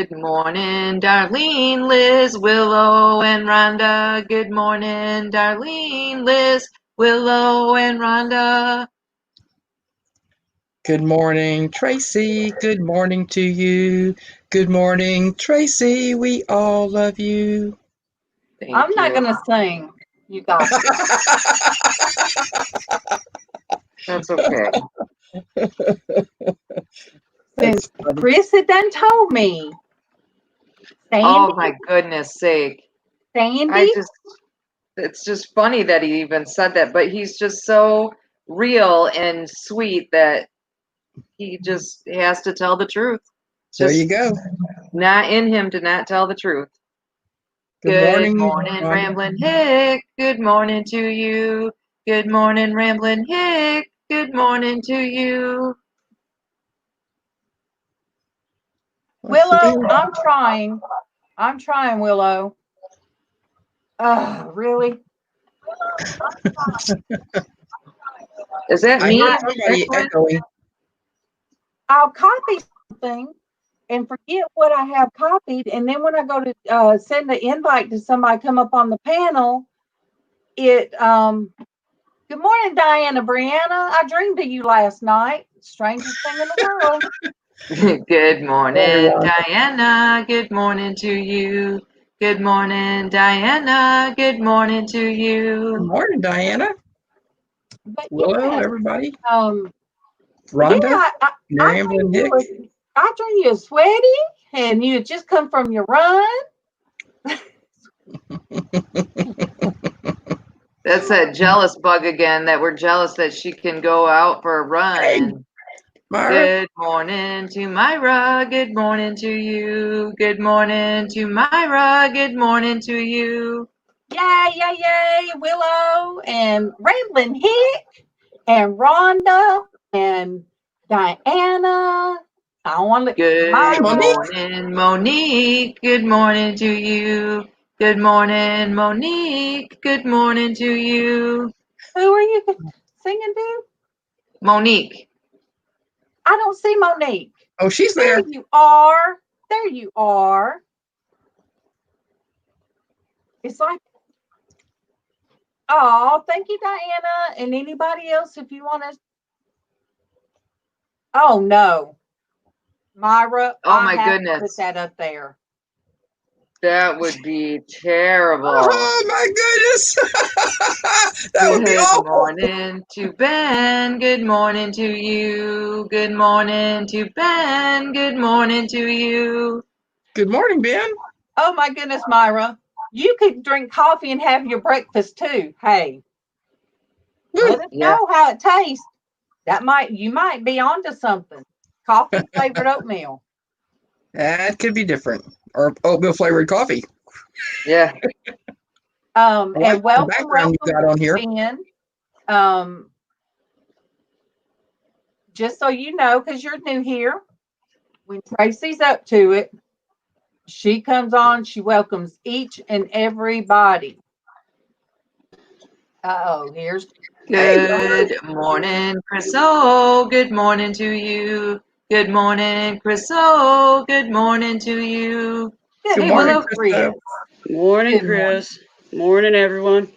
Good morning, Darlene, Liz, Willow, and Rhonda. Good morning, Darlene, Liz, Willow, and Rhonda. Good morning, Tracy. Good morning to you. Good morning, Tracy. We all love you. I'm not going to sing. You got it. That's okay. Since Chris had done told me. Sandy, Oh my goodness sake. Sandy? It's just funny that he even said that, but he's just so real and sweet that he just has to tell the truth. There you go. Not in him to not tell the truth. Good morning, Ramblin' Hick. Good morning to you. Good morning, Ramblin' Hick. Good morning to you. Willow, I'm trying, Willow. Really? Is that me? I'll copy something and forget what I have copied. And then when I go to send an invite to somebody come up on the panel, good morning, Diana Brianna. I dreamed of you last night. Strangest thing in the world. Good morning, Diana. Good morning to you. Good morning, Diana. Good morning to you. Good morning, Diana. But Willow, everybody. Rhonda, Miriam and Dick. I dreamed you were sweaty and you had just come from your run. That's that jealous bug again, that we're jealous that she can go out for a run. Hey, good morning to Myra. Good morning to you. Good morning to Myra. Good morning to you. Yay, Willow and Ramblin' Hick and Rhonda and Diana. Good morning, Monique. Good morning to you. Good morning, Monique. Good morning to you. Who are you singing to? Monique. I don't see Monique. Oh, she's there. There you are. There you are. It's like, oh, thank you, Diana. And anybody else, if you want to. Oh, no. Myra, oh my goodness. Put that up there. That would be terrible. Oh my goodness. That would be awful. Good morning to Ben. Good morning to you. Good morning to Ben. Good morning to you. Good morning, Ben. Oh my goodness, Myra. You could drink coffee and have your breakfast too. Hey. Let us know how it tastes. You might be onto something. Coffee flavored oatmeal. That could be different. Or oatmeal flavored coffee. Yeah. And welcome you got on here. Ben. Just so you know, because you're new here, when Tracy's up to it, she comes on, she welcomes each and everybody. Here's good morning, Chris. Oh, good morning to you. Good morning, Chris. Oh, good morning to you. Good morning, Chris. Morning, Chris. Morning, everyone.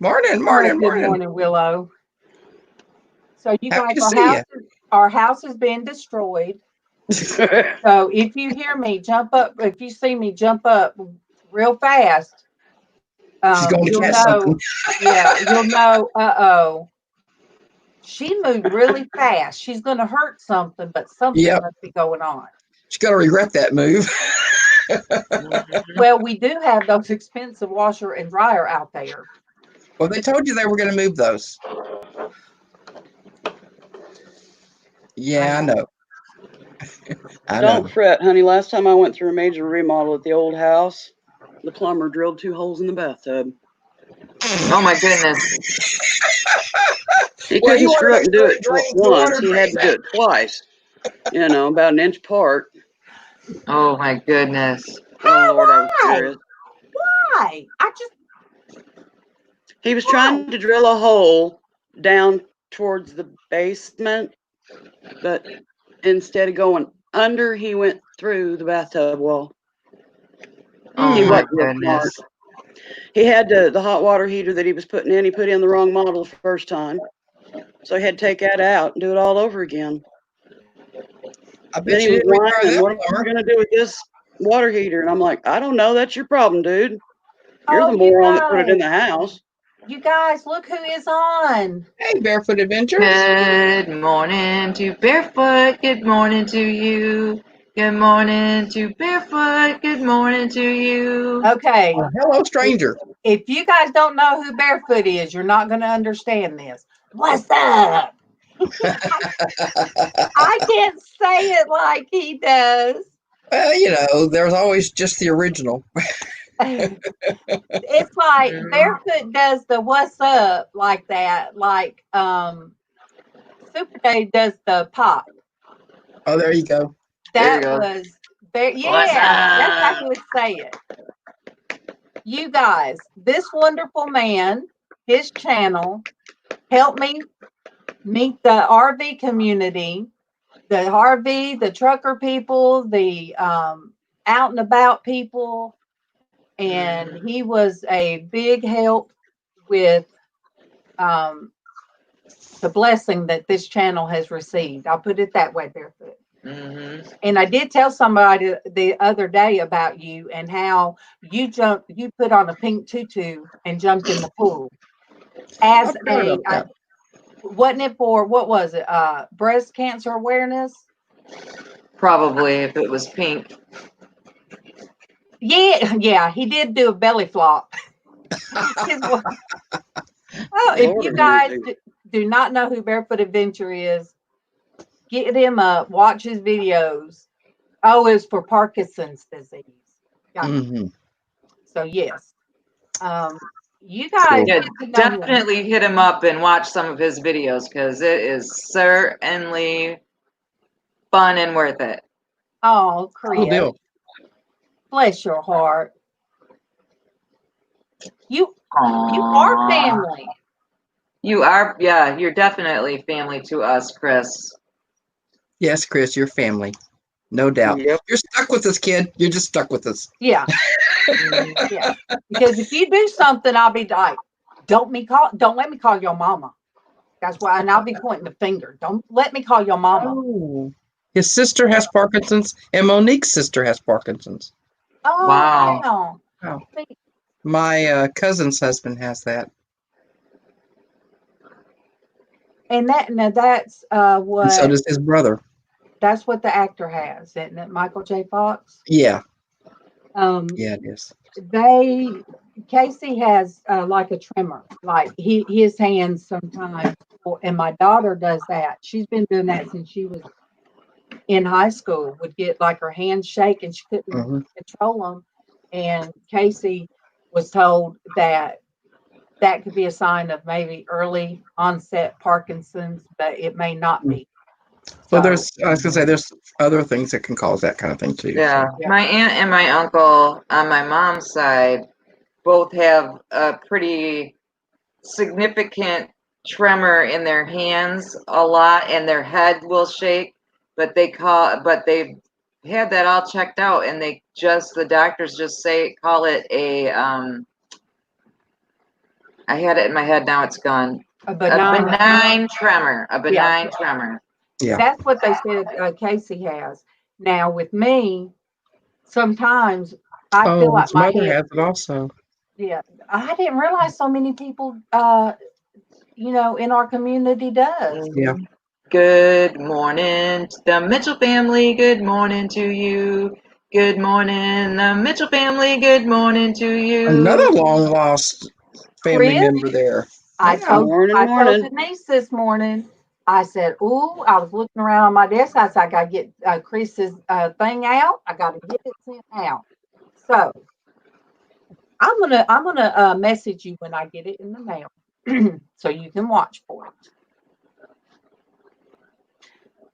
Morning. Good morning, Willow. So you guys, our house has been destroyed. So if you hear me jump up, if you see me jump up real fast, you'll know. Yeah, you'll know. She moved really fast. She's going to hurt something, but something must be going on. She's going to regret that move. Well, we do have those expensive washer and dryer out there. Well, they told you they were going to move those. Yeah, I know. Don't fret, honey. Last time I went through a major remodel at the old house, the plumber drilled 2 holes in the bathtub. Oh my goodness. He couldn't screw up and do it once. He had to do it twice. About an inch apart. Oh my goodness. Oh Lord, I was serious. Why? He was trying to drill a hole down towards the basement, but instead of going under he went through the bathtub wall. Oh He my wasn't real smart. goodness. He had the hot water heater that he was putting in. He put in the wrong model the first time. So he had to take that out and do it all over again. I bet Then he you was didn't require whining, that what am I going to do with this water heater? And I'm like, I don't know. That's your problem, dude. You're the moron that put it in the house. You guys, look who is on. Hey, Barefoot Adventures. Good morning to Barefoot. Good morning to you. Good morning to Barefoot. Good morning to you. Okay. Hello, stranger. If you guys don't know who Barefoot is, you're not going to understand this. What's up? I can't say it like he does. Well, there's always just the original. It's like Barefoot does the what's up like that, like Super Dave does the pop. Oh, there you go. That was that's how he would say it. You guys, this wonderful man, his channel helped me meet the RV community, the RV, the trucker people, the out and about people. And he was a big help with the blessing that this channel has received. I'll put it that way, Barefoot. And I did tell somebody the other day about you and how you put on a pink tutu and jumped in the pool as wasn't it for, what was it? Breast cancer awareness? Probably, if it was pink. Yeah, he did do a belly flop. If you guys do not know who Barefoot Adventure is, get him up, watch his videos. Oh, it's for Parkinson's disease. So yes, you guys definitely hit him up and watch some of his videos because it is certainly fun and worth it. Oh, Chris, bless your heart. You are family. You are, yeah, you're definitely family to us, Chris. Yes, Chris, you're family. No doubt. Yep. You're stuck with us, kid. You're just stuck with us. Yeah. Yeah. Because if you do something, I'll be like, don't let me call your mama. That's why, and I'll be pointing the finger. Don't let me call your mama. Oh. His sister has Parkinson's, and Monique's sister has Parkinson's. Oh, wow. My cousin's husband has that. And that's what. And so does his brother. That's what the actor has, isn't it? Michael J. Fox. Yeah. Yeah, it is. Casey has like a tremor, like his hands sometimes, and my daughter does that. She's been doing that since she was in high school. Would get like her hands shake and she couldn't control them. And Casey was told that could be a sign of maybe early onset Parkinson's, but it may not be. Well, I was going to say, there's other things that can cause that kind of thing too. Yeah. So. My aunt and my uncle on my mom's side both have a pretty significant tremor in their hands a lot, and their head will shake, but they've had that all checked out, and the doctors just call it a, I had it in my head, now it's gone. A benign tremor. A benign tremor. Yeah. That's what they said Casey has. Now with me, sometimes I feel like my mother has it also. Yeah. I didn't realize so many people in our community does. Yeah. Good morning, the Mitchell family. Good morning to you. Good morning, the Mitchell family. Good morning to you. Another long lost family member there. I told Denise this morning. I said, "Ooh," I was looking around on my desk. I said, "I gotta get Chris's thing out. I gotta get it sent out." So I'm gonna message you when I get it in the mail, so you can watch for it.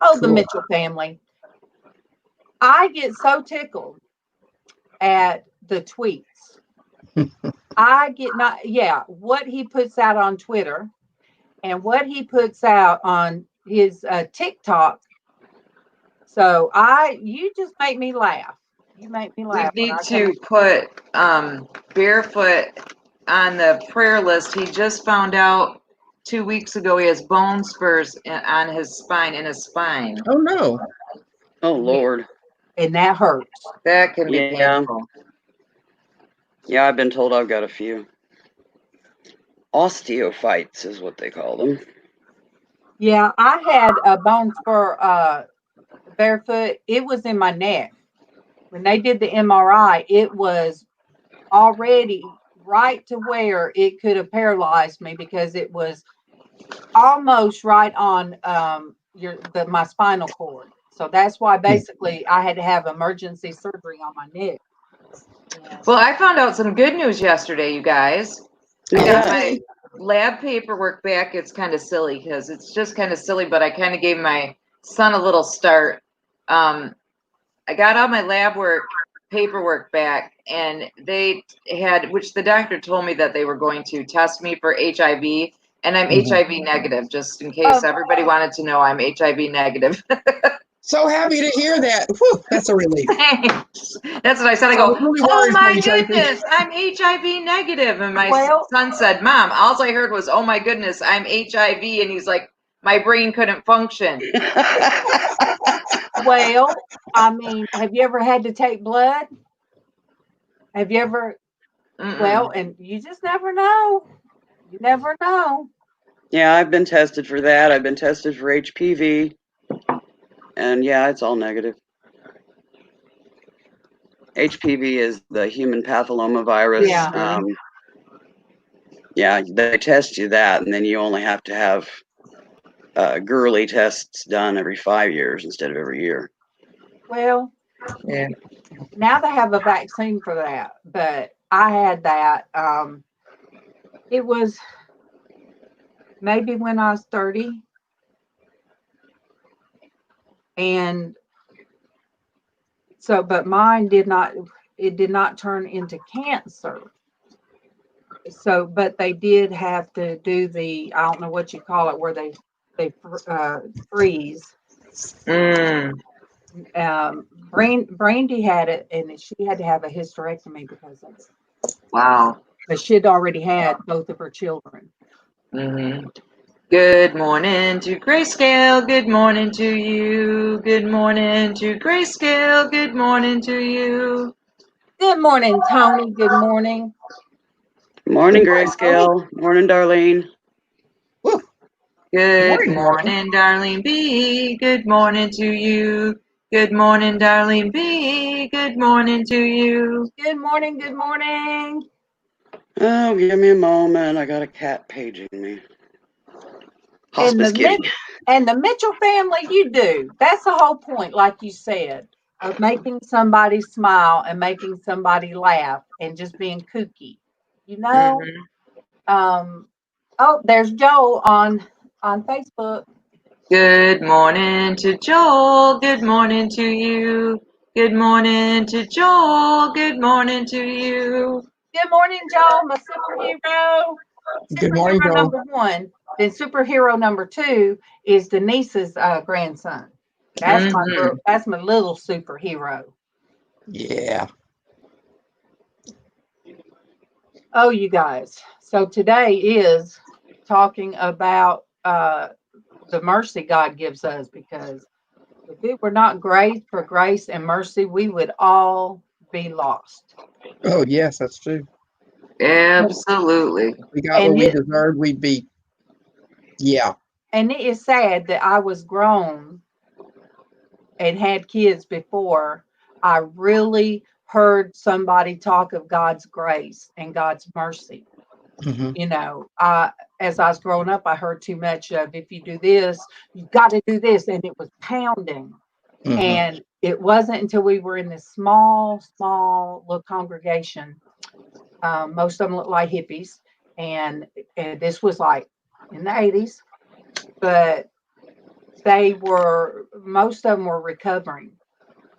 Oh, cool. The Mitchell family. I get so tickled at the tweets. What he puts out on Twitter and what he puts out on his TikTok. So you just make me laugh. You make me laugh. We need to put Barefoot on the prayer list. He just found out 2 weeks ago he has bone spurs on his spine, in his spine. Oh no. Oh Lord. And that hurts. That can be painful. Yeah, I've been told I've got a few. Osteophytes is what they call them. Yeah, I had a bone spur Barefoot. It was in my neck. When they did the MRI, it was already right to where it could have paralyzed me because it was almost right on my spinal cord. So that's why basically I had to have emergency surgery on my neck. Well, I found out some good news yesterday, you guys. I got my lab paperwork back. It's kind of silly because it's just kind of silly, but I kind of gave my son a little start. I got all my lab paperwork back, and they had, which the doctor told me that they were going to test me for HIV, and I'm HIV negative, just in case everybody wanted to know. I'm HIV negative. So happy to hear that. Whew, that's a relief. That's what I said. I go, oh my goodness, I'm HIV negative. And my son said, Mom, all I heard was, oh my goodness, I'm HIV. And he's like, my brain couldn't function. Well, I mean, have you ever had to take blood? Have you ever? Well, and you just never know. You never know. Yeah, I've been tested for that. I've been tested for HPV. And yeah, it's all negative. HPV is the human papillomavirus. Yeah. Yeah, they test you that, and then you only have to have girly tests done every 5 years instead of every year. Well, now they have a vaccine for that, but I had that. It was maybe when I was 30. And so, but mine did not turn into cancer. So, but they did have to do I don't know what you call it, where they freeze. Brandy had it, and she had to have a hysterectomy because of it. Wow. But she had already had both of her children. Good morning to Grayscale. Good morning to you. Good morning to Grayscale. Good morning to you. Good morning, Tony. Good morning. Morning, Grayscale. Morning, Darlene. Woo. Good morning, Darlene B. Good morning to you. Good morning, Darlene B. Good morning to you. Good morning. Good morning. Oh, give me a moment. I got a cat paging me. Hospice kitty. And the Mitchell family, you do. That's the whole point, like you said, of making somebody smile and making somebody laugh and just being kooky. You know? Oh, there's Joel on Facebook. Good morning to Joel. Good morning to you. Good morning to Joel. Good morning to you. Good morning, Joel, my superhero. Good morning, Joel. Number 1. Then superhero number 2 is Denise's grandson. That's my little superhero. Yeah. Oh, you guys. So today is talking about the mercy God gives us, because if it were not grace and mercy, we would all be lost. Oh, yes, that's true. Absolutely. We got what we deserved, we'd be. Yeah. And it is sad that I was grown and had kids before I really heard somebody talk of God's grace and God's mercy. You know, as I was growing up, I heard too much of, if you do this, you've got to do this. And it was pounding. And it wasn't until we were in this small little congregation. Most of them looked like hippies. And this was like in the 80s. But most of them were recovering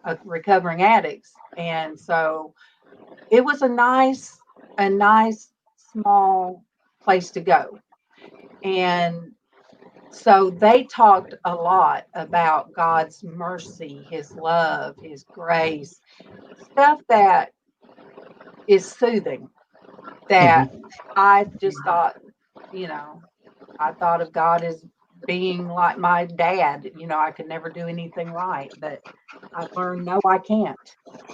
addicts. And so it was a nice small place to go. And So they talked a lot about God's mercy, his love, his grace, stuff that is soothing, that I just thought, I thought of God as being like my dad. I could never do anything right, but I've learned, no, I can't.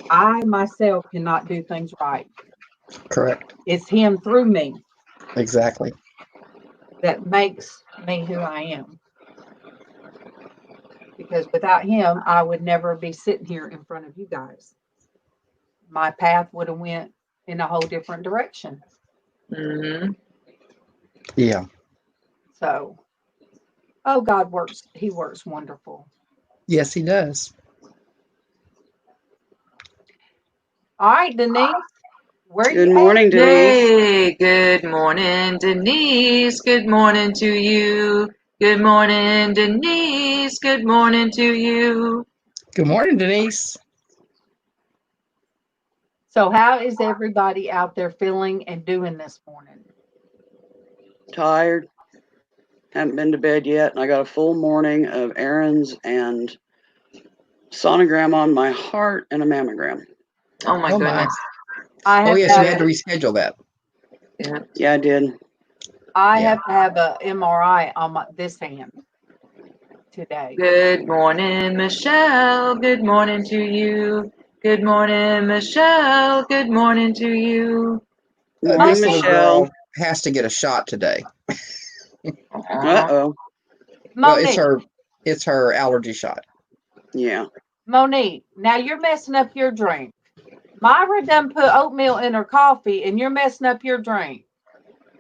I myself cannot do things right. Correct. It's him through me Exactly. that makes me who I am. Because without him, I would never be sitting here in front of you guys. My path would have went in a whole different direction. Mm-hmm. Yeah. So, God works. He works wonderful. Yes, he does. All right, Denise. Good morning, Denise. Hey, good morning, Denise. Good morning to you. Good morning, Denise. Good morning to you. Good morning, Denise. So how is everybody out there feeling and doing this morning? Tired. Haven't been to bed yet, and I got a full morning of errands and sonogram on my heart and a mammogram. Oh my goodness. Yes, you had to reschedule that. Yeah, I did. I have to have a MRI on this hand today. Good morning, Michelle. Good morning to you. Good morning, Michelle. Good morning to you. Morning, This little Michelle. girl has to get a shot today. Uh-oh. Well, it's her allergy shot. Yeah. Monique, now you're messing up your drink. Myra done put oatmeal in her coffee and you're messing up your drink.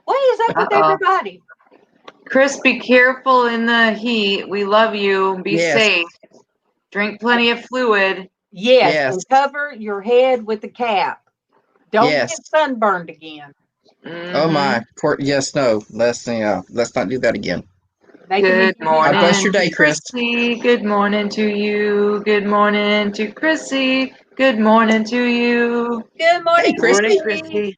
What is up with everybody? Chris, be careful in the heat. We love you. Be safe. Drink plenty of fluid. Yes, and cover your head with the cap. Don't get sunburned again. Mm-hmm. Oh my! Yes, no. Let's not do that again. Good morning. God bless your day, Chris. Chrissy. Good morning to you. Good morning to Chrissy. Good morning to you. Good morning, Chrissy. Chrissy.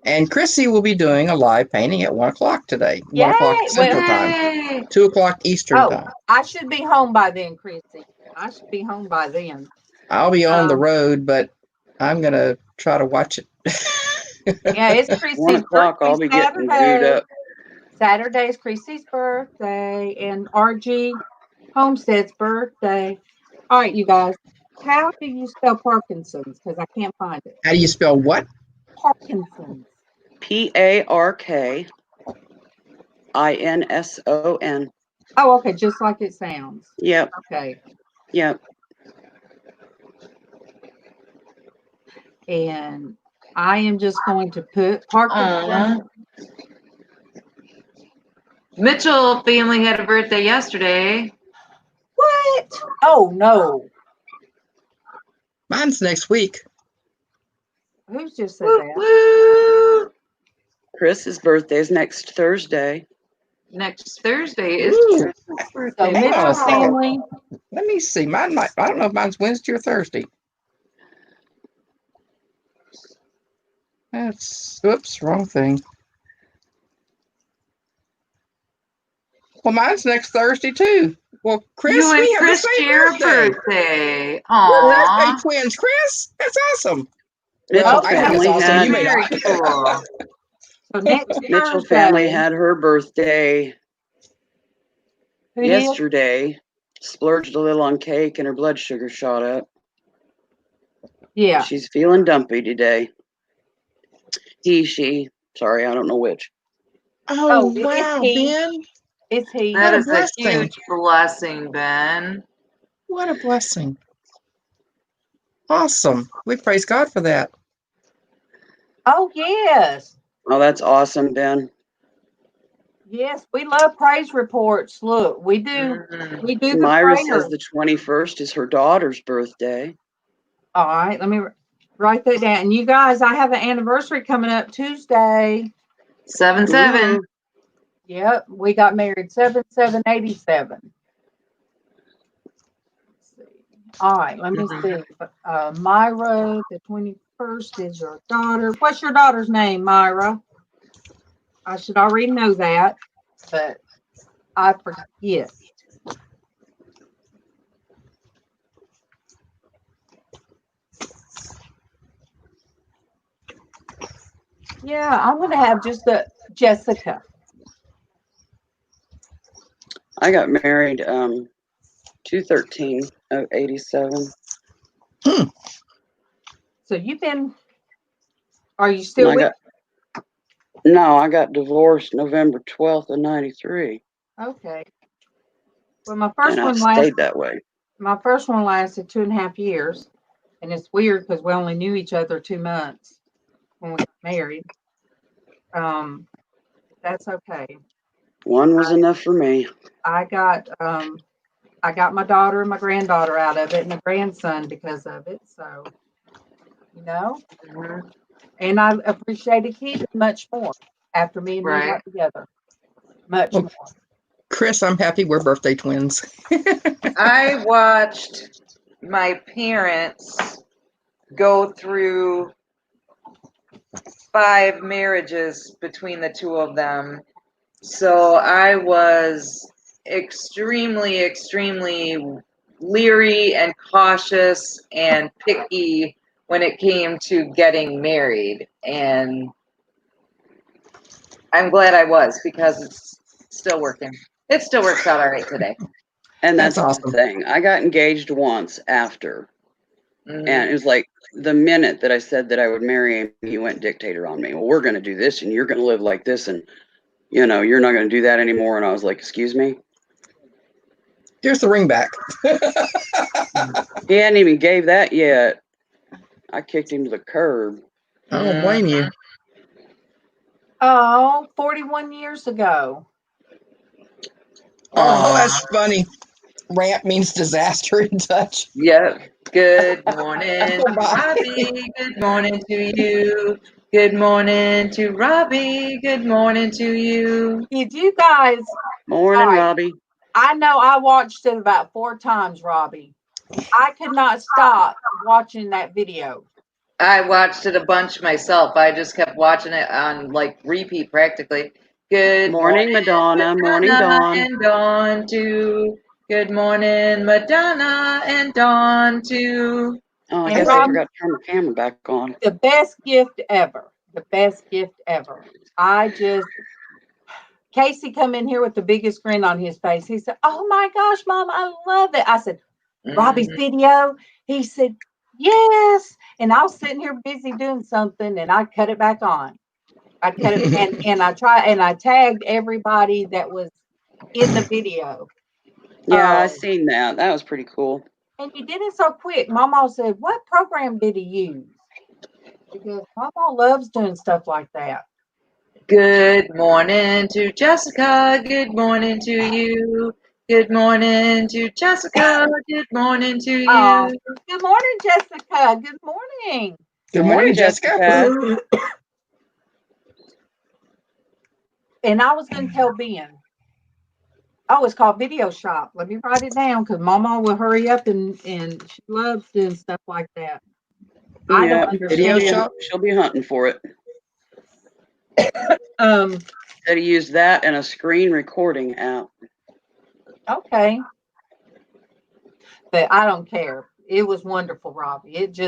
And Chrissy will be doing a live painting at 1 o'clock today. Yay. 1 o'clock Central Time. 2 o'clock Eastern Time. I should be home by then, Chrissy. I should be home by then. I'll be on the road, but I'm gonna try to watch it. Yeah, it's Chrissy's 1 o'clock. I'll be getting booed up. Saturday is Chrissy's birthday and RG Homestead's birthday. All right, you guys. How do you spell Parkinson's? Because I can't find it. How do you spell what? Parkinson's. Parkinson. Oh, okay, just like it sounds. Yep. Okay. Yep. And I am just going to put Parkinson. Mitchell family had a birthday yesterday. What? Oh no. Mine's next week. Who's just said that? Chris's birthday is next Thursday. Next Thursday is Chris's birthday. So Mitchell's family. Let me see. I don't know if mine's Wednesday or Thursday. Oops, wrong thing. Well, mine's next Thursday too. Well, Chris, you and we have Chris the same share birthday. We're birthday twins, Chris. That's awesome. Mitchell family awesome. You may not. Cool. So next Mitchell Thursday, family had her birthday yesterday. Splurged a little on cake and her blood sugar shot up. Yeah. She's feeling dumpy today. She. Sorry, I don't know which. Oh wow, Ben. It's he. That is a huge blessing, Ben. What a blessing. Awesome. We praise God for that. Oh, yes. Oh, that's awesome, Ben. Yes, we love praise reports. Look, we do. We do. Myra says the 21st is her daughter's birthday. All right, let me write that down. And you guys, I have an anniversary coming up Tuesday. 7/7. Yep, we got married 7/7/87. All right, let me see. Myra, the 21st is your daughter. What's your daughter's name, Myra? I should already know that, but I forget. Yeah, I'm going to have just the Jessica. I got married 2/13/87. So are you still with? No, I got divorced November 12th of 93. Okay. Well, my first And I one stayed that way. My first one lasted 2.5 years. And it's weird because we only knew each other 2 months when we got married. That's okay. One was enough for me. I got my daughter and my granddaughter out of it and a grandson because of it. So, and I appreciated Keith much more after me and him got together. Much more. Chris, I'm happy we're birthday twins. I watched my parents go through 5 marriages between the two of them. So I was extremely, extremely leery and cautious and picky when it came to getting married. And I'm glad I was, because it's still working. It still works out all right today. And that's awesome. The thing. I got engaged once after. And it was like the minute that I said that I would marry him, he went dictator on me. Well, we're going to do this and you're going to live like this. And, you're not going to do that anymore. And I was like, excuse me? Here's the ring back. He hadn't even gave that yet. I kicked him to the curb. I don't blame you. Oh, 41 years ago. Oh, that's funny. Ramp means disaster in Dutch. Yep. Good morning, Robbie. Good morning to you. Good morning to Robbie. Good morning to you. Did you guys? Morning, Robbie. I know I watched it about 4 times, Robbie. I could not stop watching that video. I watched it a bunch myself. I just kept watching it on repeat practically. Good morning, Madonna. Morning, Dawn. And Dawn too. Good morning, Madonna and Dawn too. Oh, I guess I forgot to turn the camera back on. The best gift ever. The best gift ever. Casey come in here with the biggest grin on his face. He said, "Oh my gosh, Mom, I love it." I said, "Robbie's video?" He said, "Yes." And I was sitting here busy doing something and I cut it back on. I cut it and I tagged everybody that was in the video. Yeah, I seen that. That was pretty cool. And he did it so quick. MawMaw said, "What program did he use?" Because MawMaw loves doing stuff like that. Good morning to Jessica. Good morning to you. Good morning to Jessica. Good morning to you. Good morning, Jessica. Good morning. Good morning, Jessica. And I was going to tell Ben. Oh, it's called Video Shop. Let me write it down because MawMaw will hurry up and she loves doing stuff like that. Yeah, I don't understand. Video Shop. She'll be hunting for it. Said he used that and a screen recording app. Okay. But I don't care. It was wonderful, Robbie. It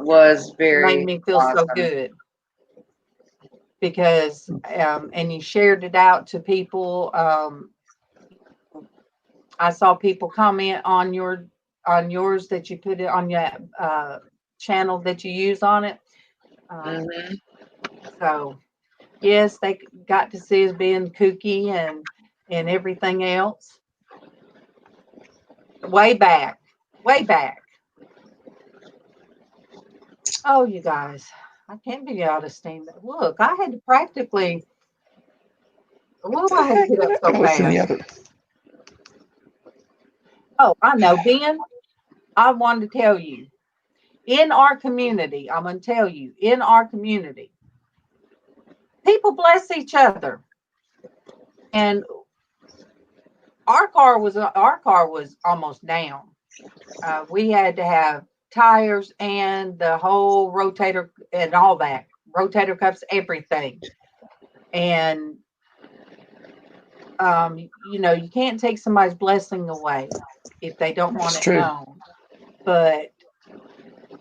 was very made me feel so good. Because and you shared it out to people. I saw people comment on yours that you put it on your channel that you use on it. So yes, they got to see us being kooky and everything else. Way back. Oh, you guys, I can't be out of steam. Look, I had to practically. I had to get up so fast. Oh, I know, Ben. I wanted to tell you, in our community, I'm going to tell you, in our community, people bless each other. And our car was almost down. We had to have tires and the whole rotator and all that, rotator cuffs, everything. And you know, you can't take somebody's blessing away if they don't want it true. known. But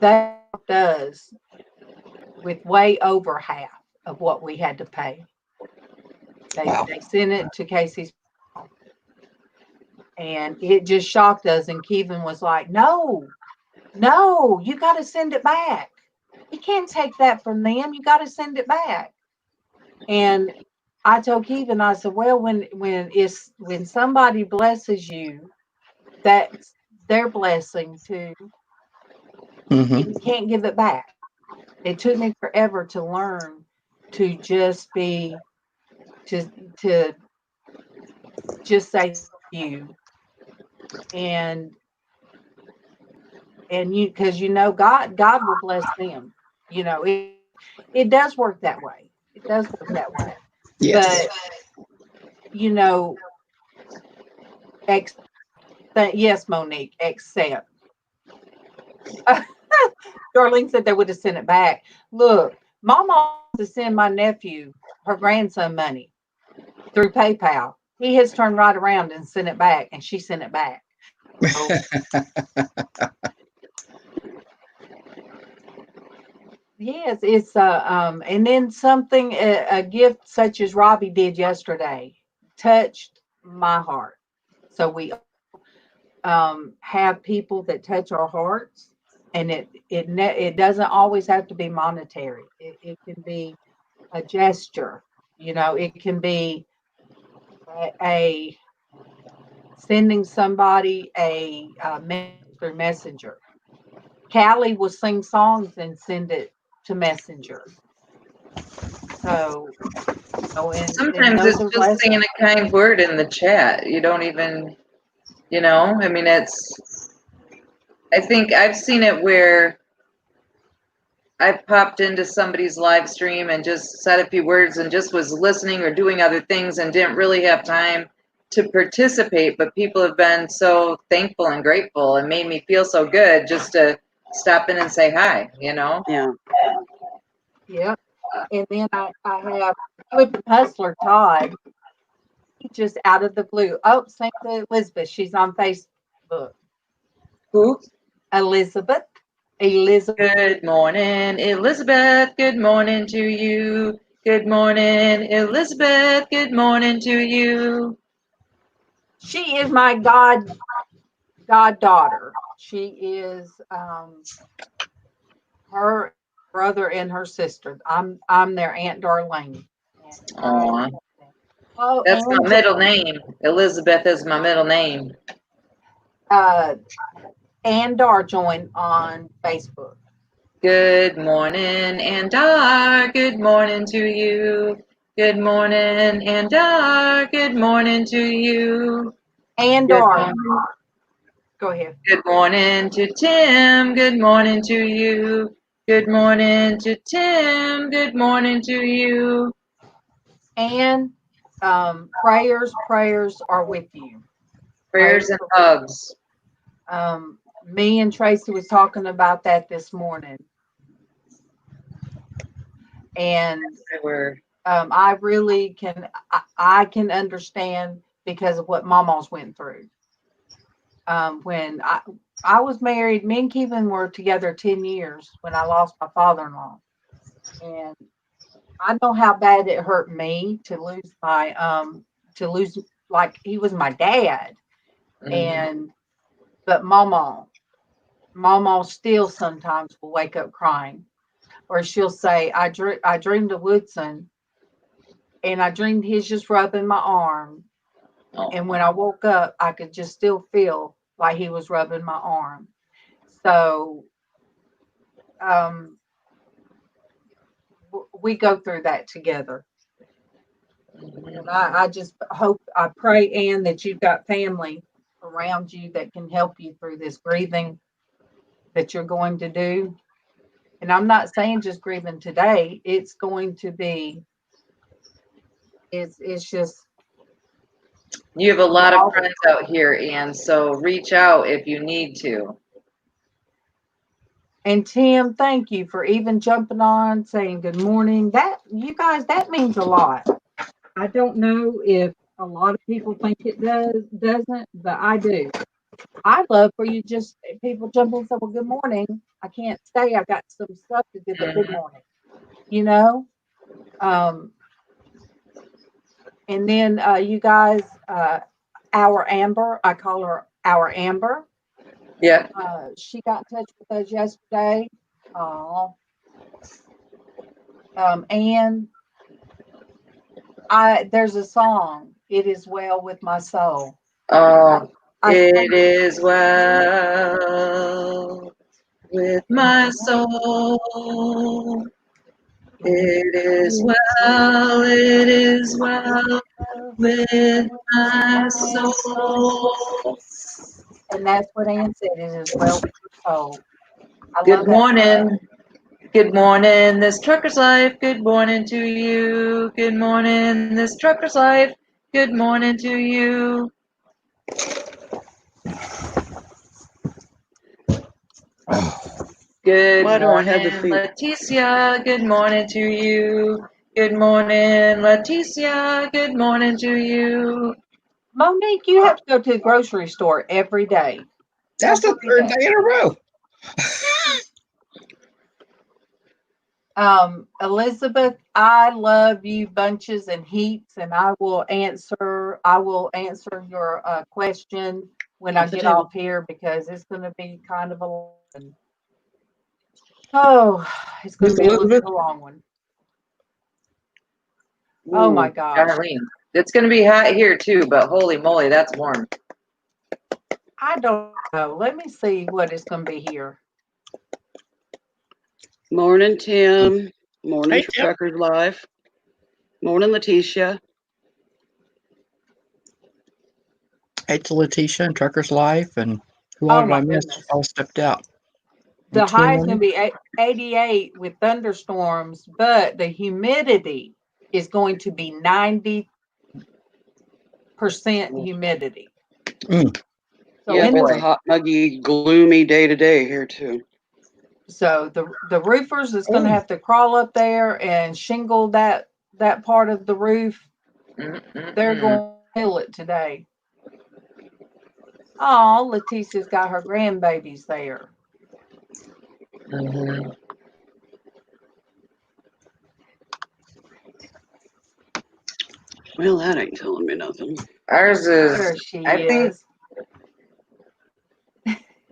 that does with way over half of what we had to pay. They sent it to Casey's, and it just shocked us. And Kevin was like, no, you got to send it back. You can't take that from them. You got to send it back. And I told Kevin, I said, well, when somebody blesses you, that's their blessing too. You can't give it back. It took me forever to learn to just be, to just say you, and you, because you know God will bless them. You know, it does work that way. It does work that way. Yes. But you know, yes, Monique, except Darlene said they would have sent it back. Look, MawMaw to send my nephew, her grandson, money through PayPal. He has turned right around and sent it back, and she sent it back. So, yes, it's and then something, a gift such as Robbie did yesterday touched my heart. So we have people that touch our hearts, and it doesn't always have to be monetary. It can be a gesture, you know. It can be a sending somebody a messenger. Callie will sing songs and send it to Messenger. So sometimes it's just saying a kind word in the chat. You don't even, you know, I mean, I think I've seen it where I've popped into somebody's live stream and just said a few words and just was listening or doing other things and didn't really have time to participate, but people have been so thankful and grateful and made me feel so good just to stop in and say hi, you know? Yeah. Yep. And then I have with Hustler Todd, just out of the blue. Oh, same to Elizabeth. She's on Facebook. Who? Elizabeth. Good morning, Elizabeth. Good morning to you. Good morning, Elizabeth. Good morning to you. She is my goddaughter. She is her brother and her sister. I'm their Aunt Darlene. Oh, that's my middle name. Elizabeth is my middle name. Ann Dar joined on Facebook. Good morning, Andar. Good morning to you. Good morning, Andar. Good morning to you. Andar. Go ahead. Good morning to Tim. Good morning to you. Good morning to Tim. Good morning to you. And prayers are with you. Prayers and hugs. Me and Traci was talking about that this morning. And I really can, I can understand because of what MawMaw's went through. When I was married, me and Kevin were together 10 years when I lost my father-in-law. And I know how bad it hurt me to lose like he was my dad. And but MawMaw still sometimes will wake up crying, or she'll say, I dreamed of Woodson, and I dreamed he's just rubbing my arm. And when I woke up, I could just still feel like he was rubbing my arm. So we go through that together. And I just hope, I pray, Ann, that you've got family around you that can help you through this grieving that you're going to do. And I'm not saying just grieving today. It's going to be, it's just. You have a lot of friends out here, Ann, so reach out if you need to. And Tim, thank you for even jumping on, saying good morning. That, you guys, that means a lot. I don't know if A lot of people think it doesn't, but I do. I love for you just people jump in and say, well, good morning. I can't stay. I've got some stuff to do, but good morning. You know? And then you guys, our Amber, I call her our Amber. Yeah. She got in touch with us yesterday. And there's a song, It Is Well With My Soul. It is well with my soul. It is well with my soul. And that's what Ann said, it is well with your soul. Good morning. Good morning, this trucker's life. Good morning to you. Good morning, this trucker's life. Good morning to you. Good morning, Leticia. Good morning to you. Good morning, Leticia. Good morning to you. Monique, you have to go to the grocery store every day. That's the third day in a row. Elizabeth, I love you bunches and heaps, and I will answer your question when I get off here because it's going to be kind of a it's going to be a little long one. Ooh, oh my gosh. Darlene. It's going to be hot here too, but holy moly, that's warm. I don't know. Let me see what it's going to be here. Morning, Tim. Morning, Truckers Live. Morning, Leticia. Hey to Leticia and Truckers Life, and who all did I miss? All stepped out. The high is going to be 88 with thunderstorms, but the humidity is going to be 90% humidity. So yeah, it's a hot, muggy, gloomy day today here too. So the roofers is going to have to crawl up there and shingle that part of the roof. They're going to kill it today. Oh, Leticia's got her grandbabies there. Well, that ain't telling me nothing. Ours is, there she is.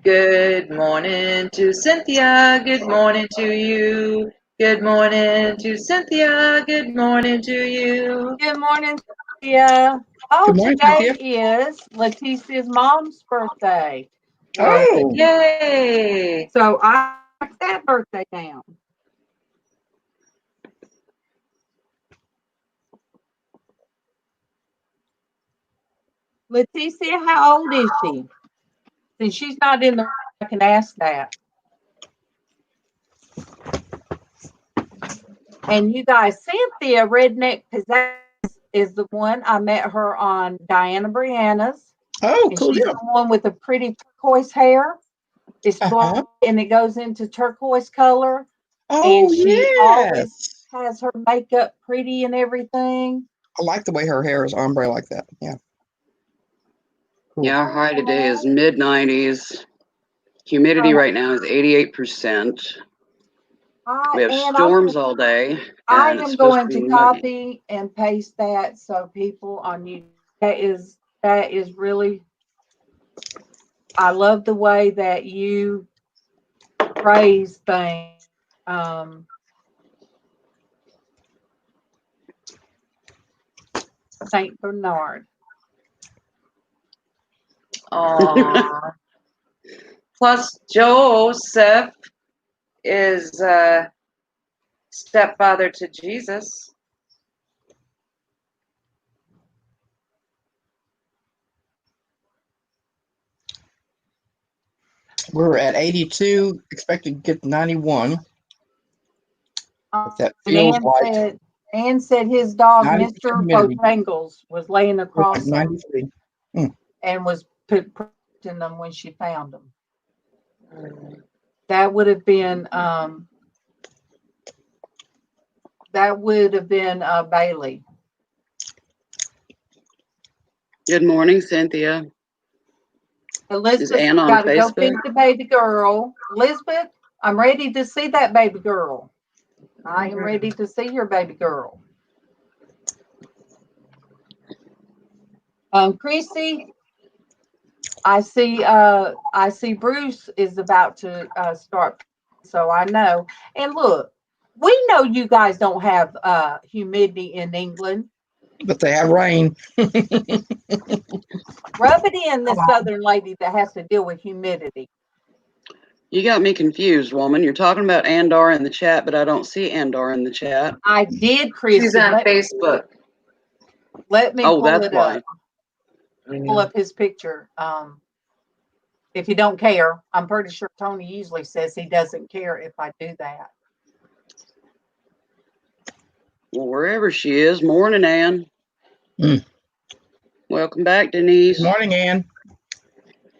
Good morning to Cynthia. Good morning to you. Good morning to Cynthia. Good morning to you. Good morning, Cynthia. Oh, today is Leticia's mom's birthday. Oh, yay! So I wrote that birthday down. Leticia, how old is she? Since she's not in the, I can ask that. And you guys, Cynthia Redneck Pizzazz is the one. I met her on Diana Brianna's. Oh, cool. She's the one with the pretty turquoise hair. It's blonde and it goes into turquoise color. Oh, and she always has her makeup pretty and everything. I like the way her hair is ombre like that. Yeah. Cool. Yeah, our high today is mid-90s. Humidity right now is 88%. We have storms all day. I am going to copy and paste that so people on YouTube. That is really. I love the way that you phrase things. Saint Bernard. Plus, Joseph is stepfather to Jesus. We're at 82, expected to get 91. That feels like. Ann said his dog, Mr. Bojangles, was laying across them and was protecting them when she found them. That would have been Bailey. Good morning, Cynthia. Elizabeth, Ann on got to go Facebook? feed the baby girl. Elizabeth, I'm ready to see that baby girl. I am ready to see your baby girl. Chrissy, I see Bruce is about to start, so I know. And look, we know you guys don't have humidity in England. But they have rain. Rub it in, this southern lady that has to deal with humidity. You got me confused, woman. You're talking about Andar in the chat, but I don't see Andar in the chat. I did, Chrissy. She's on Facebook. Let me pull that's it why. up. Pull up his picture. If you don't care, I'm pretty sure Tony usually says he doesn't care if I do that. Well, wherever she is, morning, Ann. Mm. Welcome back, Denise. Good morning, Ann.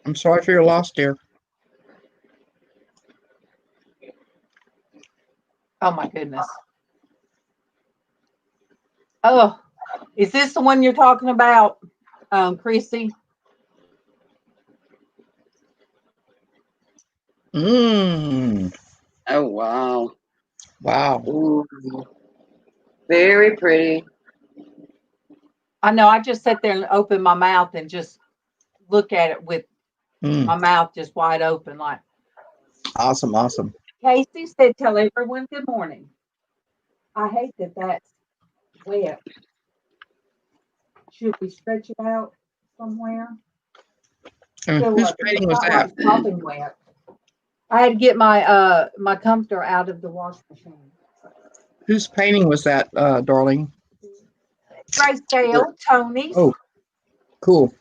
I'm sorry for your loss, dear. Oh my goodness. Oh, is this the one you're talking about, Chrissy? Mmm. Oh, wow. Wow. Ooh, very pretty. I know. I just sit there and open my mouth and just look at it with my mouth just wide open, like. Awesome, awesome. Casey said, "Tell everyone good morning." I hate that that's wet. Should we stretch it out somewhere? Whose painting was that? Popping wet. I had to get my my comforter out of the wash machine. Whose painting was that, darling? Grayscale, Tony's. Oh, cool.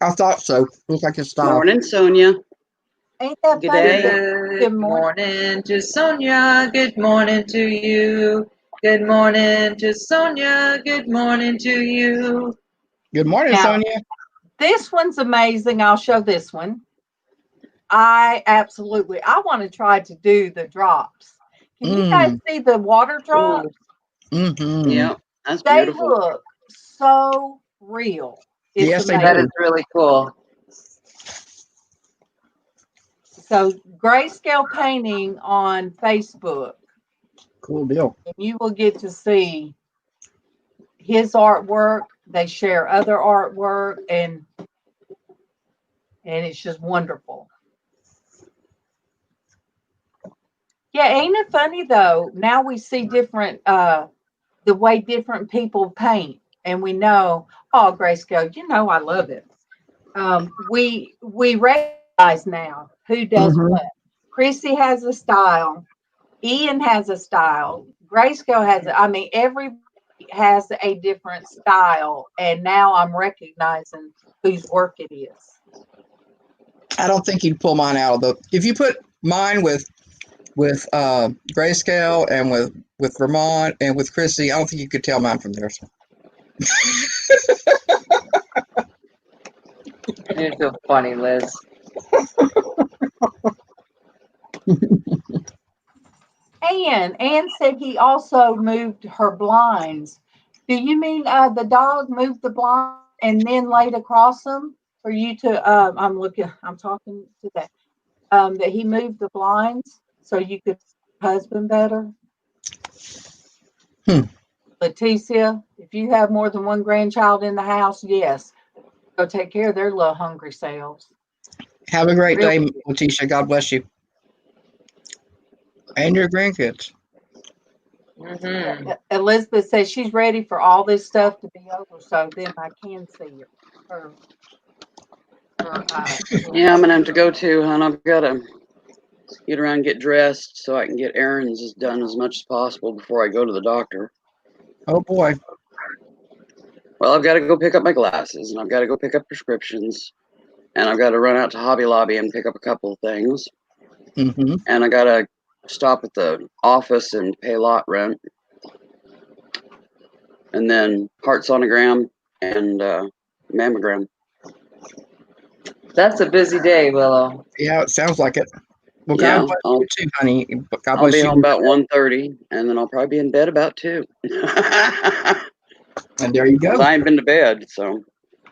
I thought so. Looks like his style. Morning, Sonia. Ain't that Good funny? day. Good morning to Sonia. Good morning to you. Good morning to Sonia. Good morning to you. Good morning, Now, Sonia. This one's amazing. I'll show this one. I want to try to do the drops. Can you guys see the water drops? Mm-hmm. Yeah, that's They beautiful. look so real. It's Yes, they amazing. That is really cool. So, Grayscale Painting on Facebook. Cool deal. And you will get to see his artwork. They share other artwork, and it's just wonderful. Yeah, ain't it funny though? Now we see different the way different people paint, and we know, oh, Grayscale, you know I love it. We recognize now who does what. Chrissy has a style, Ian has a style, Grayscale has I mean, everybody has a different style, and now I'm recognizing whose work it is. I don't think you'd pull mine out of the. If you put mine with Grayscale and with Vermont and with Chrissy, I don't think you could tell mine from theirs. You're so funny, Liz. Anne said he also moved her blinds. Do you mean the dog moved the blind and then laid across them for you to? I'm talking to that. That he moved the blinds so you could husband better. Leticia, if you have more than one grandchild in the house, yes, go take care of their little hungry selves. Have a great day, Leticia. God bless you. And your grandkids. Mm-hmm. Elizabeth says she's ready for all this stuff to be over, so then I can see her. Yeah, I'm gonna have to go too, hon. I've got to get around and get dressed so I can get errands done as much as possible before I go to the doctor. Oh boy. Well, I've got to go pick up my glasses, and I've got to go pick up prescriptions, and I've got to run out to Hobby Lobby and pick up a couple of things. Mm-hmm. And I got to stop at the office and pay lot rent. And then heart sonogram and mammogram. That's a busy day, Willow. Yeah, it sounds like it. Well, Yeah, God bless you too, honey. God I'll bless be you. home about 1:30, and then I'll probably be in bed about 2. And there you go. I ain't been to bed, so.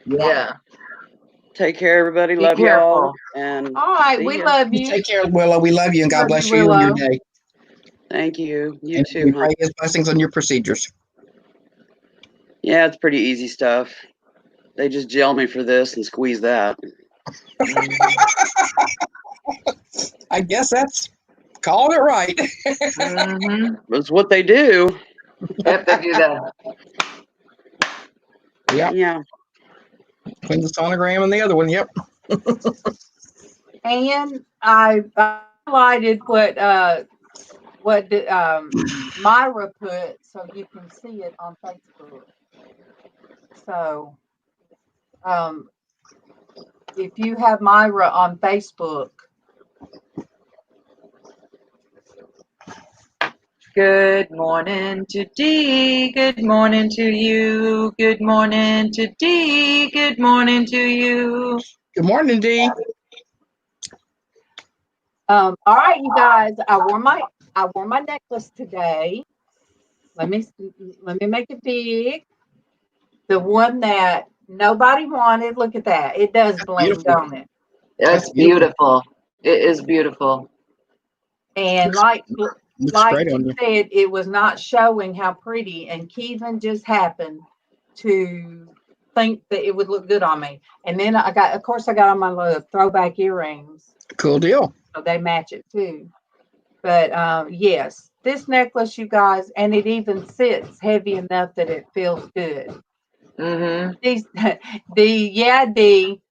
Yeah. Take care, everybody. Be Love careful. y'all. And All right, see we ya. love You you. take care, Willow. We love you, and God Love bless you, you and your Willow. day. Thank you. You And too, we huh? pray His blessings on your procedures. Yeah, it's pretty easy stuff. They just gel me for this and squeeze that. I guess that's calling it right. Mm-hmm. That's what they do. Yep, they do that. Yep. Yeah. Between the sonogram and the other one. Yep. And I highlighted what Myra put so you can see it on Facebook. So if you have Myra on Facebook, Good morning to Dee. Good morning to you. Good morning to Dee. Good morning to you. Good morning, Dee. all right, you guys, I wore my necklace today. Let me make it big. The one that nobody wanted. Look at that. It does bling, Beautiful. don't it? That's beautiful. It is beautiful. And Looks like great you on you. said, it was not showing how pretty. And Kevin just happened to think that it would look good on me. And then I got on my little throwback earrings. Cool deal. So they match it too. But yes, this necklace, you guys, and it even sits heavy enough that it feels good. Mm-hmm. D,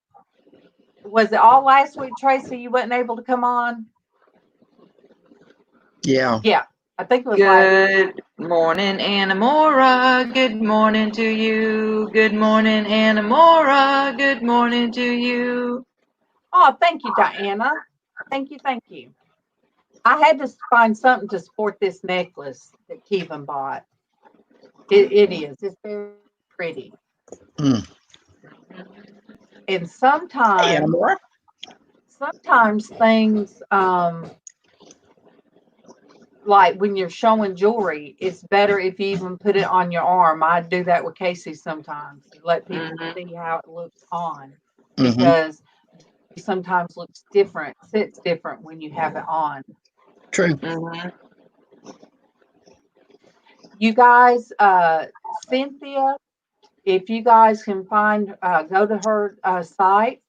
was it all last week, Traci? You wasn't able to come on? Yeah. Yeah, I think it was last week. Good morning, Anamora. Good morning to you. Good morning, Anamora. Good morning to you. Oh, thank you, Diana. Thank you. I had to find something to sport this necklace that Kevin bought. It is. It's very pretty. Mm. And Hey, sometimes Anamora. things like when you're showing jewelry, it's better if you even put it on your arm. I do that with Casey sometimes to let people see how it looks on, because it sometimes looks different, sits different when you have it on. True. Mm-hmm. You guys, Cynthia, if you guys can find, go to her site.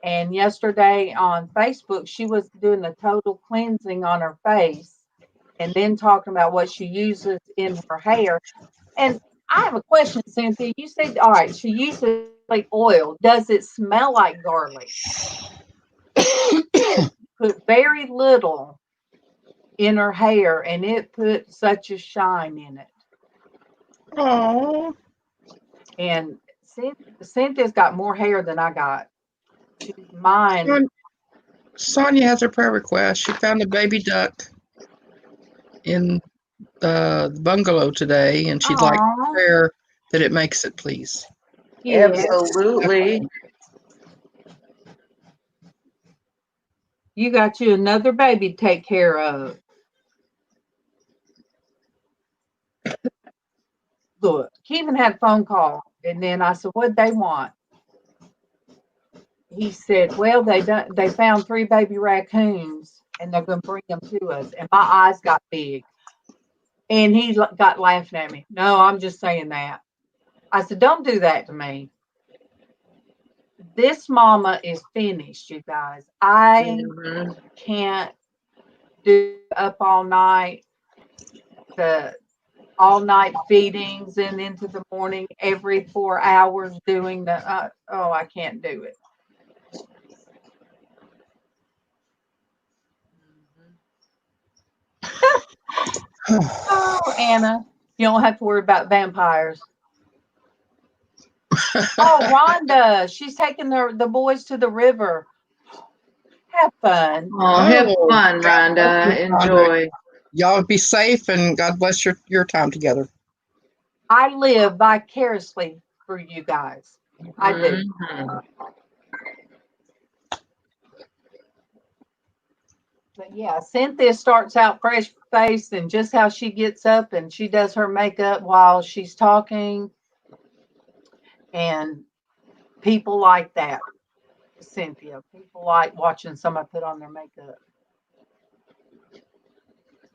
And yesterday on Facebook, she was doing a total cleansing on her face and then talking about what she uses in her hair. And I have a question, Cynthia. You said, all right, she uses like oil. Does it smell like garlic? Put very little in her hair, and it put such a shine in it. Oh. And Cynthia's got more hair than I got. Mine. Sonia has her prayer request. She found a baby duck in the bungalow today, and she'd like prayer that it makes it, please. Yes. Absolutely. You got you another baby to take care of. Look, Kevin had a phone call, and then I said, "What'd they want?" He said, "Well, they found 3 baby raccoons, and they're going to bring them to us." And my eyes got big, and he got laughing at me. No, I'm just saying that. I said, "Don't do that to me." This mama is finished, you guys. I can't do up all night, the all night feedings and into the morning every 4 hours doing the I can't do it. Oh, Anna, you don't have to worry about vampires. Oh, Rhonda, she's taking the boys to the river. Have fun. Oh, have fun, Rhonda. Enjoy. Y'all be safe, and God bless your time together. I live vicariously for you guys. I do. But yeah, Cynthia starts out fresh faced, and just how she gets up and she does her makeup while she's talking. And people like that, Cynthia. People like watching somebody put on their makeup.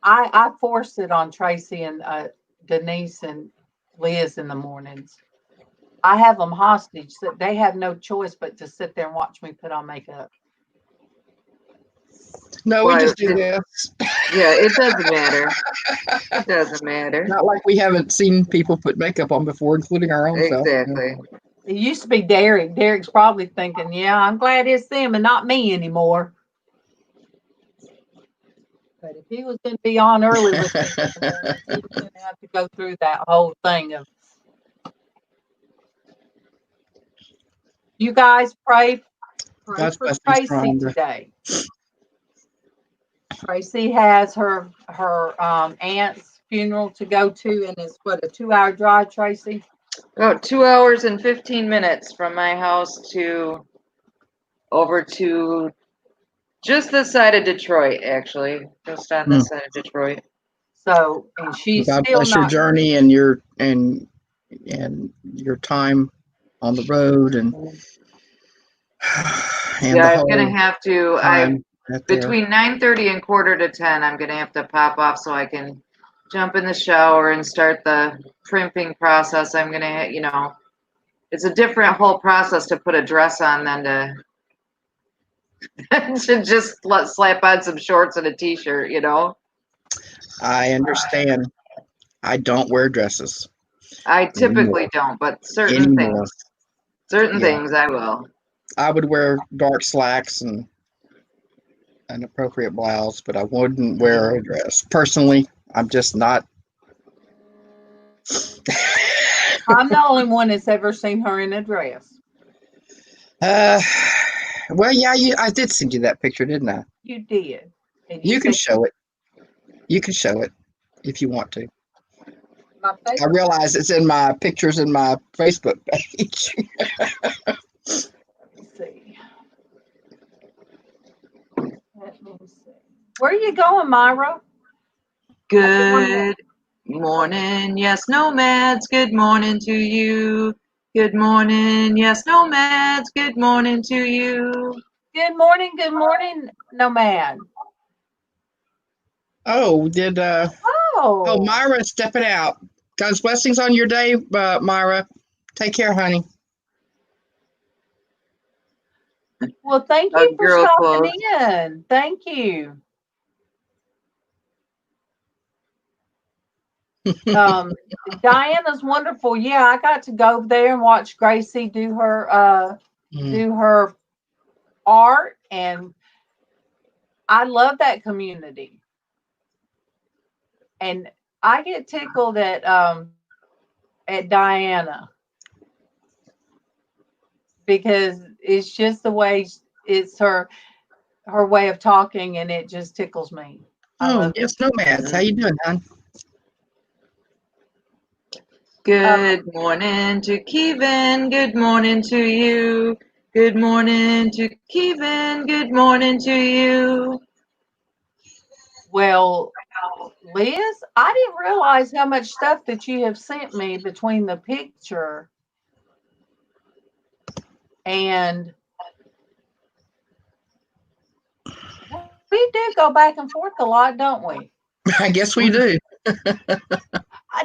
I force it on Traci and Denise and Lizz in the mornings. I have them hostage, so they have no choice but to sit there and watch me put on makeup. No, we just do this. Yeah, it doesn't matter. It doesn't matter. Not like we haven't seen people put makeup on before, including our own self. Exactly. It used to be Derek. Derek's probably thinking, yeah, I'm glad it's them and not me anymore. But if he was going to be on early with me, he was going to have to go through that whole thing of. You guys pray for Traci today. Traci has her aunt's funeral to go to, and it's what, a 2-hour drive, Traci? About 2 hours and 15 minutes from my house to over to just this side of Detroit, actually, just on this side of Detroit. So, and she's God still bless not your journey and your time on the road and yeah, I'm gonna have to. Between 9:30 and 9:45, I'm gonna have to pop off so I can jump in the shower and start the primping process. I'm gonna, it's a different whole process to put a dress on than to just slap on some shorts and a t-shirt. I understand. I don't wear dresses. I typically don't, but certain things I will. I would wear dark slacks and an appropriate blouse, but I wouldn't wear a dress. Personally, I'm just not. I'm the only one that's ever seen her in a dress. Well, yeah, I did send you that picture, didn't I? You did. You can show it. You can show it if you want to. I realize it's in my pictures in my Facebook page. Let's see. Let me see. Where are you going, Myra? Good morning, yes, nomads. Good morning to you. Good morning, yes, nomads. Good morning to you. Good morning, nomad. Oh, Myra stepping out. God's blessings on your day, Myra. Take care, honey. Well, thank you for stopping in. Thank you. Diana's wonderful. Yeah, I got to go there and watch Gracie do her art, and I love that community. And I get tickled at Diana because it's just the way it's her way of talking, and it just tickles me. Oh, yes, nomads. How you doing, hon? Good morning to Kevin. Good morning to you. Good morning to Kevin. Good morning to you. Well, Lizz, I didn't realize how much stuff that you have sent me between the picture and we do go back and forth a lot, don't we? I guess we do.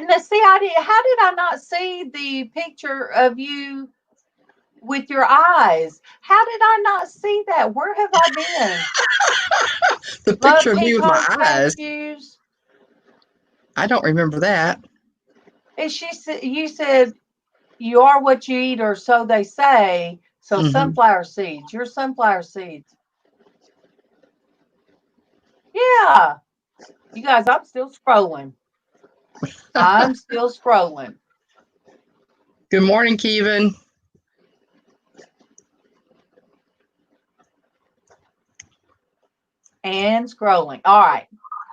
Now, see, how did I not see the picture of you with your eyes? How did I not see that? Where have I been? The picture of me with my eyes. I don't remember that. And you said, you are what you eat, or so they say. So sunflower seeds. You're sunflower seeds. Yeah. You guys, I'm still scrolling. I'm still scrolling. Good morning, Kevin. And scrolling. All right.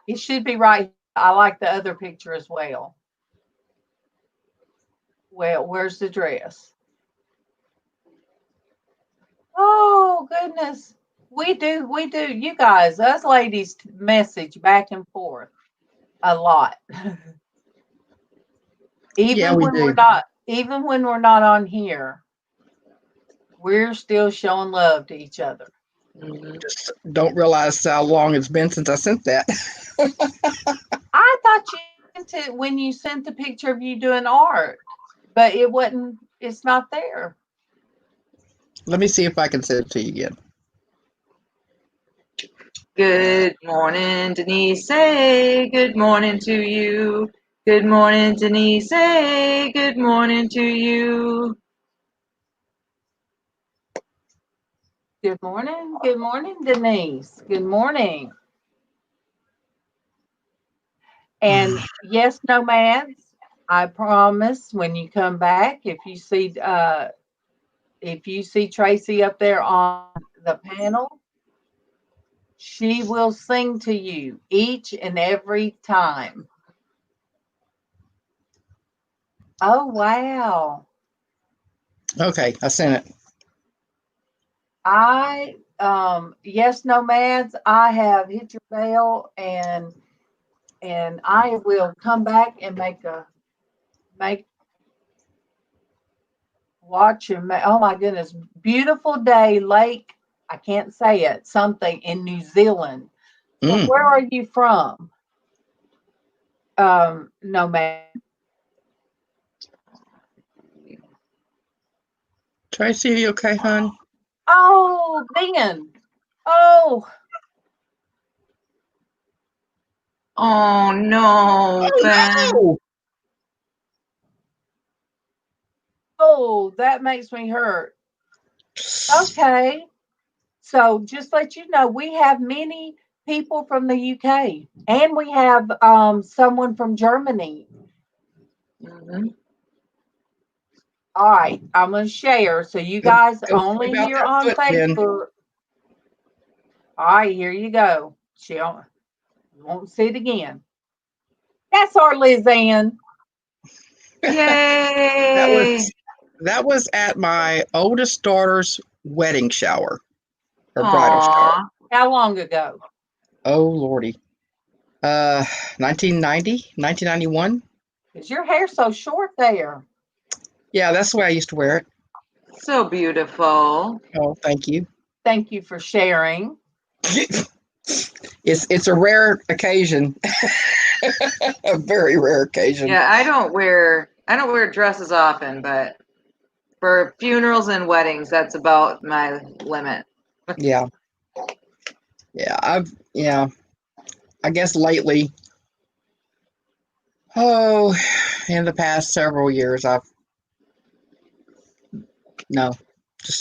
It should be right. I like the other picture as well. Well, where's the dress? Oh, goodness. We do. You guys, us ladies message back and forth a lot. Even when we're not even when we're not on here, we're still showing love to each other. Just don't realize how long it's been since I sent that. I thought you sent it when you sent the picture of you doing art, but it wasn't. It's not there. Let me see if I can send it to you again. Good morning, Denise. Say good morning to you. Good morning, Denise. Say good morning to you. Good morning. Good morning, Denise. Good morning. And yes, nomads, I promise when you come back, if you see Traci up there on the panel, she will sing to you each and every time. Oh, wow. Okay, I sent it. Yes, nomads, I have hit your bell, and I will come back and watch and oh my goodness, beautiful day, lake. I can't say it. Something in New Zealand. So where are you from? Nomad. Traci, are you okay, hon? Oh, Ben. Oh. Oh no, Ben. No. Oh, that makes me hurt. Okay. So just let you know, we have many people from the UK, and we have someone from Germany. All right, I'm going to share. So you guys only hear on Facebook. All right, here you go. You won't see it again. That's our LizzAnn. Yay! That was at my oldest daughter's wedding shower, her bridal shower. How long ago? Oh Lordy, 1990, 1991. Is your hair so short there? Yeah, that's the way I used to wear it. So beautiful. Oh, thank you. Thank you for sharing. It's a rare occasion, a very rare occasion. Yeah, I don't wear dresses often, but for funerals and weddings, that's about my limit. Yeah. I guess lately, in the past several years, just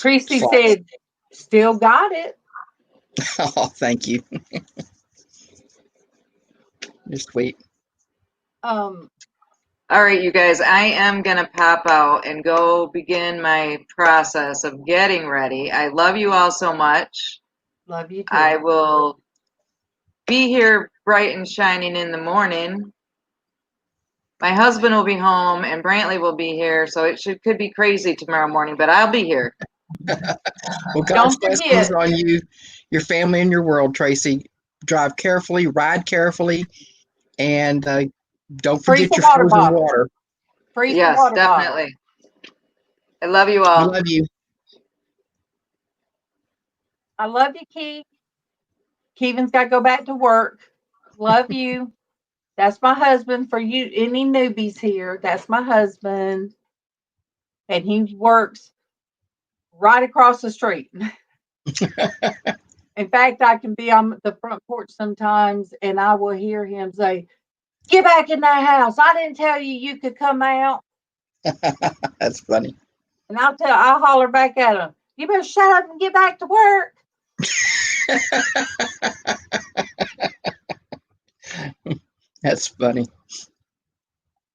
Traci said, still got it. Oh, thank you. Just wait. All right, you guys, I am going to pop out and go begin my process of getting ready. I love you all so much. Love you too. I will be here bright and shining in the morning. My husband will be home and Brantley will be here, so it could be crazy tomorrow morning, but I'll be here. Well, God's blessings on you, your family, and your world, Traci. Drive carefully, ride carefully, and don't forget your frozen water. Yes, definitely. I love you all. We love you. I love you, Keith. Keevan's got to go back to work. Love you. That's my husband. For you, any newbies here, that's my husband. And he works right across the street. In fact, I can be on the front porch sometimes and I will hear him say, "Get back in that house. I didn't tell you could come out." That's funny. And I'll holler back at him, "You better shut up and get back to work." That's funny.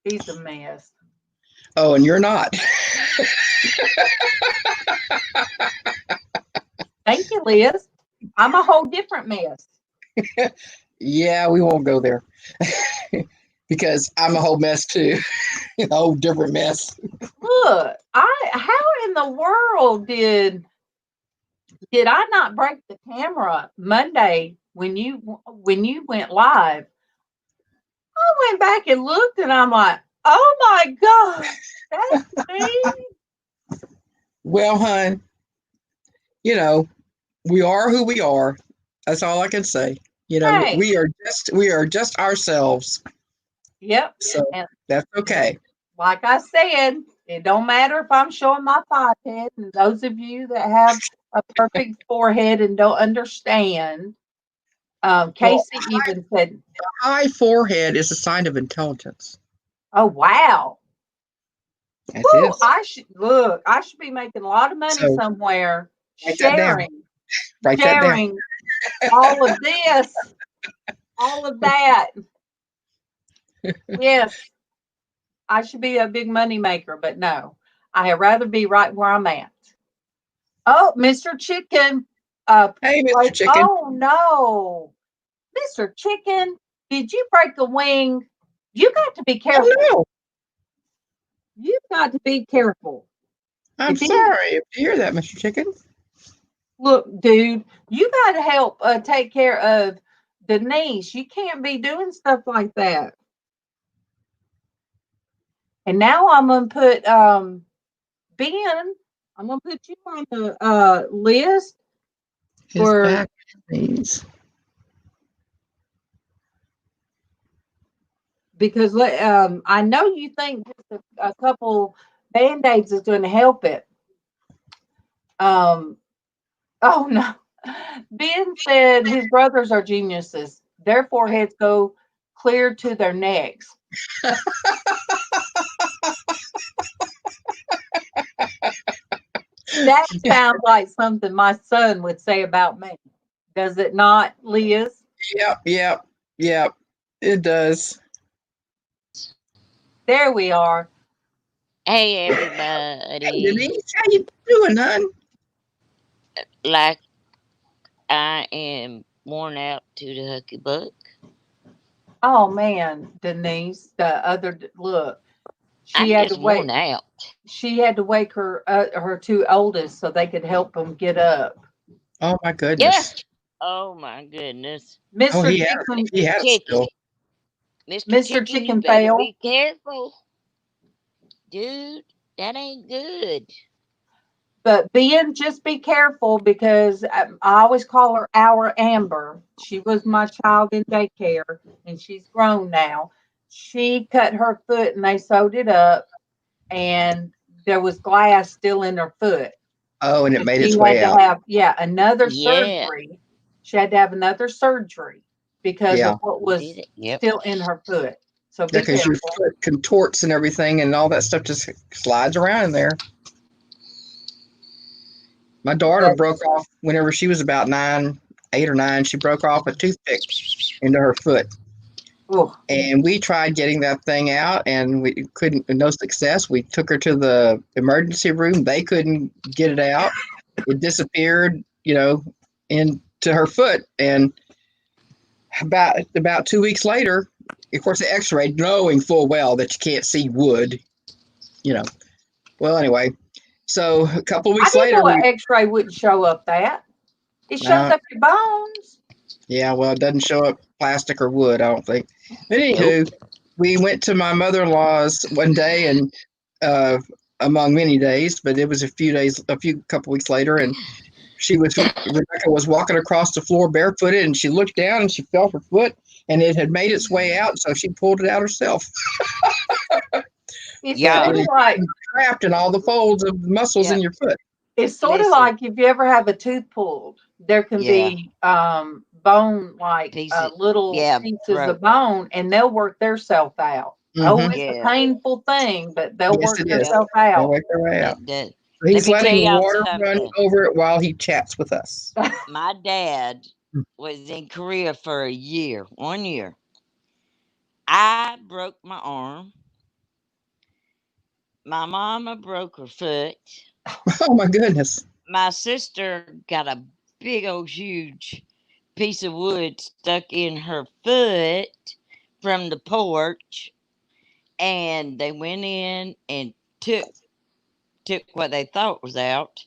He's a mess. Oh, and you're not. Thank you, Lizz. I'm a whole different mess. Yeah, we won't go there. Because I'm a whole mess too. A whole different mess. Look, how in the world did I not break the camera Monday when you went live? I went back and looked and I'm like, Oh my God. That's me. Well, hon, you know, we are who we are. That's all I can say. You know, Hey. we are just ourselves. Yep. So And that's okay. like I said, it don't matter if I'm showing my forehead. And those of you that have a perfect forehead and don't understand, Casey even said, A high forehead is a sign of intelligence. "Oh wow, It woo, is. I should be making a lot of money So somewhere write that down. Write that down. sharing all of this, all of that. Yes, I should be a big money maker, but no, I had rather be right where I'm at." Oh, Mr. Chicken. Hey, Mr. Like, Chicken. oh no, Mr. Chicken, did you break a wing? You got to be careful. Oh, no. You've got to be careful. I'm sorry to hear that, Mr. Chicken. Look, dude, you got to help take care of Denise. You can't be doing stuff like that. And now I'm going to put Ben, I'm going to put you on the list. His back knees. Because I know you think just a couple Band-Aids is going to help it. Oh no. Ben said his brothers are geniuses. Their foreheads go clear to their necks. That sounds like something my son would say about me. Does it not, Lizz? Yep. It does. There we are. Hey, everybody. Hey, Denise, how you doing, hon? Like, I am worn out to the hooky buck. Oh man, Denise, the other look. I'm just worn out. She had to wake her two oldest so they could help them get up. Oh my goodness. Yes. Oh my goodness. Mr. He Chicken, had it still. Mr. Chicken you better fail. be careful. Dude, that ain't good. But Ben, just be careful because I always call her our Amber. She was my child in daycare and she's grown now. She cut her foot and they sewed it up and there was glass still in her foot. Oh, and it made its She way had out. to have, another Yeah. surgery. She had to have another surgery because Yeah. of what was Yep. still in her foot. So be Because your careful. foot contorts and everything and all that stuff just slides around in there. My daughter broke off whenever she was about 8 or 9. She broke off a toothpick into her foot. Oh, And we tried getting that thing out and we couldn't, no success. We took her to the emergency room. They couldn't get it out. It disappeared, into her foot. And about 2 weeks later, of course, the x-ray, knowing full well that you can't see wood, Well, anyway, so a couple of weeks I didn't later, know an X-ray wouldn't show up that. It shows up your bones. Yeah, well, it doesn't show up plastic or wood, I don't think. But anywho, we went to my mother-in-law's one day, and among many days, but it was a couple weeks later, and Rebecca was walking across the floor barefooted, and she looked down and she felt her foot, and it had made its way out, so she pulled it out herself. It's Yeah. sort of like trapped in all the folds of muscles in your foot. It's sort of like if you ever have a tooth pulled, there can be bone like little pieces of bone, and they'll work themselves out. Oh, it's a painful thing, but they'll work themselves out. They'll work their way out. So he's letting water run over it while he chats with us. My dad was in Korea for 1 year. I broke my arm. My mama broke her foot. Oh my goodness. My sister got a big old huge piece of wood stuck in her foot from the porch, and they went in and took what they thought was out.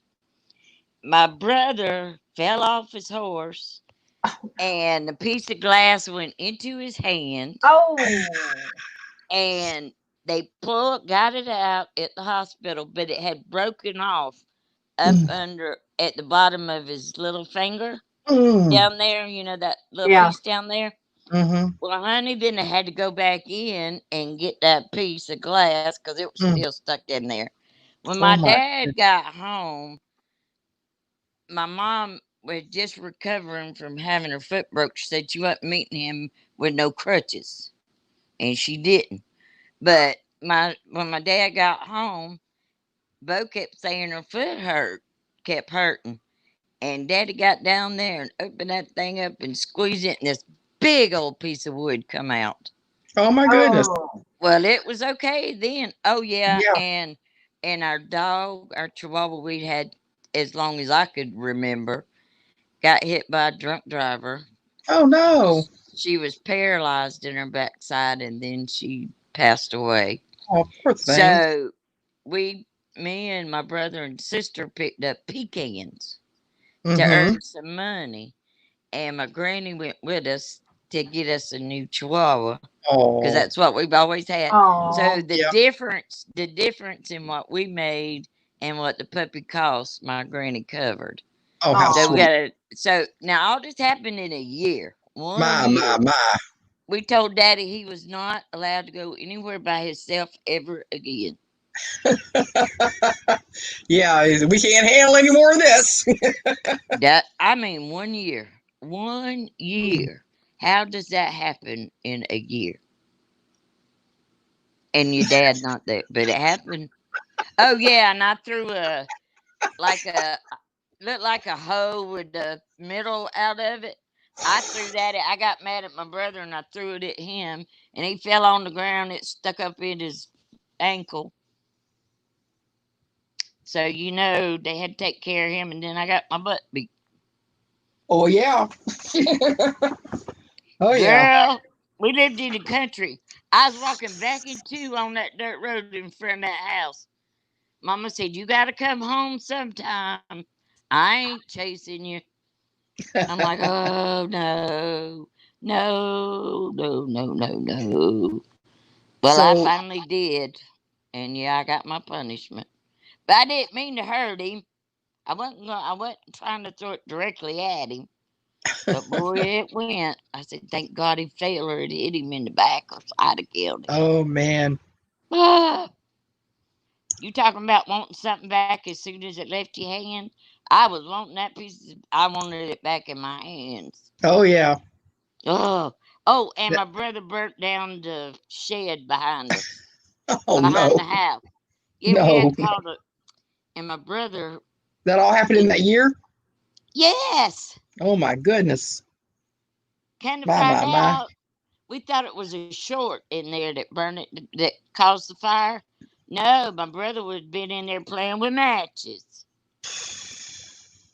My brother fell off his horse, and a piece of glass went into his hand. Oh. And they got it out at the hospital, but it had broken off up under at the bottom of his little finger down there. You know, that little piece down there. Well, honey, then they had to go back in and get that piece of glass because it was still stuck in there. When my dad got home, my mom was just recovering from having her foot broke. She said she wasn't meeting him with no crutches, and she didn't. But when my dad got home, Bo kept saying her foot kept hurting. And Daddy got down there and opened that thing up and squeezed it, and this big old piece of wood come out. Oh my goodness. Well, it was okay then. Oh yeah. And our dog, our Chihuahua we had as long as I could remember, got hit by a drunk driver. Oh no. She was paralyzed in her backside and then she passed away. Oh, poor thing. So me and my brother and sister picked up pecans to earn some money. And my granny went with us to get us a new Chihuahua because that's what we've always had. So the difference in what we made and what the puppy cost, my granny covered. Oh, how sweet. So now all this happened in a year. My. We told Daddy he was not allowed to go anywhere by himself ever again. Yeah, we can't handle any more of this. 1 year. 1 year. How does that happen in a year? And your dad not there, but it happened. Oh yeah, and I threw looked like a hoe with the middle out of it. I threw that. I got mad at my brother and I threw it at him, and he fell on the ground. It stuck up in his ankle. So they had to take care of him, and then I got my butt beat. Oh yeah. Oh yeah. Girl, we lived in the country. I was walking back and two on that dirt road in front of that house. Mama said, "You got to come home sometime. I ain't chasing you." I'm like, "Oh no, no, no, no, no, no." Well, I finally did, and I got my punishment. But I didn't mean to hurt him. I wasn't trying to throw it directly at him. But boy, it went. I said, "Thank God he fell or it hit him in the back, or I'd have killed him." Oh man. You talking about wanting something back as soon as it left your hand? I was wanting that piece. I wanted it back in my hands. Oh yeah. Oh, and my brother burnt down the shed behind us. Behind the house. Yeah, we had called it. And my brother. That all happened in that year? Yes. Oh my goodness. Kind of find out. We thought it was a short in there that burned it, that caused the fire. No, my brother had been in there playing with matches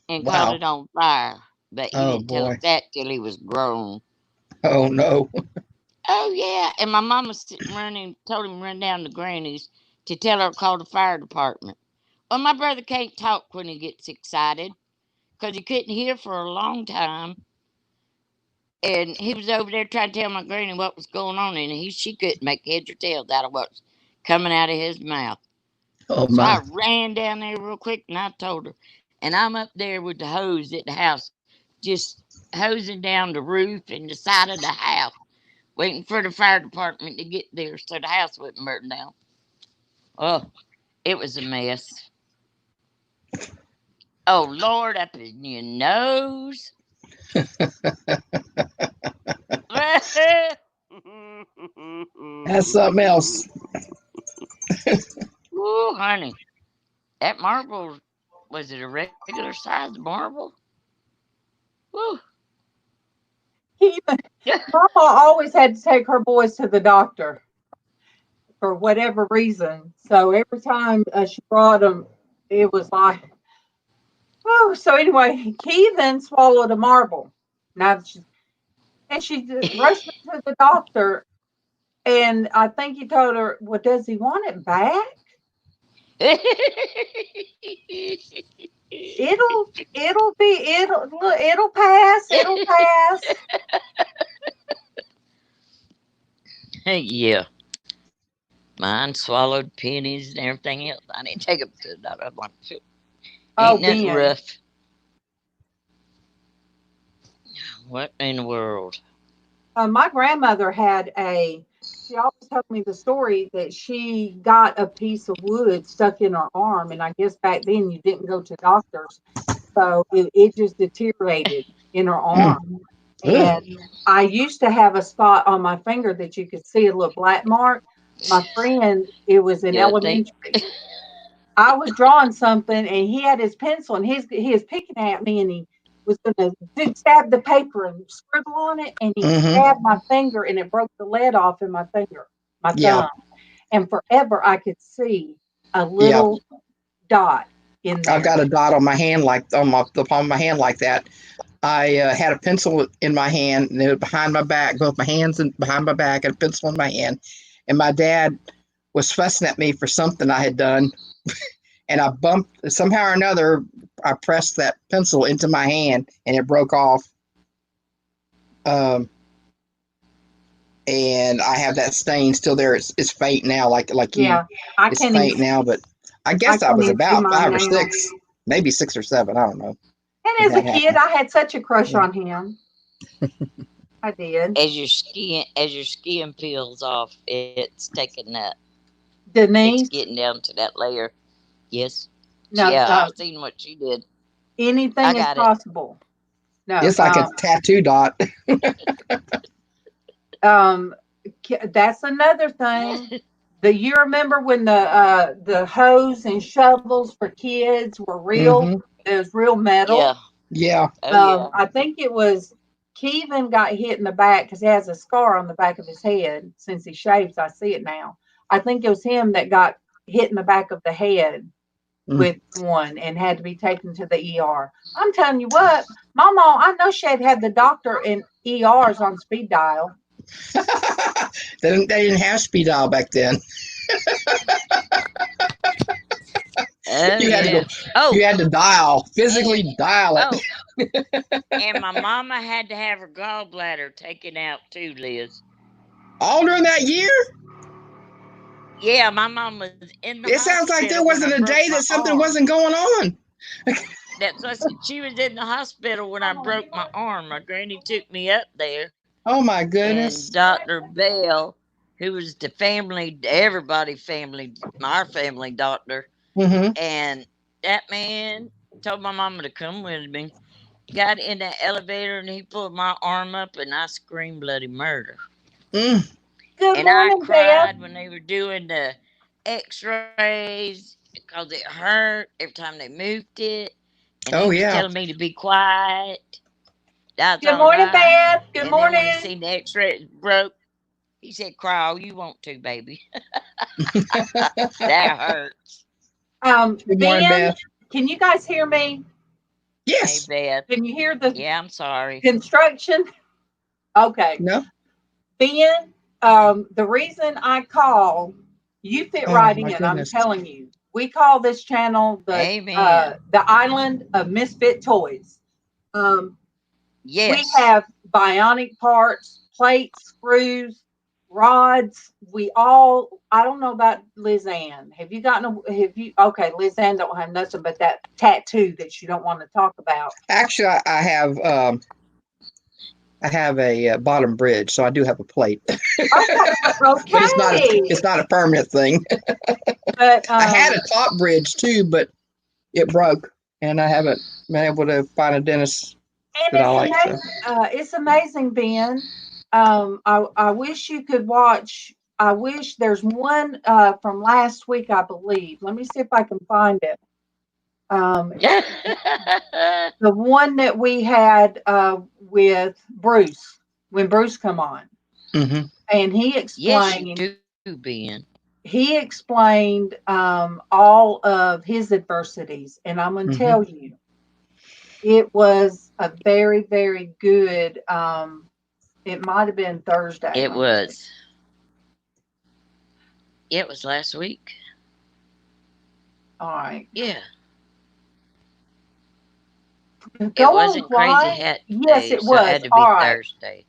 and caught it on fire. But he didn't tell us that till he was grown. Oh no. Oh yeah, and my mama told him run down to Granny's to tell her to call the fire department. Well, my brother can't talk when he gets excited because he couldn't hear for a long time. And he was over there trying to tell my granny what was going on, and she couldn't make heads or tails out of what's coming out of his mouth. Oh so my. I ran down there real quick, and I told her. And I'm up there with the hose at the house, just hosing down the roof and the side of the house, waiting for the fire department to get there so the house wouldn't burn down. Oh, it was a mess. Oh, Lord, up in your nose. That's something else. Ooh, honey. That marble, was it a regular size marble? Woo. Mama always had to take her boys to the doctor for whatever reason. So every time she brought them, it was like, oh. So anyway, Keithan swallowed a marble. Now she rushed me to the doctor, and I think he told her, "Well, does he want it back?" It'll pass. It'll pass. Yeah. Mine swallowed pennies and everything else. I didn't take them to the doctor. I'm like, Oh, ain't nothing Ben. rough. What in the world? My grandmother she always told me the story that she got a piece of wood stuck in her arm. And I guess back then you didn't go to doctors. So it just deteriorated in her arm. And I used to have a spot on my finger that you could see a little black mark. My friend, it was in elementary. I was drawing something and he had his pencil and he was picking at me and he was going to stab the paper and scribble on it. And he stabbed my finger and it broke the lead off in my finger, my thumb. And forever I could see a little dot in there. I've got a dot on my hand, like on the palm of my hand like that. I had a pencil in my hand and it was behind my back, both my hands and behind my back, and a pencil in my hand. And my dad was fussing at me for something I had done. And I bumped, somehow or another, I pressed that pencil into my hand and it broke off. And I have that stain still there. It's faint now, like it's faint now, but I guess I was about 5 or 6, maybe 6 or 7. I don't know. And as a kid, I had such a crush on him. I did. As your skin peels off, it's taking that. Denise? It's getting down to that layer. Yes. No, I've seen what she did. Anything is possible. No, it's like a tattoo dot. That's another thing. You remember when the hose and shovels for kids were real? It was real metal. Yeah. I think it was Kevin got hit in the back because he has a scar on the back of his head since he shaves. I see it now. I think it was him that got hit in the back of the head with one and had to be taken to the ER. I'm telling you what, MawMaw, I know she had the doctor in ERs on speed dial. They didn't have speed dial back then. You had to dial, physically dial it. And my mama had to have her gallbladder taken out too, Lizz. All during that year? Yeah, my mom was in the hospital. It sounds like there wasn't a day that something wasn't going on. That's what she was in the hospital when I broke my arm. My granny took me up there. Oh my goodness. And Dr. Bell, who was our family doctor, and that man told my mama to come with me. Got in that elevator and he pulled my arm up and I screamed bloody murder. Good morning, I cried Beth. when they were doing the x-rays because it hurt every time they moved it. And he was telling me to be quiet. That's Good morning, Beth. Good morning. Then when he seen the x-ray broke, he said, cry all you want to, baby. That hurts. Good morning, Beth. Can you guys hear me? Yes. Hey, Beth. Can you hear the I'm sorry. construction? Okay. No. Ben, the reason I call, you fit right in, I'm telling you. We call this channel the Island of Misfit Toys. Yes. We have bionic parts, plates, screws, rods. I don't know about LizzAnn. Okay, LizzAnn don't have nothing but that tattoo that you don't want to talk about. Actually, I have a bottom bridge, so I do have a plate. Okay. But it's not a permanent thing. But I had a top bridge too, but it broke, and I haven't been able to find a dentist that I like. It's amazing, Ben. I wish you could watch. I wish there's one from last week, I believe. Let me see if I can find it. The one that we had with Bruce, when Bruce come on. And he explained. Yes, you do, Ben. He explained all of his adversities, and I'm going to tell you, it was a very, very good. It might have been Thursday. It was. It was last week. All right. Yeah. It wasn't Crazy Hat Day. Yes, it was. It had to be Thursday.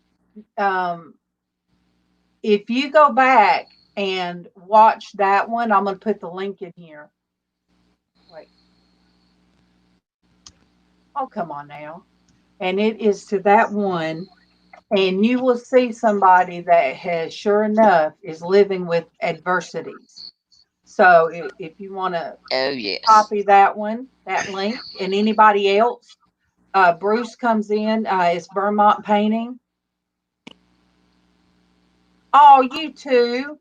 If you go back and watch that one. I'm going to put the link in here. Wait. Oh, come on now. And it is to that one. And you will see somebody that has, sure enough, is living with adversities. So if you want to copy that one, that link, and anybody else, Bruce comes in, it's Vermont Painting. Oh, you two.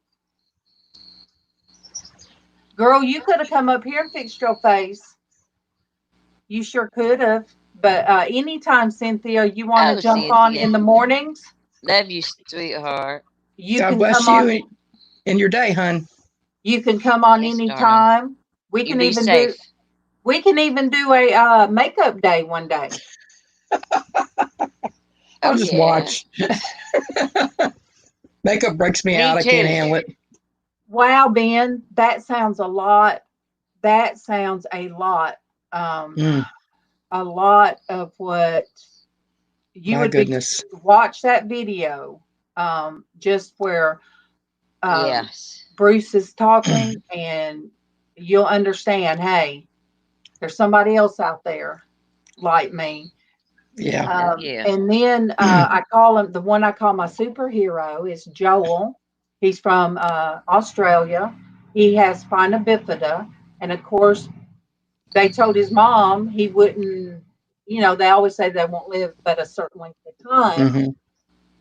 Girl, you could have come up here and fixed your face. You sure could have. But anytime, Cynthia, you want to jump Cynthia. On in the mornings. Love you, sweetheart. God bless you in your day, hon. You can come on anytime. We can even safe. We can even do a makeup day one day. I'll just watch. Makeup breaks me out. I can't handle it. Wow, Ben, that sounds a lot. That sounds a lot. A lot of what you would goodness. Watch that video. Just where Bruce is talking, and you'll understand, hey, there's somebody else out there like me. Yeah. And then I call him, the one I call my superhero is Joel. He's from Australia. He has spina bifida. And of course, they told his mom he wouldn't, they always say they won't live but a certain length of time. Mm-hmm.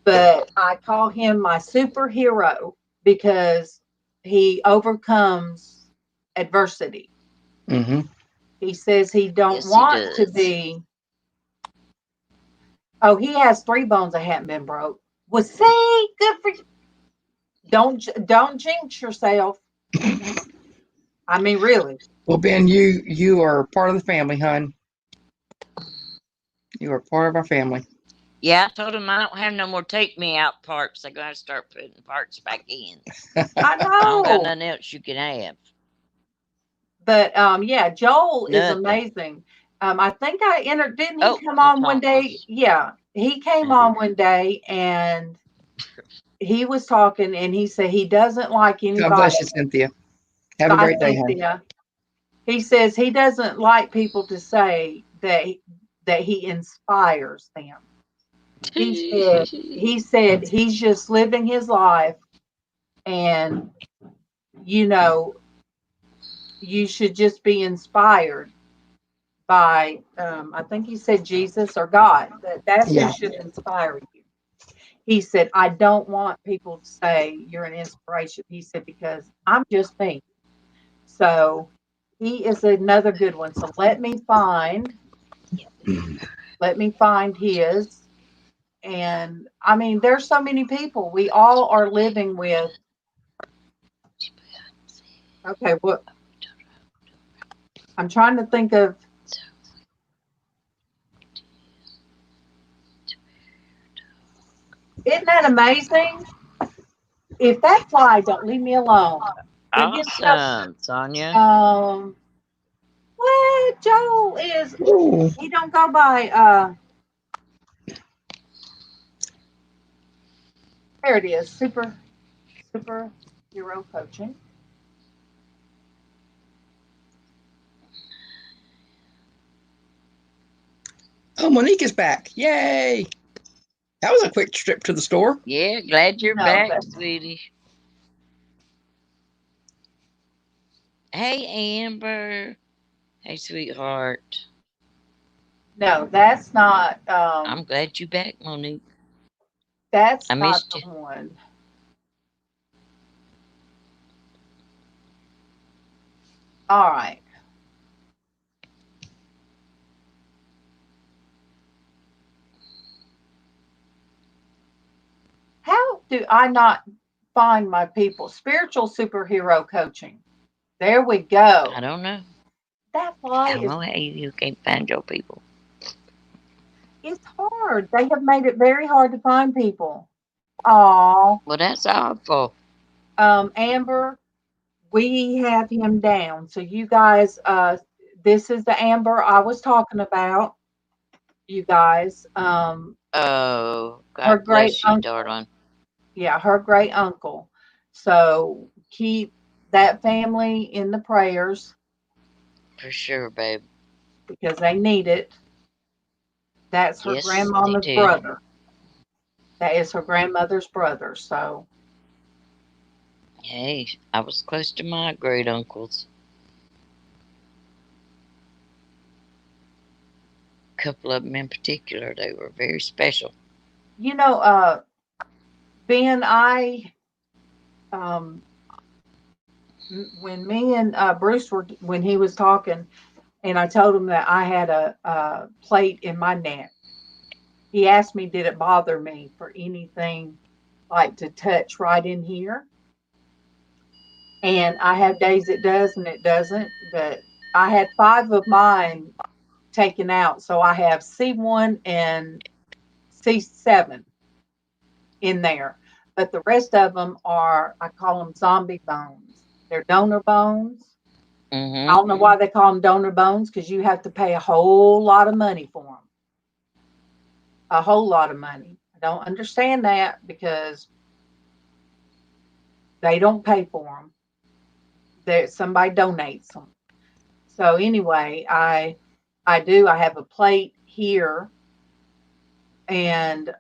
But I call him my superhero because he overcomes adversity. Mm-hmm. He says he don't want to be. Oh, he has 3 bones that haven't been broke. Well, see, good for you. Don't jinx yourself. I mean, really. Well, Ben, you are part of the family, hon. You are part of our family. Yeah, I told him I don't have no more take me out parts. I gotta start putting parts back in. I know. I don't got nothing else you can have. But yeah, Joel is amazing. I think I entered. Didn't he come on one day? Yeah, he came on one day and he was talking, and he said he doesn't like anybody. God bless you, Cynthia. Have a great day, Cynthia. He says he doesn't like people to say that he inspires them. He said he's just living his life, and you should just be inspired by I think he said Jesus or God. That's who should inspire you. He said, I don't want people to say you're an inspiration. He said, because I'm just me. So he is another good one. So let me find his. And I mean, there's so many people we all are living with. Okay, what? I'm trying to think of. Isn't that amazing? If that fly don't leave me alone. Awesome, Sonia. Well, Joel is. Ooh. He don't go by. There it is. Superhero coaching. Oh, Monique is back. Yay. That was a quick trip to the store. Yeah, glad you're back, sweetie. Hey, Amber. Hey, sweetheart. No, that's not. I'm glad you're back, Monique. That's not the one. All right. How do I not find my people? Spiritual superhero coaching. There we go. I don't know. That fly I don't know how you can't find your people. It's hard. They have made it very hard to find people. Oh. Well, that's awful. Amber, we have him down. So you guys, this is the Amber I was talking about. You guys. Oh, God bless you, darling. Yeah, her great uncle. So keep that family in the prayers For sure, babe. because they need it. That's her Yes, they grandmama's do. brother. That is her grandmother's brother. So Hey, I was close to my great uncles. A couple of them in particular, they were very special. you know, Ben, um, when me and Bruce were when he was talking, and I told him that I had a plate in my neck. He asked me, did it bother me for anything like to touch right in here? And I have days it does and it doesn't, but I had 5 of mine taken out. So I have C1 and C7 in there. But the rest of them are, I call them zombie bones. They're donor bones. I don't know why they call them donor bones because you have to pay a whole lot of money for them. A whole lot of money. I don't understand that because they don't pay for them. Somebody donates them. So anyway, I have a plate here, and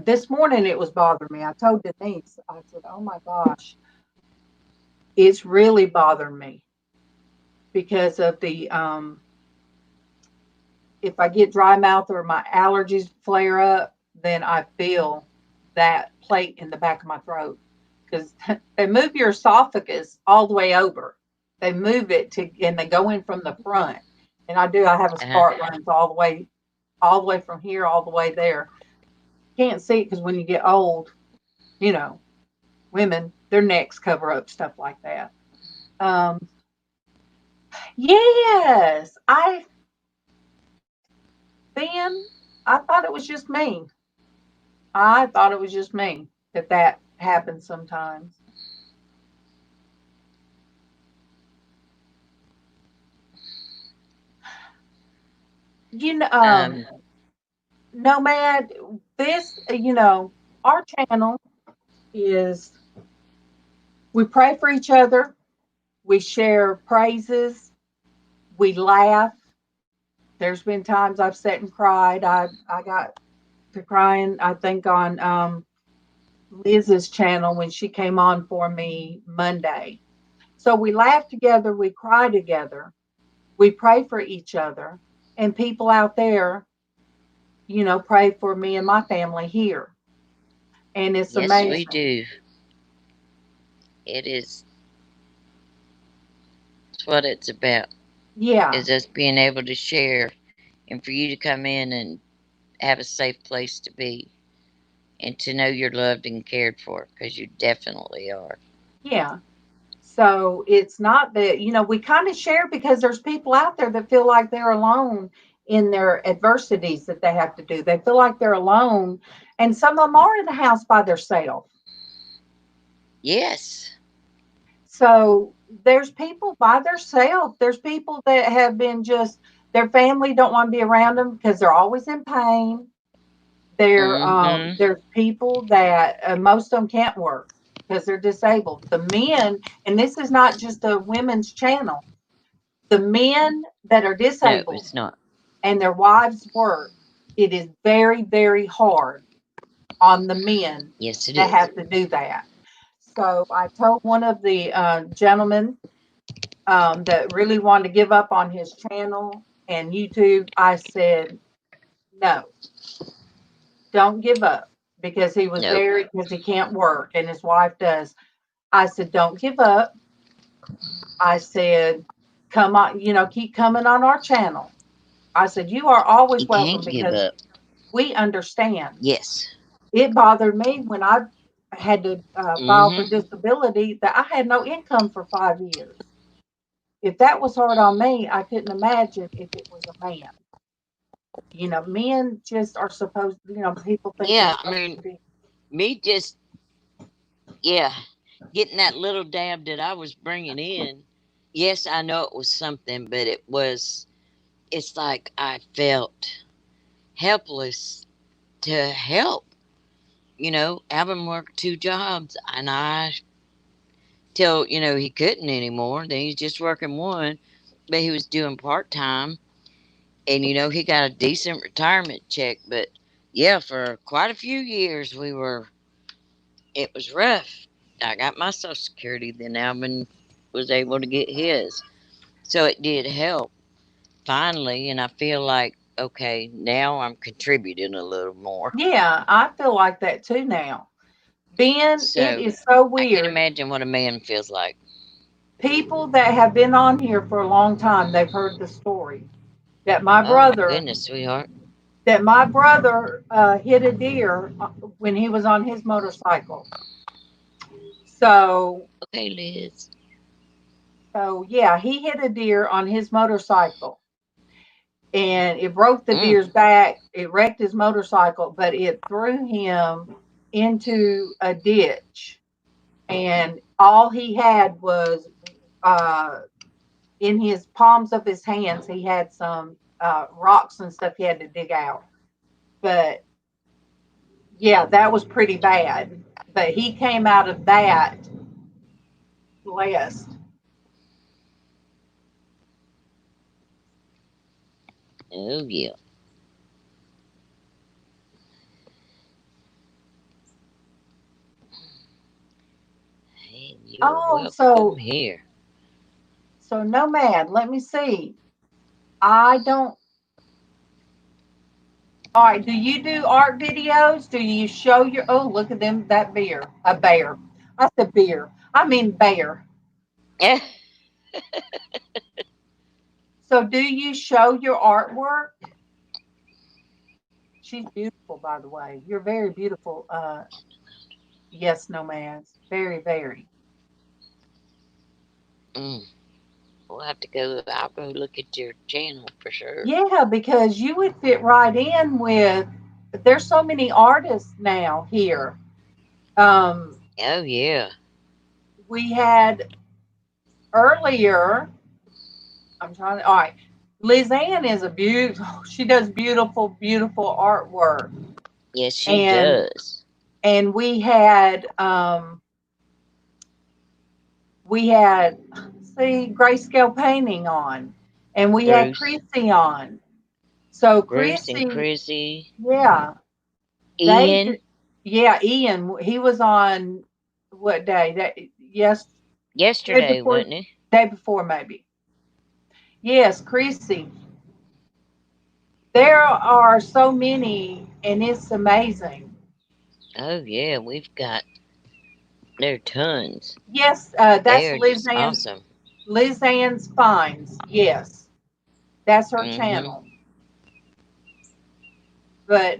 this morning it was bothering me. I told Denise, I said, "Oh my gosh, it's really bothering me because of the if I get dry mouth or my allergies flare up, then I feel that plate in the back of my throat because they move your esophagus all the way over. They move it and they go in from the front. And I have a spark runs all the way from here, all the way there. Can't see it because when you get old, women, their necks cover up stuff like that. Yes, Ben, I thought it was just me. I thought it was just me that happens sometimes. You know, Nomad, this, our channel is we pray for each other, we share praises, we laugh. There's been times I've sat and cried. I got to crying, I think, on Lizz's channel when she came on for me Monday. So we laugh together, we cry together, we pray for each other, and people out there, pray for me and my family here. And it's amazing. Yes, we do. It is. It's what it's about. Yeah. Is us being able to share and for you to come in and have a safe place to be and to know you're loved and cared for because you definitely are. Yeah. So it's not that, we kind of share because there's people out there that feel like they're alone in their adversities that they have to do. They feel like they're alone. And some of them are in the house by themselves. Yes. So there's people by themselves. There's people that have been their family don't want to be around them because they're always in pain. There's people that most of them can't work because they're disabled. The men, and this is not just a women's channel, the men that are disabled, no, it's not, and their wives work, it is very, very hard on the men that have to do that. So I told one of the gentlemen that really wanted to give up on his channel and YouTube, I said, no, don't give up because he was because he can't work and his wife does. I said, don't give up. I said, come on, keep coming on our channel. I said, you are always welcome because we understand. Yes. It bothered me when I had to file for disability that I had no income for 5 years. If that was hard on me, I couldn't imagine if it was a man. Men just are supposed to, people think. Yeah, I mean, me just, getting that little dab that I was bringing in. Yes, I know it was something, but it's like I felt helpless to help, having worked 2 jobs. And I till, he couldn't anymore. Then he's just working one, but he was doing part-time. And, he got a decent retirement check. But, yeah, for quite a few years, it was rough. I got my Social Security, then Alvin was able to get his. So it did help finally. And I feel like, okay, now I'm contributing a little more. Yeah, I feel like that too now. Ben, So it is so I can weird. imagine what a man feels like. People that have been on here for a long time, they've heard the story that my Oh, my brother, goodness, sweetheart. hit a deer when he was on his motorcycle. So, Okay, Liz. yeah, he hit a deer on his motorcycle, and it broke the deer's back. It wrecked his motorcycle, but it threw him into a ditch, and all he had was in his palms of his hands, he had some rocks and stuff he had to dig out. But yeah, that was pretty bad. But he came out of that blessed. Oh, yeah. Hey, you're welcome here. So Nomad, let me see. I don't. All right. Do you do art videos? Do you show your? Oh, look at them. That bear. A bear. I said beer. I mean bear. So do you show your artwork? She's beautiful, by the way. You're very beautiful. Yes, Nomads. Very, very. We'll have to go. I'll go look at your channel for sure. Yeah, because you would fit right in with. There's so many artists now here. Oh yeah. We had earlier. I'm trying to. All right, LizzAnn is a beautiful. She does beautiful, beautiful artwork. Yes, she does. And we had grayscale painting on, and we had Chrissy on. So Bruce and Chrissy. Yeah. Ian. Ian. He was on what day? Yesterday, wasn't he? Day before, maybe. Yes, Chrissy. There are so many, and it's amazing. Oh yeah, there are tons. Yes, that's LizzAnn. Awesome. LizzAnn's Finds. Yes, that's her channel. But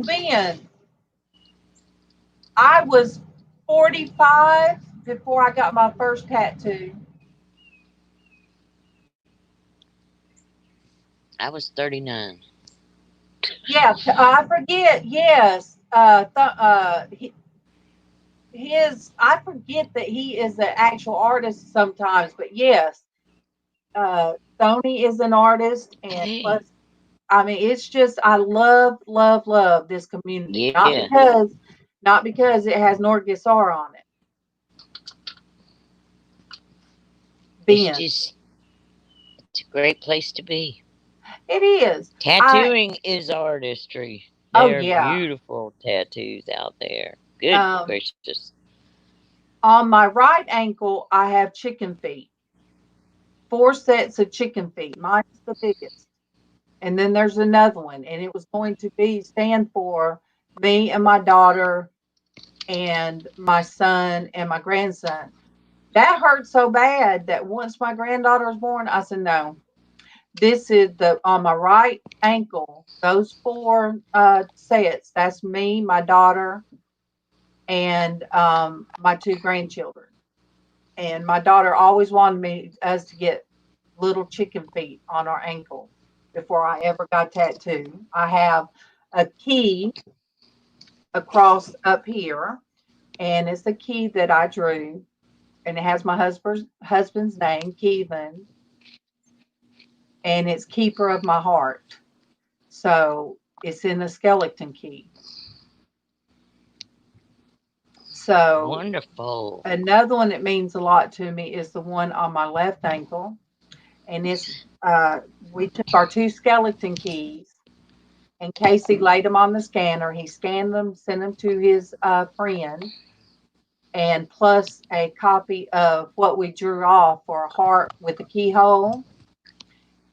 Ben, I was 45 before I got my first tattoo. I was 39. Yeah, I forget. Yes, I forget that he is an actual artist sometimes. But yes, Tony is an artist, and plus, I mean, it's just I love, love, love this community. Yeah. Not because it has Norgisar on it. Ben. It's a great place to be. It is. Tattooing is artistry. There are beautiful tattoos out there. Good gracious. On my right ankle, I have chicken feet. 4 sets of chicken feet. Mine's the biggest. And then there's another one. And it was going to stand for me and my daughter and my son and my grandson. That hurt so bad that once my granddaughter was born, I said, no. This is on my right ankle, those 4 sets. That's me, my daughter, and my 2 grandchildren. And my daughter always wanted us to get little chicken feet on our ankle before I ever got tattooed. I have a key across up here, and it's the key that I drew, and it has my husband's name, Kevin, and it's keeper of my heart. So it's in the skeleton key. So Wonderful. another one that means a lot to me is the one on my left ankle. And it's we took our 2 skeleton keys, and Casey laid them on the scanner. He scanned them, sent them to his friend, and plus a copy of what we drew off for a heart with a keyhole,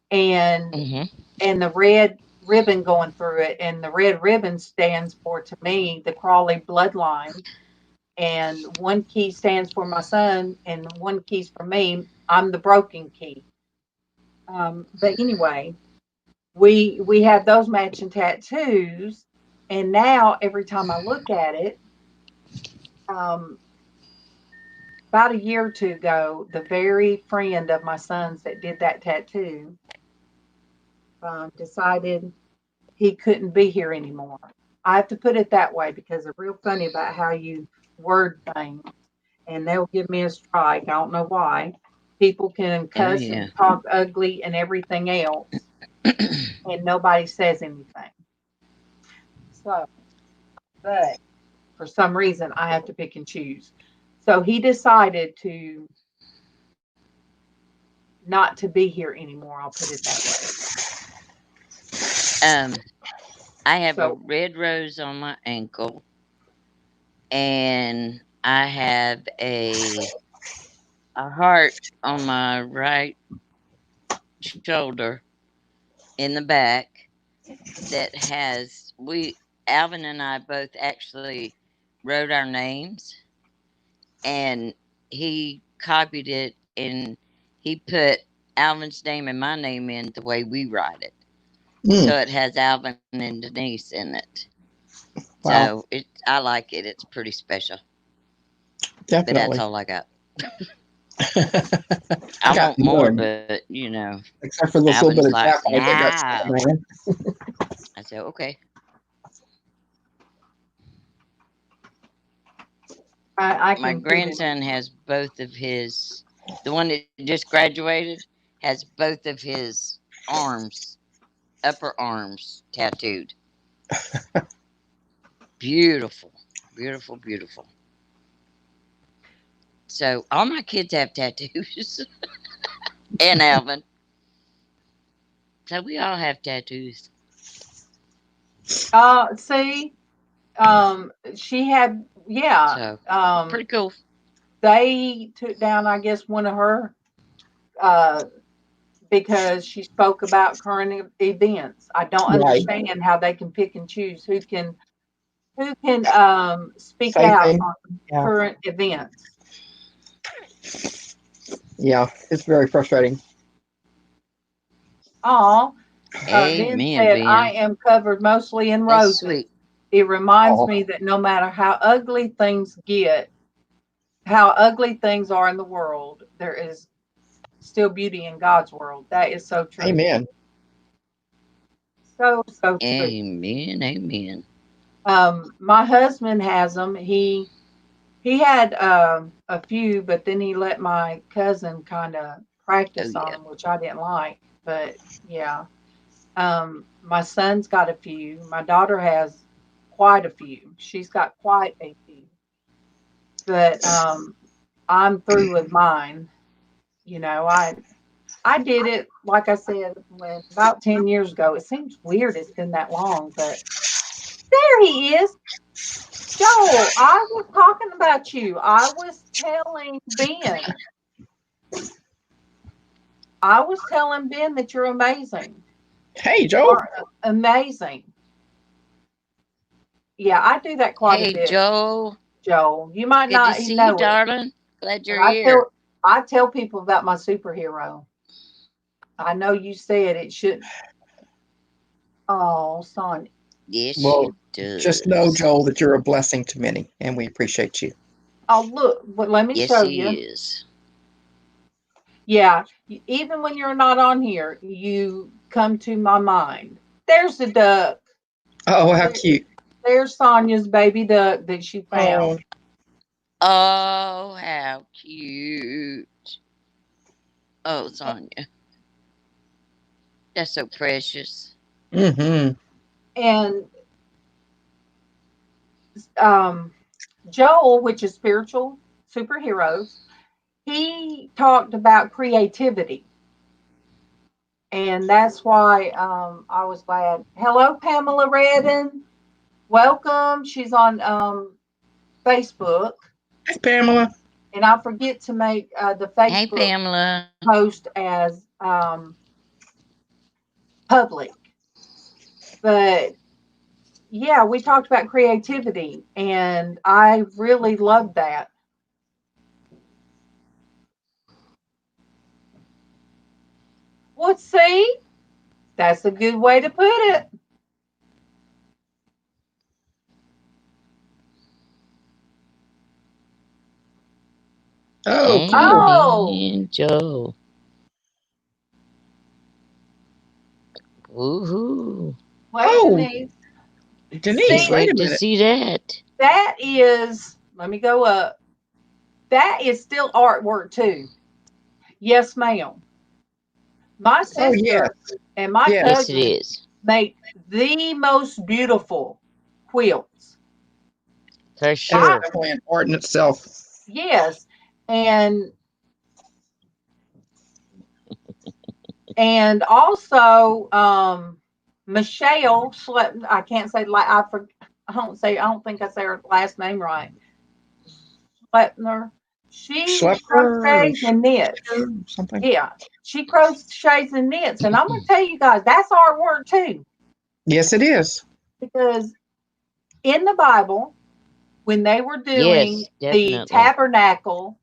and the red ribbon going through it. And the red ribbon stands for, to me, the Crawley bloodline. And one key stands for my son, and one key's for me. I'm the broken key. But anyway, we had those matching tattoos, and now every time I look at it, about a year or two ago, the very friend of my son's that did that tattoo decided he couldn't be here anymore. I have to put it that way because they're real funny about how you word things, and they'll give me a strike. I don't know why. People can cuss and talk ugly and everything else, and nobody says anything. So, but for some reason, I have to pick and choose. So he decided to not to be here anymore. I'll put it that way. I have a red rose on my ankle, and I have a heart on my right shoulder in the back that has Alvin and I both actually wrote our names, and he copied it and he put Alvin's name and my name in the way we write it. So it has Alvin and Denise in it. Wow. So I like it. It's pretty special. Definitely. But that's all I got. I want more, but except for those little bit of tap on man. I said, okay. My grandson has both of his, the one that just graduated has both of his upper arms tattooed. Beautiful, beautiful, beautiful. So all my kids have tattoos. And Alvin. So we all have tattoos. See, she had, so, pretty cool. They took down, I guess, one of her, because she spoke about current events. I don't understand how they can pick and choose who can speak out on current events. Yeah, it's very frustrating. Oh, Ben said, I am covered mostly in roses. Sweet. It reminds me that no matter how ugly things get, how ugly things are in the world, there is still beauty in God's world. That is so true. Amen. So true. Amen. Amen. My husband has them. He had a few, but then he let my cousin kind of practice on them, which I didn't like. But yeah, my son's got a few. My daughter has quite a few. She's got quite a few. But I'm through with mine. I did it, like I said, when about 10 years ago. It seems weird it's been that long, but there he is. Joel, I was talking about you. I was telling Ben. That you're amazing. Hey, Joel. Amazing. Yeah, I do that quite a bit. Hey, Joel. Joel, you might not see know you, darling. Glad you're here. I tell people about my superhero. I know you said it shouldn't. Oh, son. Yes, well, just know, Joel, that you're a blessing to many, and we appreciate you. Oh, look, but let me show you. Is. Yeah, even when you're not on here, you come to my mind. There's the duck. Oh, how cute. There's Sonia's baby duck that she found. Oh, how cute. Oh, Sonia. That's so precious. Mm-hmm. And Joel, which is spiritual superheroes, he talked about creativity. And that's why I was glad. Hello, Pamela Redden. Welcome. She's on Facebook. Hi, Pamela. And I forget to make the Hey, Facebook Pamela. post as public. But yeah, we talked about creativity, and I really loved that. Well, see, that's a good way to put it. Oh, And cool. Oh, Joe. Woohoo. wait, Oh, Denise. Denise, See, wait Great a to minute. see that. that is, let me go up. That is still artwork too. Yes, ma'am. My Oh, yeah. sister and my Yes. Yes, it cousin is. make the most beautiful quilts. For That's sure. definitely an art in itself. Yes. And also Michelle slept, I can't say like I don't think I say her last name right. Schleppner. She Schlepper, crochets and knits. something. Yeah. She crochets and knits. And I'm gonna tell you guys, that's artwork too. Yes, it is. Because in the Bible, when they were doing Yes, the definitely. tabernacle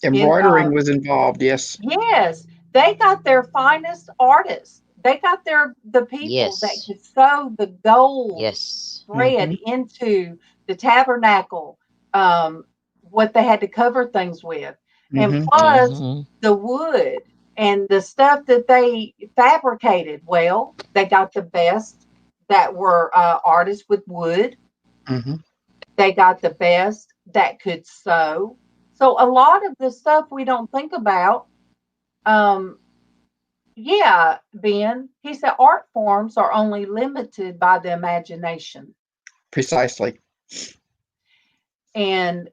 in Embroidering was involved. Yes. yes, they got their finest artists. They got the people that Yes. could sew the gold Yes. thread into the tabernacle, um, what they had to cover things with, and Mm-hmm. plus Mm-hmm. the wood and the stuff that they fabricated. Well, they got the best that were artists with wood. Mm-hmm. They got the best that could sew. So a lot of the stuff we don't think about. Um, yeah, Ben, he said art forms are only limited by the imagination. Precisely. And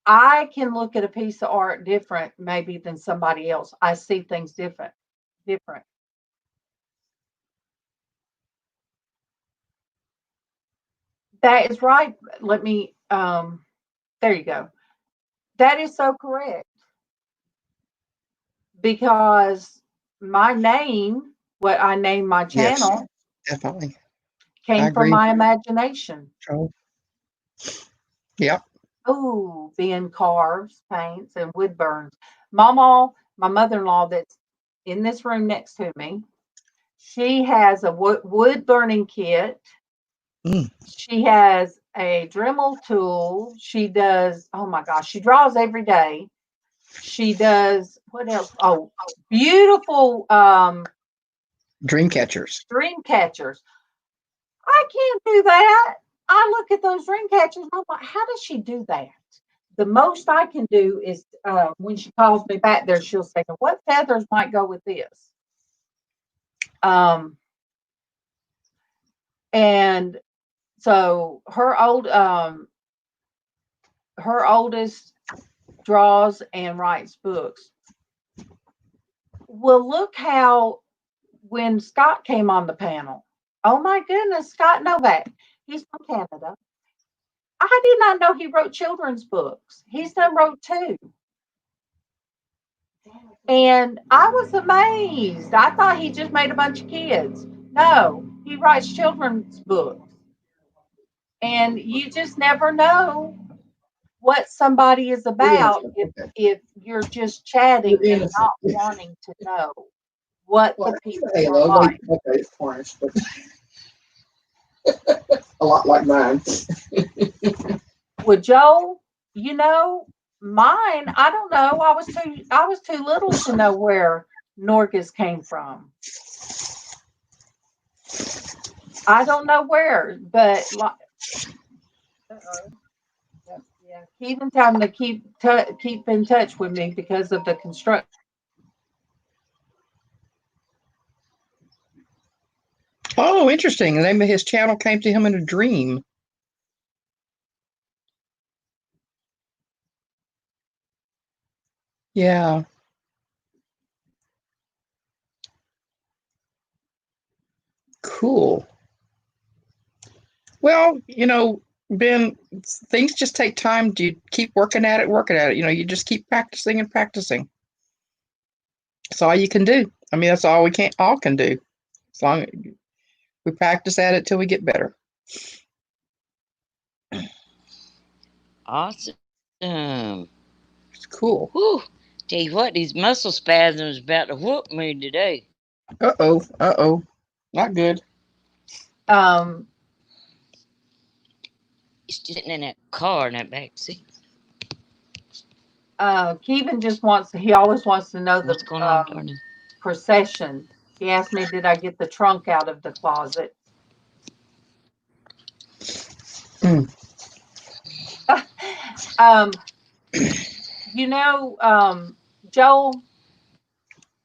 I can look at a piece of art different maybe than somebody else. I see things different. That is right. Let me there you go. That is so correct because my name, what I named my Yes, channel, definitely. I came from agree. my imagination. So, yep. Oh, being carves, paints, and wood burns. MawMaw, my mother-in-law that's in this room next to me, she has a wood burning kit. Mm. She has a Dremel tool. She does, oh my gosh, she draws every day. She does, what else? Oh, beautiful Dream catchers. dream catchers. I can't do that. I look at those dream catchers and I'm like, how does she do that? The most I can do is when she calls me back there, she'll say, what feathers might go with this? And so her oldest draws and writes books. Well, look how when Scott came on the panel, oh my goodness, Scott Novak, he's from Canada. I did not know he wrote children's books. He's done wrote two. And I was amazed. I thought he just made a bunch of kids. No, he writes children's books. And you just never know what somebody is about if you're just chatting and not wanting to know what the people are like. Okay, it's orange, but a lot like mine. Well, Joel, you know, mine, I don't know. I was too little to know where Norgas came from. I don't know where, but like, yeah, Keegan's having to keep in touch with me because of the construction. Oh, interesting. The name of his channel came to him in a dream. Yeah. Cool. Well, Ben, things just take time. You keep working at it. You just keep practicing and practicing. That's all you can do. I mean, that's all we all can do. As long as we practice at it till we get better. Awesome. It's cool. Whew. Tell you what, these muscle spasms about to whoop me today. Uh-oh. Not good. He's just sitting in that car in that back seat. Kevin he always wants to know What's going on, darling? procession. He asked me, did I get the trunk out of the closet? Joel,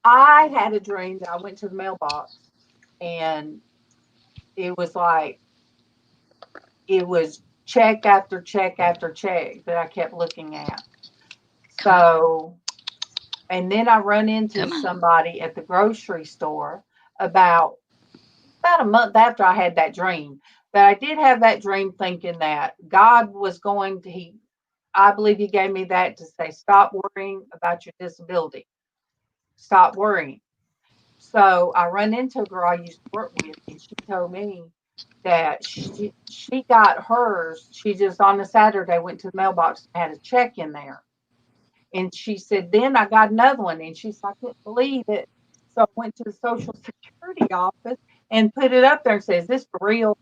I had a dream that I went to the mailbox and it was check after check after check that I kept looking at. So, and then I run into somebody at the grocery store about a month after I had that dream. But I did have that dream thinking that God was going to, I believe he gave me that to say, stop worrying about your disability. Stop worrying. So I run into a girl I used to work with, and she told me that she got hers. She just on a Saturday went to the mailbox and had a check in there. And she said, then I got another one. And she said, I couldn't believe it. So I went to the Social Security office and put it up there and said, is this for real?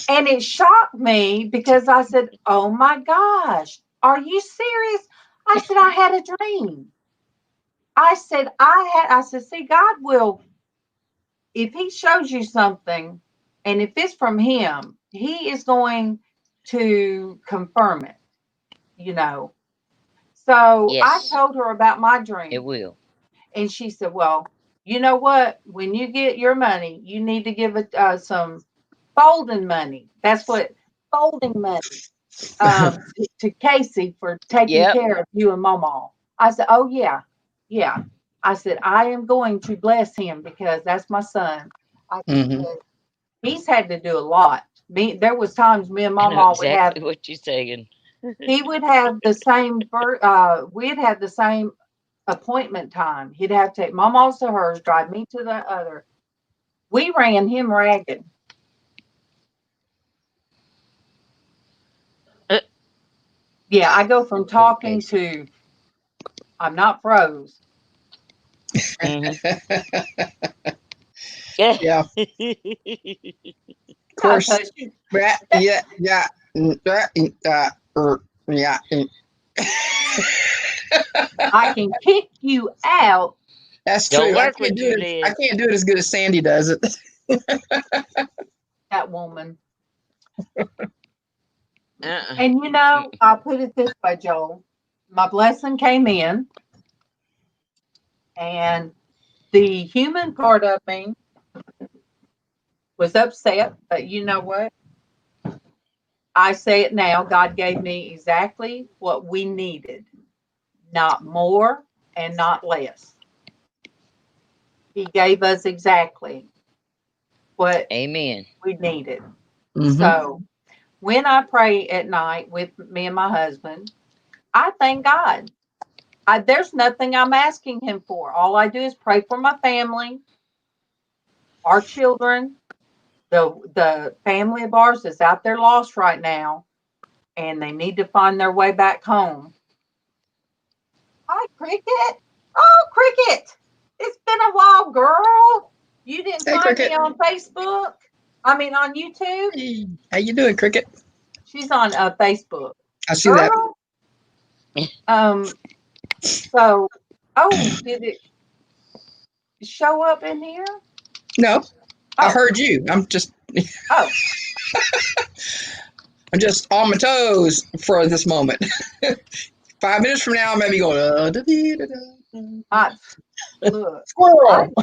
And it shocked me because I said, oh my gosh, are you serious? I said, I had a dream. I said, see, God will, if he shows you something and if it's from him, he is going to confirm it, So yes, I told her about my dream. It will. And she said, well, you know what? When you get your money, you need to give it some folding money. That's what folding money to Casey for taking care of you and MawMaw. I said, oh, yeah. I said, I am going to bless him because that's my son. I said, he's had to do a lot. There was times me and MawMaw would have what you're saying. He would have the same. We'd have the same appointment time. He'd have to take MawMaw's to hers, drive me to the other. We ran him ragged. Yeah, I go from talking to I'm not froze. Yeah. Of course. Yeah. I can kick you out. That's true. I can't do it as good as Sandy does it. That woman. And I'll put it this way, Joel. My blessing came in, and the human part of me was upset, but you know what? I say it now. God gave me exactly what we needed, not more and not less. He gave us exactly what Amen. we needed. So when I pray at night with me and my husband, I thank God. There's nothing I'm asking him for. All I do is pray for my family, our children. The family of ours is out there lost right now, and they need to find their way back home. Hi, Cricket. Oh, Cricket. It's been a while, girl. You didn't find Cricket. Me on Facebook? I mean, on YouTube? Hey, how you doing, Cricket? She's on Facebook. I see that. So, did it show up in here? No, I heard you. I'm just. I'm just on my toes for this moment. 5 minutes from now, I may be going. Look, squirrel.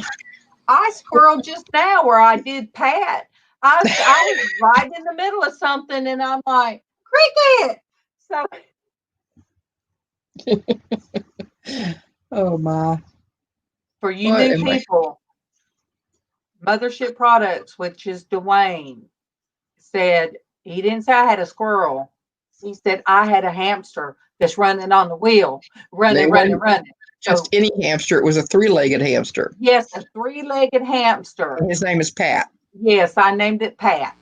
I squirreled just now where I did Pat. I was right in the middle of something, and I'm like, cricket. So Oh my. for you What new am I? people, Mothership Products, which is Dwayne, said he didn't say I had a squirrel. He said I had a hamster that's running on the wheel, It wasn't running. just So any hamster. It was a 3-legged hamster. yes, a 3-legged hamster. And his name is Pat. Yes, I named it Pat.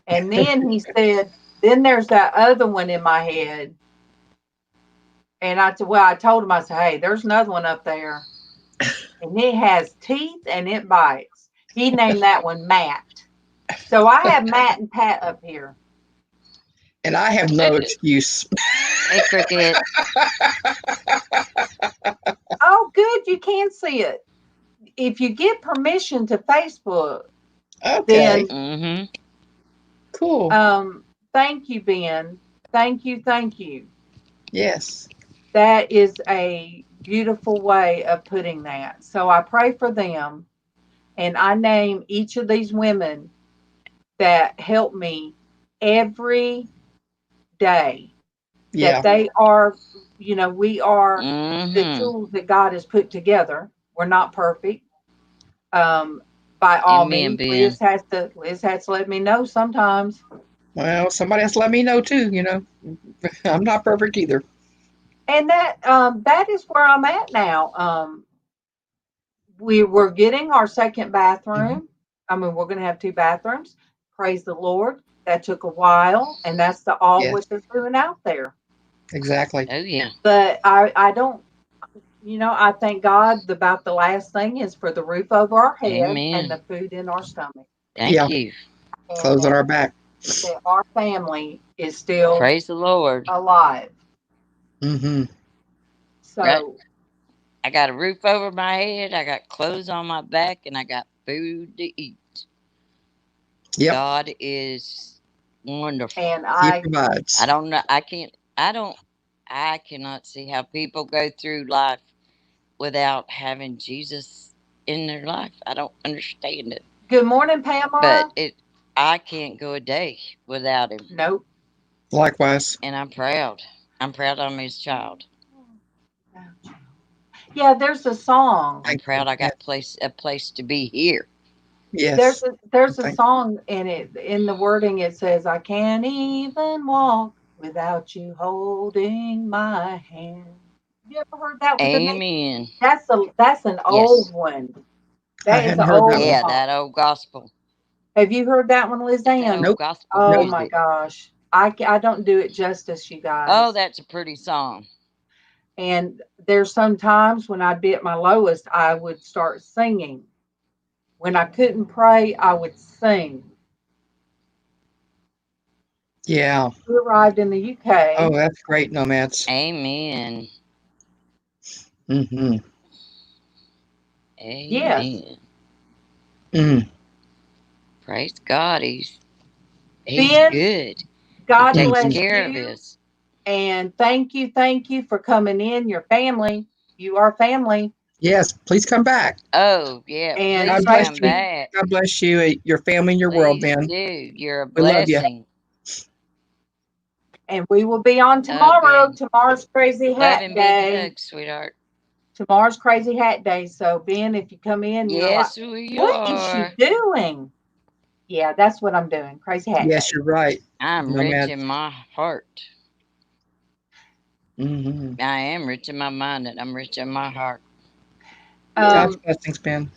And then he said, then there's that other one in my head. And I told him, I said, hey, there's another one up there. And it has teeth and it bites. He named that one Matt. So I have Matt and Pat up here. And I have no excuse. Hey, Cricket. Oh, good. You can see it. If you get permission to Facebook, Okay. Mm-hmm. Cool. thank you, Ben. Thank you. Yes. That is a beautiful way of putting that. So I pray for them, and I name each of these women that help me every day. Yeah. That they are, we are the Mm-hmm. tools that God has put together. We're not perfect. By all Amen, means, Ben. Liz has to let me know sometimes. Well, somebody has to let me know too, I'm not perfect either. And that is where I'm at now. We were getting our second bathroom. I mean, we're going to have 2 bathrooms. Praise the Lord. That took a while, and that's all Yes. what they're doing out there. Exactly. Oh, yeah. But I don't, I thank God about the last thing is for the roof over our head Amen. and the food in our stomach. Thank Yeah. you. And Clothes on our back. that our family is still Praise the Lord. alive. Mm-hmm. So Right. I got a roof over my head, I got clothes on my back, and I got food to eat. Yep. God is wonderful. and He provides. I don't know. I cannot see how people go through life without having Jesus in their life. I don't understand it. good morning, Pamela. But I can't go a day without him. Nope. Likewise. And I'm proud. I'm proud I'm his child. Yeah, there's a song. I'm proud I got a place to be here. Yes. There's a song in it. In the wording, it says, "I can't even walk without you holding my hand." You ever heard that one? Amen. That's an old one. I That is hadn't an heard that old one. Yeah, song. that old gospel. Have you heard that one, That LizzAnn? old Nope. gospel Oh music. my gosh, I don't do it justice, you guys. Oh, that's a pretty song. And there's some times when I'd be at my lowest, I would start singing. When I couldn't pray, I would sing. Yeah. We arrived in the UK. Oh, that's great, Nomads. Amen. Mm-hmm. Amen. Yes. Mm. Praise God. He's Ben, good. God He bless takes care of you. us. And thank you for coming in. Your family. You are family. Yes. Please come back. Oh, yeah. And Please God bless come you. back. God bless you, your family, and your world, Please man. do. You're a We love you. blessing. And we will be on tomorrow. Ben. Tomorrow's Crazy Love Hat and big Day. hugs, sweetheart. Tomorrow's Crazy Hat Day. So, Ben, if you come in, you're Yes, like, we what is are. she doing? Yeah, that's what I'm doing. Crazy Hat Yes, Day. you're right. I'm rich in my heart. Mm-hmm. I am rich in my mind, and I'm rich in my heart. God's blessings, Ben.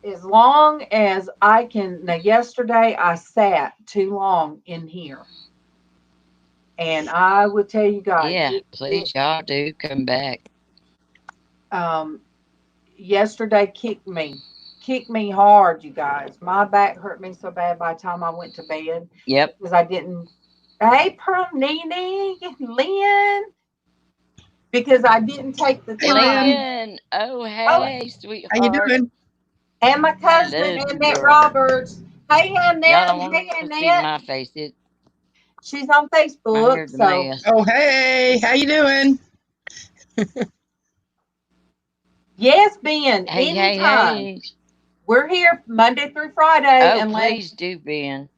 As long as I can. Now, yesterday I sat too long in here. And I would tell you guys. Yeah, please, y'all do come back. Yesterday kicked me hard, you guys. My back hurt me so bad by the time I went to bed. Yep. Because I didn't. Hey, Nene, Lynn. Because I didn't take the time. Lynn. Oh, hey, sweetheart. How you doing? And my cousin, Annette Roberts. Hey, Annette. Y'all don't want Hey, to see Annette. my face. She's on I Facebook. heard the So, mess. Oh, hey. How you doing? yes, Ben. Hey, Anytime. hey. We're here Monday through Friday, Oh, please do, Ben.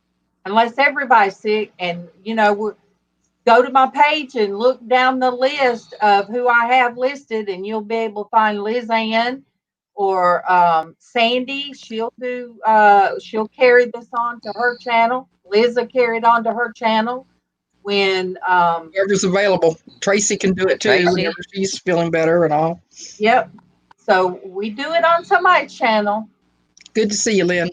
unless everybody's sick. And go to my page and look down the list of who I have listed, and you'll be able to find LizzAnn or Sandy. She'll carry this on to her channel. Lizz will carry it on to her channel when Whoever's available. Traci can do it too, Traci. whenever she's feeling better and all. Yep. So we do it on somebody's channel. Good to see you, Lynn.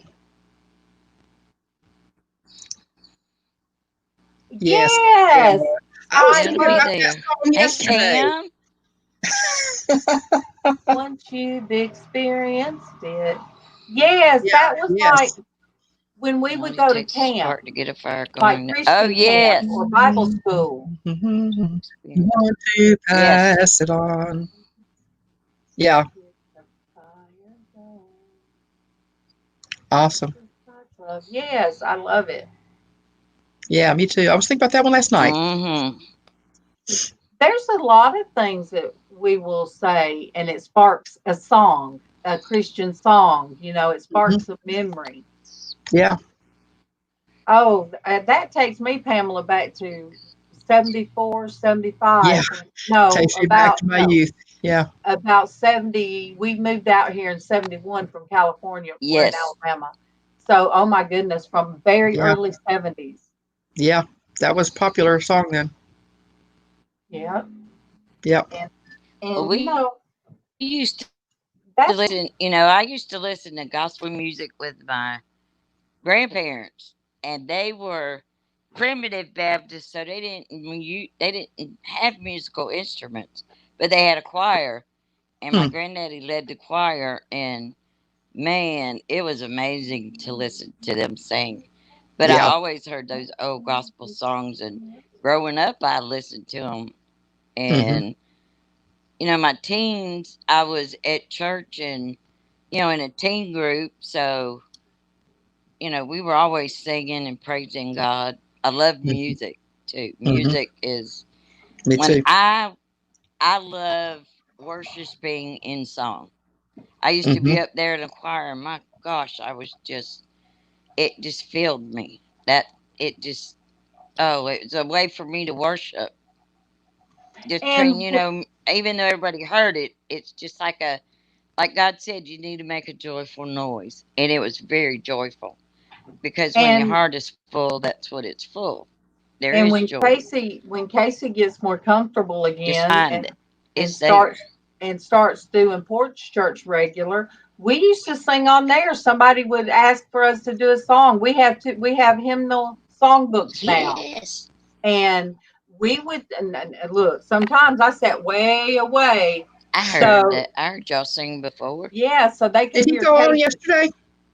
Yes. Yes. I was I thinking love about that song yesterday. Once you've experienced it. Yes, Yeah, that was yes. like when we would go to camp, to get a fire like going. Christian Oh, yes. camp or Bible school. Want to pass it on. Yeah. Awesome. Yes, I love it. Yeah, me too. I was thinking about that one last night. Mm-hmm. There's a lot of things that we will say, and it sparks a song, a Christian song. It sparks a memory. Yeah. Oh, that takes me, Pamela, back to 74, 75. Yeah. No, Takes me back to my youth. Yeah. About 70. We moved out here in 71 from California. We're in Alabama. So, oh my goodness, from very early 70s. Yeah. That was a popular song then. Yeah. Yep. And we used to listen, I used to listen to gospel music with my grandparents, and they were primitive Baptists, so they didn't have musical instruments, but they had a choir, and my granddaddy led the choir, and man, it was amazing to listen to them sing. But I always heard those old gospel songs, and growing up, I listened to them, and my teens, I was at church and in a teen group, so we were always singing and praising God. I love music too. Music is me too. I love worshiping in song. I used to be up there in the choir, and my gosh, it just filled me. It was a way for me to worship. Just train, even though everybody heard it, it's just like God said, you need to make a joyful noise, and it was very joyful. Because when your heart is full, that's what it's full. There is joy. When Casey gets more comfortable again and starts doing Porch Church regular, we used to sing on there. Somebody would ask for us to do a song. We have hymnal songbooks now. Yes. And we would and look. Sometimes I sat way away. I heard y'all sing before. Yeah, so they could hear. Did he go on yesterday?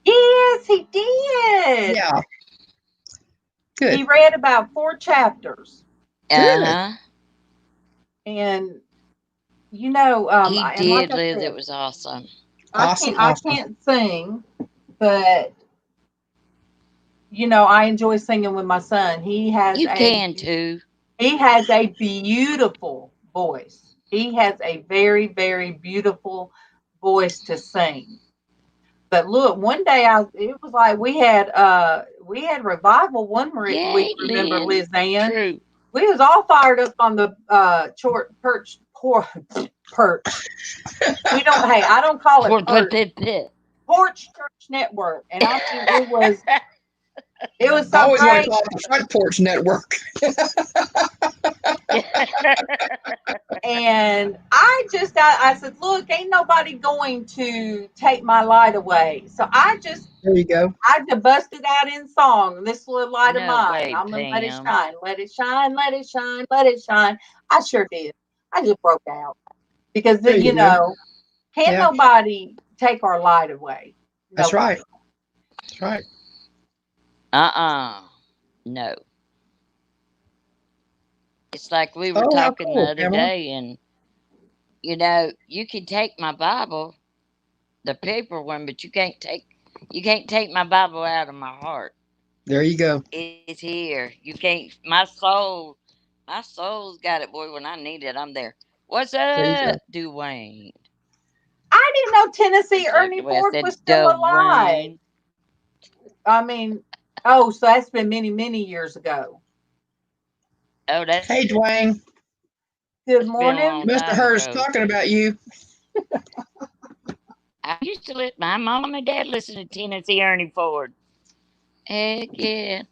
Yes, he did. Yeah. Good. He read about 4 chapters. Uh-huh. And he did, like Liz. It was awesome. I can't sing, but I enjoy singing with my son. He can too. He has a beautiful voice. He has a very, very beautiful voice to sing. But look, one day it was like we had revival one week. Remember, LizzAnn? True. We was all fired up on the perch. We don't. Hey, I don't call it perch. Porch Church Network, and I think it was. It was so I always great. want to call it the Front Porch Network. And I said, look, ain't nobody going to take my light away. So there you go. I just busted out in song, this little light of mine. I'm going to let it shine, let it shine, let it shine, let it shine. I sure did. I just broke out because, can't nobody take our light away. That's right. That's right. No. It's like we were talking the other day, and you can take my Bible, the paper one, but you can't take my Bible out of my heart. There you go. It's here. You can't. My soul's got it, boy. When I need it, I'm there. What's up, Dwayne? I didn't know Tennessee Ernie Well, I Ford said was still alive. Dwayne. I mean, oh, so that's been many, many years ago. Oh, that's Hey, Dwayne. Good been a morning. long Mr. time Hurst ago. talking about you. I used to let my mom and dad listen to Tennessee Ernie Ford. Heck yeah.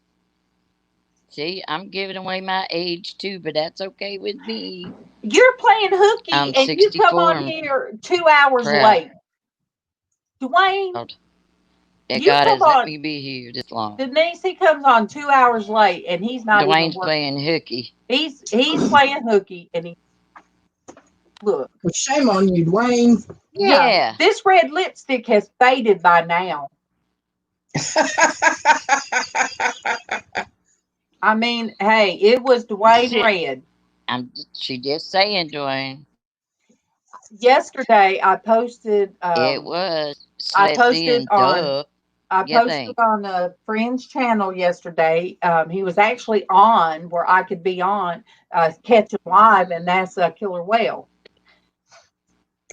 See, I'm giving away my age too, but that's okay with me. You're playing hooky I'm and you come 64 on and here 2 hours proud. late. Dwayne, Yeah, you God come has let on. me be here this long. Denise, he comes on 2 hours late and he's not even Dwayne's working. playing hooky. He's playing hooky and he look. Well, shame on you, Dwayne. Yeah. This red lipstick has faded by now. I mean, hey, it was Dwayne Red. She just saying, Dwayne. Yesterday I posted It was. I Slept posted in, on duh. I You posted think. on a friend's channel yesterday. He was actually on where I could be on catch him live, and that's Killer Whale.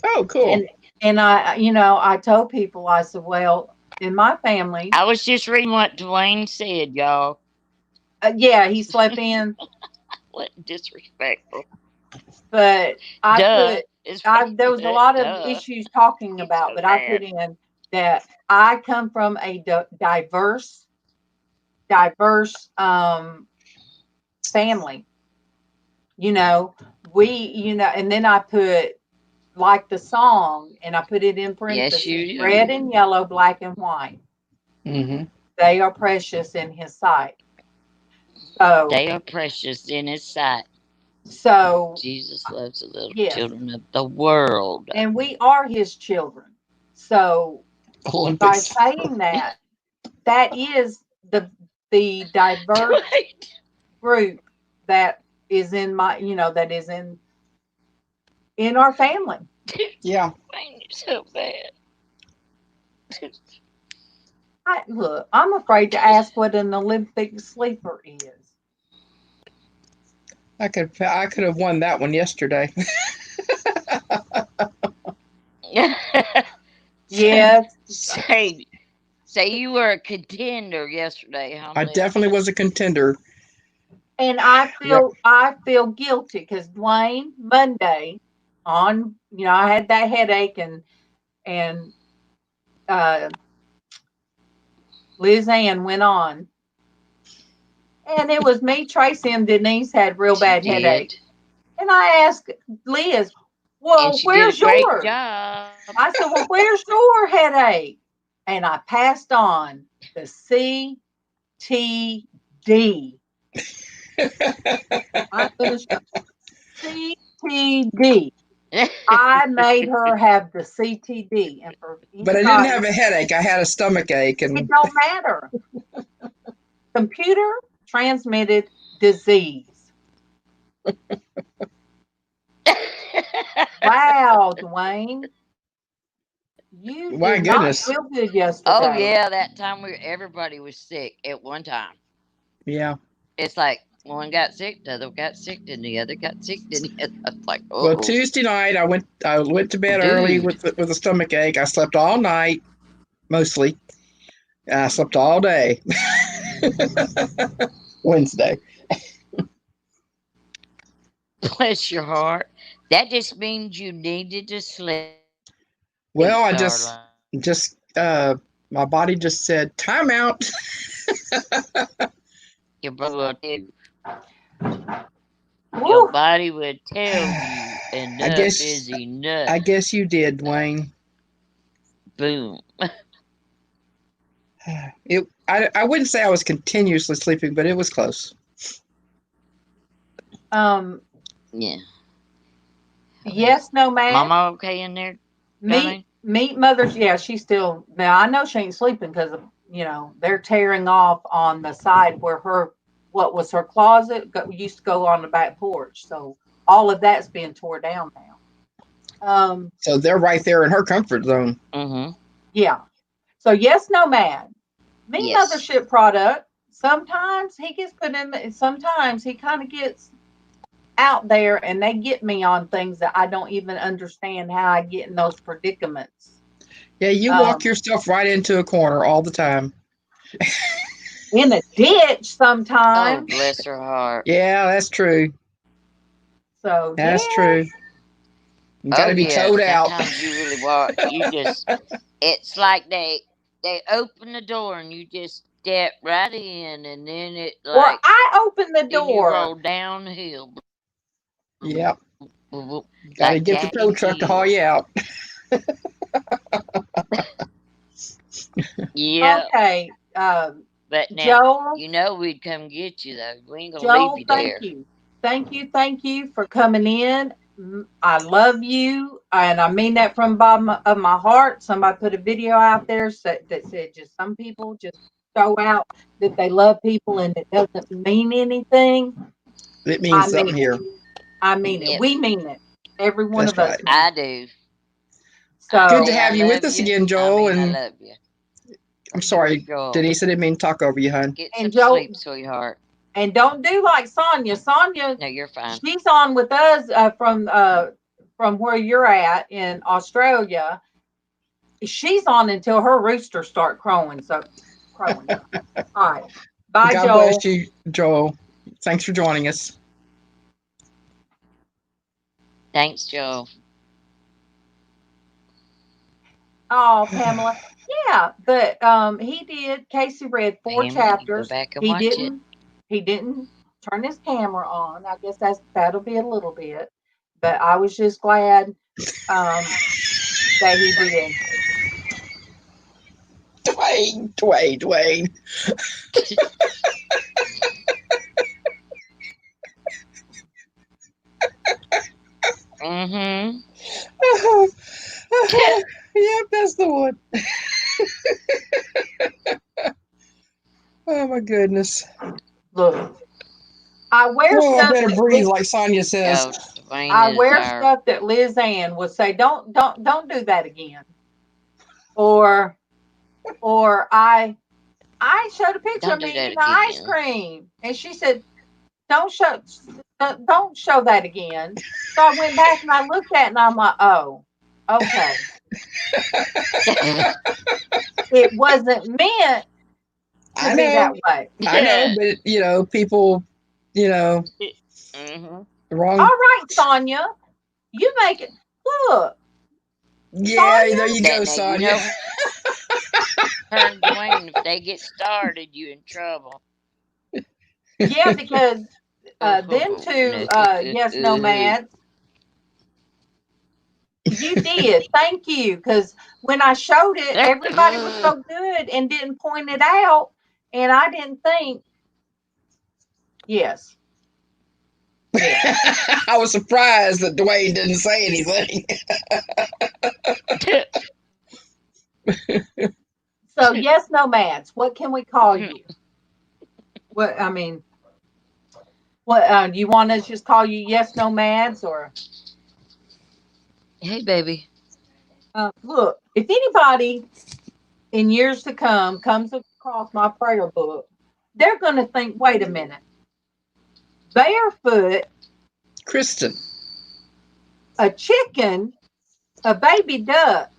Oh, cool. And I told people, I said, well, in my family, I was just reading what Dwayne said, y'all. yeah, he slept in, What disrespectful. but Duh. there was a lot of issues talking about, but I put in that I come from a diverse family. And then I put like the song, and I put it in parentheses, Yes, you do. red and yellow, black and white. Mm-hmm. They are precious in his sight. So they are precious in his sight. So Jesus loves the little yes, children of the world. and we are his children. So by saying that, that is the diverse group that is in that is in our family. Yeah. So bad. Look, I'm afraid to ask what an Olympic sleeper is. I could have won that one yesterday. Yes. Say you were a contender yesterday, huh? I definitely was a contender. And I feel guilty because Dwayne Monday on, I had that headache and LizzAnn went on. And it was me, Traci, and Denise had real bad headache. And I asked Lizz, well, where's yours? Job. I said, well, where's your headache? And I passed on the CTD. I finished CTD. I made her have the CTD. And but I didn't have a headache. I had a stomach ache. And it don't matter. Computer transmitted disease. Wow, Dwayne. You My did goodness. not feel good yesterday. Oh yeah, that time everybody was sick at one time. Yeah. It's like one got sick, the other got sick, then the other got sick, then the other. I was like, oh. Well, Tuesday night I went to bed early with a stomach ache. I slept all night, mostly. I slept all day. Wednesday. Bless your heart. That just means you needed to sleep. Well, I just my body just said time out. Your body would tell you enough is enough. I guess you did, Dwayne. Boom. I wouldn't say I was continuously sleeping, but it was close. Yeah. Yes, no, man. Mama okay in there? Meat Mother's, yeah, she's still, now I know she ain't sleeping because, they're tearing off on the side where what was her closet used to go on the back porch. So all of that's being tore down now. So they're right there in her comfort zone. Mm-hmm. Yeah. So yes, no, man. Meat Mothership product. Sometimes he gets put in, sometimes he kind of gets out there and they get me on things that I don't even understand how I get in those predicaments. Yeah, you walk yourself right into a corner all the time. In a ditch sometimes. Oh, bless her heart. Yeah, that's true. So That's true. You got to be towed out. Sometimes you really walk. It's like they open the door and you just step right in, and then it like. Or I open the door. You roll downhill. Yep. Like Got to get the tow truck to haul you out. Yeah. Okay. But now, Joel, you know we'd come get you, though. We ain't going to Joel, leave you there. Thank you for coming in. I love you, and I mean that from the bottom of my heart. Somebody put a video out there that said just some people just throw out that they love people and it doesn't mean anything. It means something here. I mean it. We mean it. Every one of us. I do. So good to have you with us again, Joel. I love you. I'm sorry, Denise, I didn't mean to talk over you, hon. Get some sleep, sweetheart. And don't do like Sonia. No, you're fine. She's on with us from where you're at in Australia. She's on until her roosters start crowing. So, crowing. All right. Bye, God Joel. bless you, Joel. Thanks for joining us. Thanks, Joel. Oh, Pamela. Yeah, but he did. Casey read 4 chapters. Go back and watch it. He didn't turn his camera on. I guess that'll be a little bit. But I was just glad that he did. Dwayne. Mm-hmm. Yep, that's the one. Oh my goodness. Look, I wear stuff. I better breathe, like Sonia says. I wear stuff that LizzAnn would say, don't do that again. Or I showed a picture of me eating ice cream, and she said, don't show that again. So I went back and I looked at it and I'm like, oh, okay. It wasn't meant to be that way. I know, but people, mm-hmm. wrong. All right, Sonia, you make it. Look. Yeah, Sonia? there you go, Sonia. Her and Dwayne, if they get started, you in trouble. Yeah, because them two yes nomads. You did. Thank you. Because when I showed it, everybody was so good and didn't point it out. And I didn't think. Yes. I was surprised that Dwayne didn't say anything. So, yes, nomads. What can we call you? What do you want us to just call you yes nomads or? Hey, baby. Look, if anybody in years to come comes across my prayer book, they're going to think, wait a minute. Barefoot. Kristen. A chicken. A baby duck.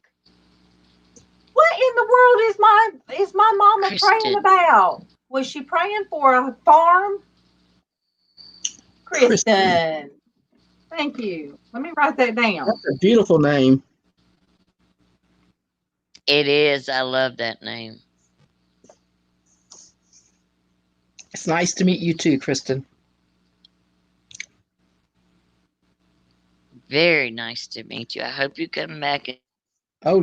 What in the world is my mama praying about? Was she praying for a farm? Kristen. Thank you. Let me write that down. That's a beautiful name. It is. I love that name. It's nice to meet you too, Kristen. Very nice to meet you. I hope you come back and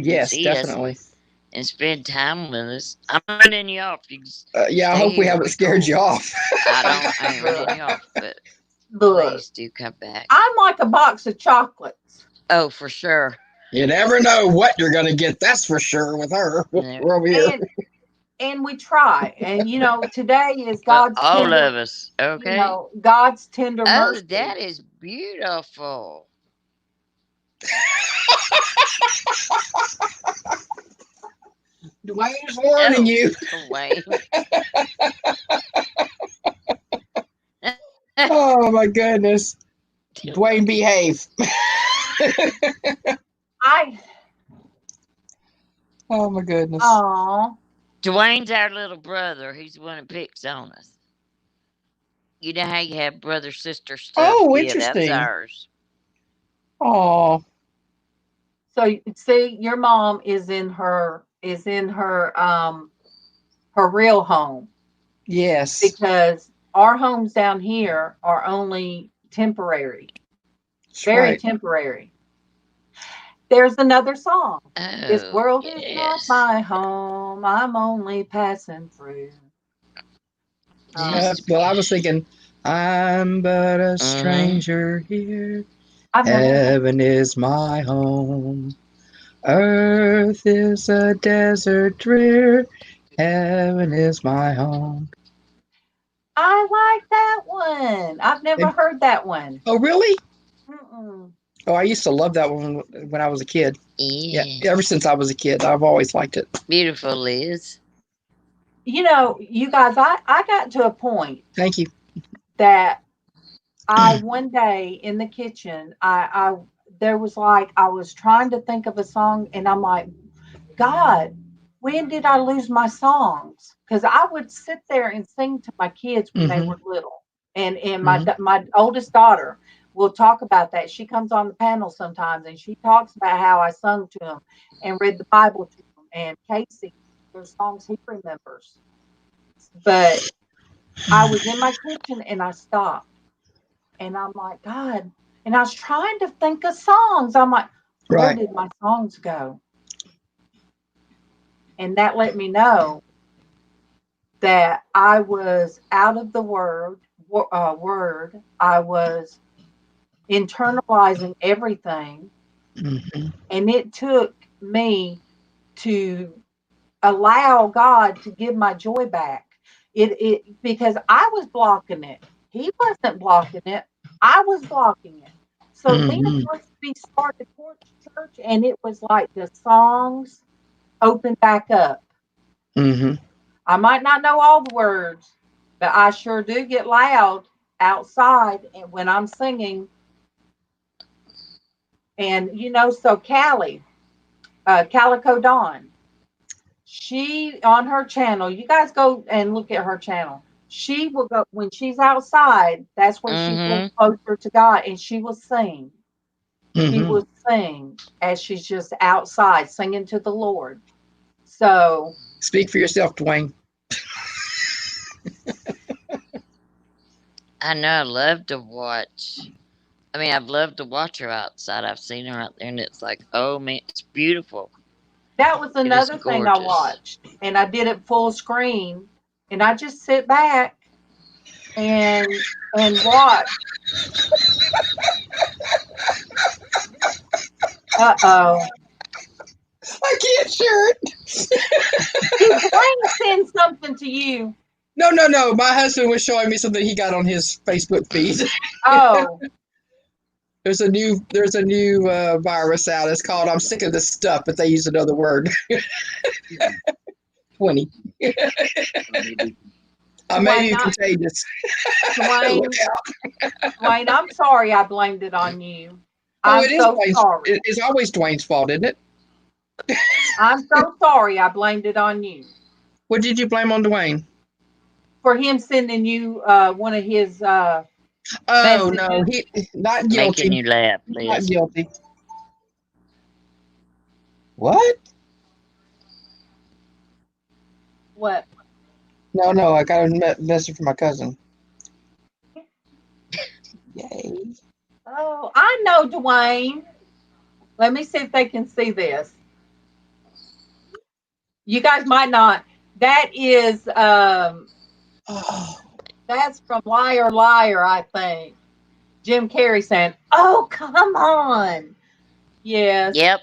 yes, see definitely. Us and spend time with us. I'm running you off. I hope we haven't scared you off. I ain't running you off, but please do come back. I'm like a box of chocolates. Oh, for sure. You never know what you're going to get. That's for sure with her. We're over here. And we try. And, today is God's all of us, okay? God's tender mercy. Oh, that is beautiful. Dwayne's warning you. Dwayne. Oh, my goodness. Dwayne, behave. Oh my goodness. Aw. Dwayne's our little brother. He's the one that picks on us. You know how you have brother sister stuff? Oh, Yeah, that's interesting. ours. Oh. So see, your mom is in her her real home. Yes. Because our homes down here are only temporary. That's Very right. temporary. There's another song. This Oh, world is not yes. my home. I'm only passing through. Well, I was thinking, I'm but a stranger here. Heaven is my home. Earth is a desert drear. Heaven is my home. I like that one. I've never heard that one. Oh, really? Mm-mm. Oh, I used to love that one when I was a kid. Yeah. Ever since I was a kid, I've always liked it. Beautiful, Liz. You know, you guys, I got to a point. Thank you. That I one day in the kitchen, there was like I was trying to think of a song, and I'm like, God, when did I lose my songs? Because I would sit there and sing to my kids when they were little, and my oldest daughter will talk about that. She comes on the panel sometimes, and she talks about how I sung to them and read the Bible to them. And Casey, there's songs he remembers, but I was in my kitchen and I stopped. And I'm like, God. And I was trying to think of songs. I'm like, where did my songs go? And that let me know that I was out of the word. I was internalizing everything. And it took me to allow God to give my joy back. It because I was blocking it. He wasn't blocking it. I was blocking it. So then once we started Porch Church, and it was like the songs opened back up. I might not know all the words, but I sure do get loud outside and when I'm singing. And you know, so Callie, Calico Dawn, she on her channel, you guys go and look at her channel. She will go when she's outside, that's where she gets closer to God, and she will sing. She will sing as she's just outside singing to the Lord. So speak for yourself, Dwayne. I know. I love to watch. I mean, I've loved to watch her outside. I've seen her out there, and it's like, oh man, it's beautiful. That was another thing I watched, and I did it full screen, and I just sit back and watch. Uh-oh. I can't share it. Did Dwayne send something to you? No. My husband was showing me something he got on his Facebook feed. Oh. There's a new virus out. It's called "I'm sick of this stuff," but they use another word. 20. I may be contagious. Dwayne, I'm sorry I blamed it on you. I'm sorry. It's always Dwayne's fault, isn't it? I'm so sorry I blamed it on you. What did you blame on Dwayne? For him sending you one of his oh messages. No, he not guilty. Making you laugh, Liz. Not guilty. What? What? No, I got a message from my cousin. Yay. Oh, I know, Dwayne. Let me see if they can see this. You guys might not. That is that's from Liar Liar, I think. Jim Carrey saying, "Oh, come on." Yes. Yep.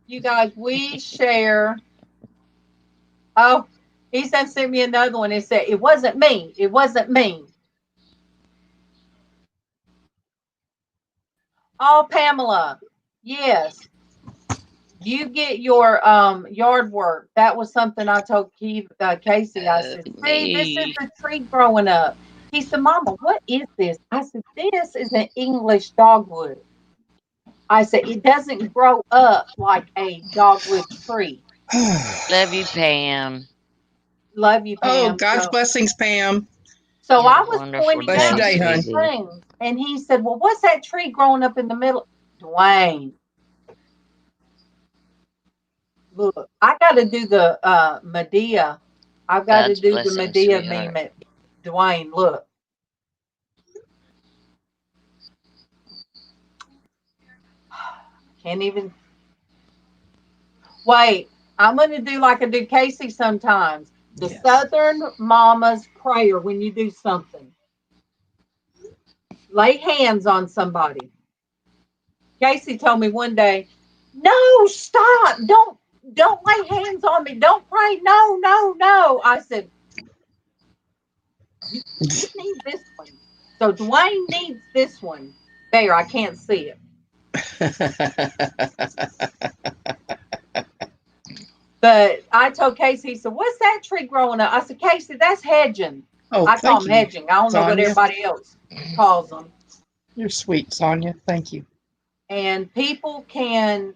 You guys, we share. Oh, he sent me another one. He said, "It wasn't me. It wasn't me." Oh, Pamela. Yes. You get your yard work. That was something I told Casey. I said, "See, this is a tree growing up. He said, Mama, what is this? I said, this is an English dogwood. I said, it doesn't grow up like a dogwood tree. Love you, Pam. Love you, Oh, Pam. God's blessings, Pam. So Have I a was wonderful pointing Bless out your day, these hon. things. And he said, well, what's that tree growing up in the middle? Dwayne. Look, I got to do the Medea. I've got God's to do the blessing, Medea sweetheart. meme. Dwayne, look. Can't even. Wait, I'm going to do like I do Casey sometimes. The Southern Mama's prayer when you do something. Lay hands on somebody. Casey told me one day, no, stop. Don't lay hands on me. Don't pray. No, no, no. I said, you need this one. So Dwayne needs this one. There, I can't see it. But I told Casey, he said, what's that tree growing up? I said, Casey, that's hedging. Oh, I call thank them you, hedging. I don't know what Sonia. everybody else calls them. You're sweet, Sonia. Thank you. And people can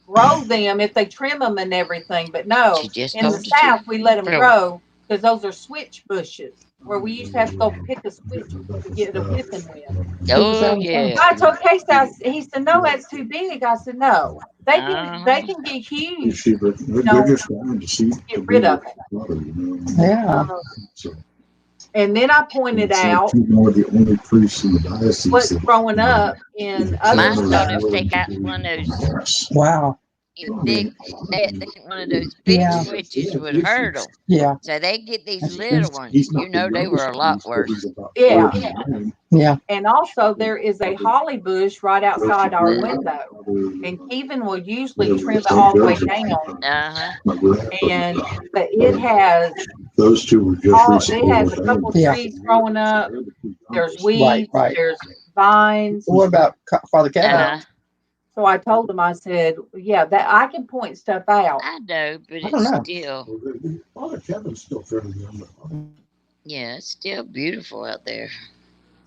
grow them if they trim them and everything. But no, She just in the told you South, we let them Bro. grow because those are switch bushes where we used to have to go pick a switch to get a whipping with. Oh, yeah. I told Casey, he said, no, that's too big. I said, no, they can get huge. They're just trying to see Get rid of it. Yeah. And then I pointed out one of the only priests in the diocese what's growing up in other Mine told stuff. him to take out one of those Wow. big, one of those big Yeah. switches would hurt them. Yeah. So they get these little ones. You know, they were a lot worse. Yeah. Yeah. And also there is a holly bush right outside our window. And Kevin will usually trim it all the way down. And but it has those two were just it has a couple trees growing up. There's weeds, Right. there's vines. What about Father Kevin? So I told him, I said, yeah, that I can point stuff out. I know, but I don't know. still, Father Kevin's still fairly young. yeah, it's still beautiful out there.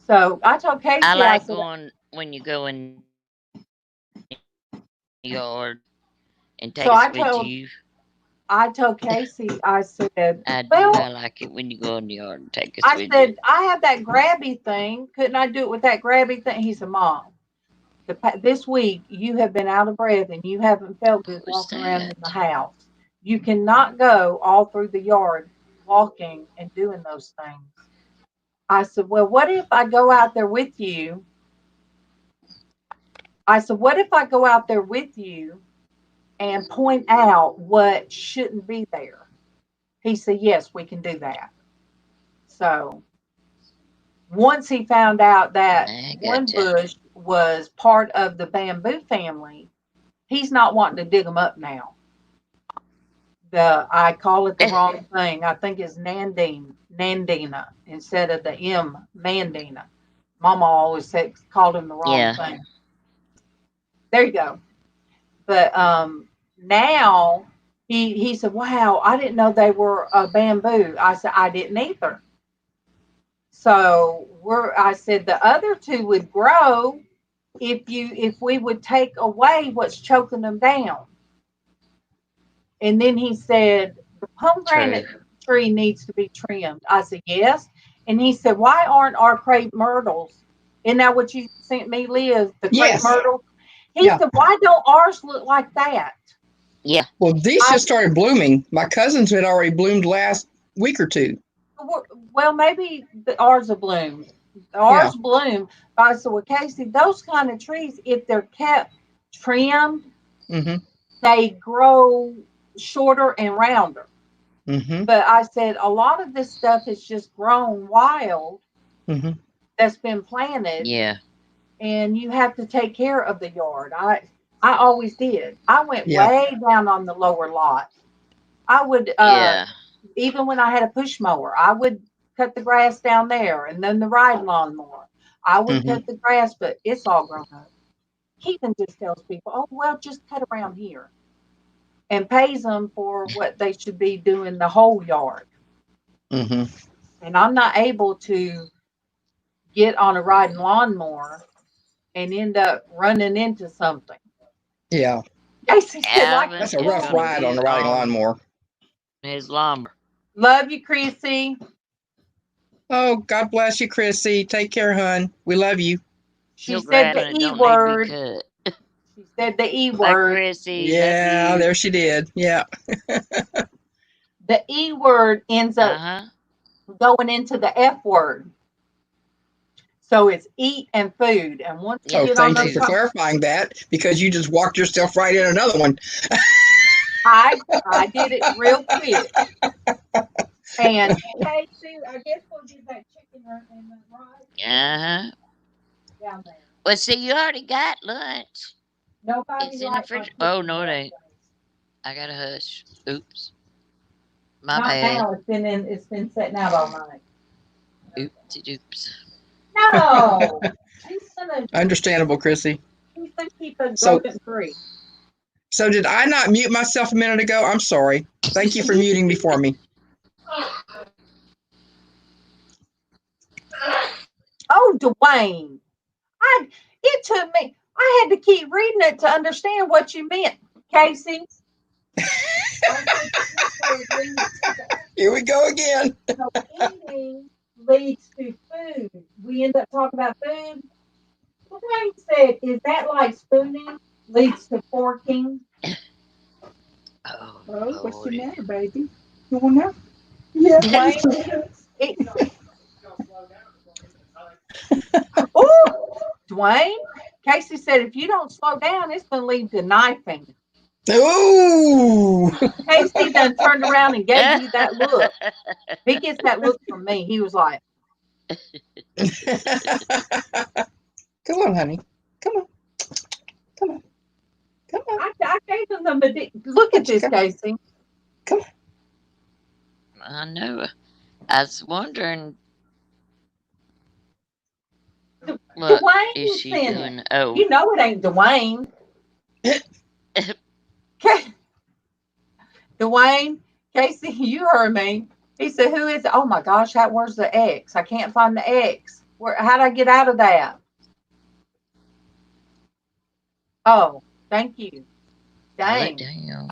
So I told Casey, I like said, going when you go in the yard and take So us with you. I told Casey, I said, I well, like it when you go in the yard and take us with you. I said, I have that grabby thing. Couldn't I do it with that grabby thing? He said, Mom, this week you have been out of breath and you haven't felt good walking around in the house. You cannot go all through the yard walking and doing those things. I said, well, what if I go out there with you? I said, what if I go out there with you and point out what shouldn't be there? He said, yes, we can do that. So once he found out that one bush was part of the bamboo family, he's not wanting to dig them up now. I call it the wrong thing. I think it's Nandina instead of the M, Mandina. Mama always called him the wrong thing. There you go. But now he said, wow, I didn't know they were bamboo. I said, I didn't either. So I said the other two would grow if we would take away what's choking them down. And then he said, the pomegranate tree needs to be trimmed. I said, yes. And he said, why aren't our crepe myrtles? Isn't that what you sent me, Liz? The crepe myrtles? He said, why don't ours look like that? Yeah. Well, these just started blooming. My cousins had already bloomed last week or two. Well, maybe ours will bloom. Ours bloom. I said, well, Casey, those kind of trees, if they're kept trimmed, they grow shorter and rounder. But I said, a lot of this stuff is just grown wild that's been planted. Yeah. And you have to take care of the yard. I always did. I went way down on the lower lot. I would, even when I had a push mower, I would cut the grass down there and then the ride lawnmower. I would cut the grass, but it's all grown up. Keegan just tells people, oh, well, just cut around here. And pays them for what they should be doing the whole yard. and I'm not able to get on a riding lawnmower and end up running into something. Yeah. Casey said, like, that's a rough ride on the riding lawnmower. His lumber. Love you, Chrissy. Oh, God bless you, Chrissy. Take care, hon. We love you. She said the E word. She said the E word. Chrissy, yeah, there she did. Yeah. The E word ends up going into the F word. So it's eat and food. And once you get on thank you for clarifying that, because you just walked yourself right in another one. I did it real quick. And Casey, I guess we'll get that chicken in the right. Down there. Well, see, you already got lunch. Nobody it's in the fridge. Oh no, it ain't. I gotta hush. Oops. My bad. Now. It's been sitting out all night. Oops. No. Understandable, Chrissy. He's gonna keep it rodent free. So did I not mute myself a minute ago? I'm sorry. Thank you for muting me for me. Oh, Dwayne. It took me. I had to keep reading it to understand what you meant, Casey. Here we go again. So eating leads to food. We end up talking about food. Dwayne said, "Is that like spooning leads to forking?" Oh, what's the matter, baby? You want to know? Yeah. Dwayne, Casey said, if you don't slow down, it's going to lead to knifing. Ooh. Casey done turned around and gave you that look. He gets that look from me. He was like, come on, honey. Come on. Come on. Come on. I gave him the look at this, Casey. Come on. I know. I was wondering. What Dwayne is she doing? It. Oh. You know it ain't Dwayne. Dwayne, Casey, you heard me. He said, who is it? Oh my gosh, where's the X? I can't find the X. How'd I get out of that? Oh, thank you. Dang. Damn.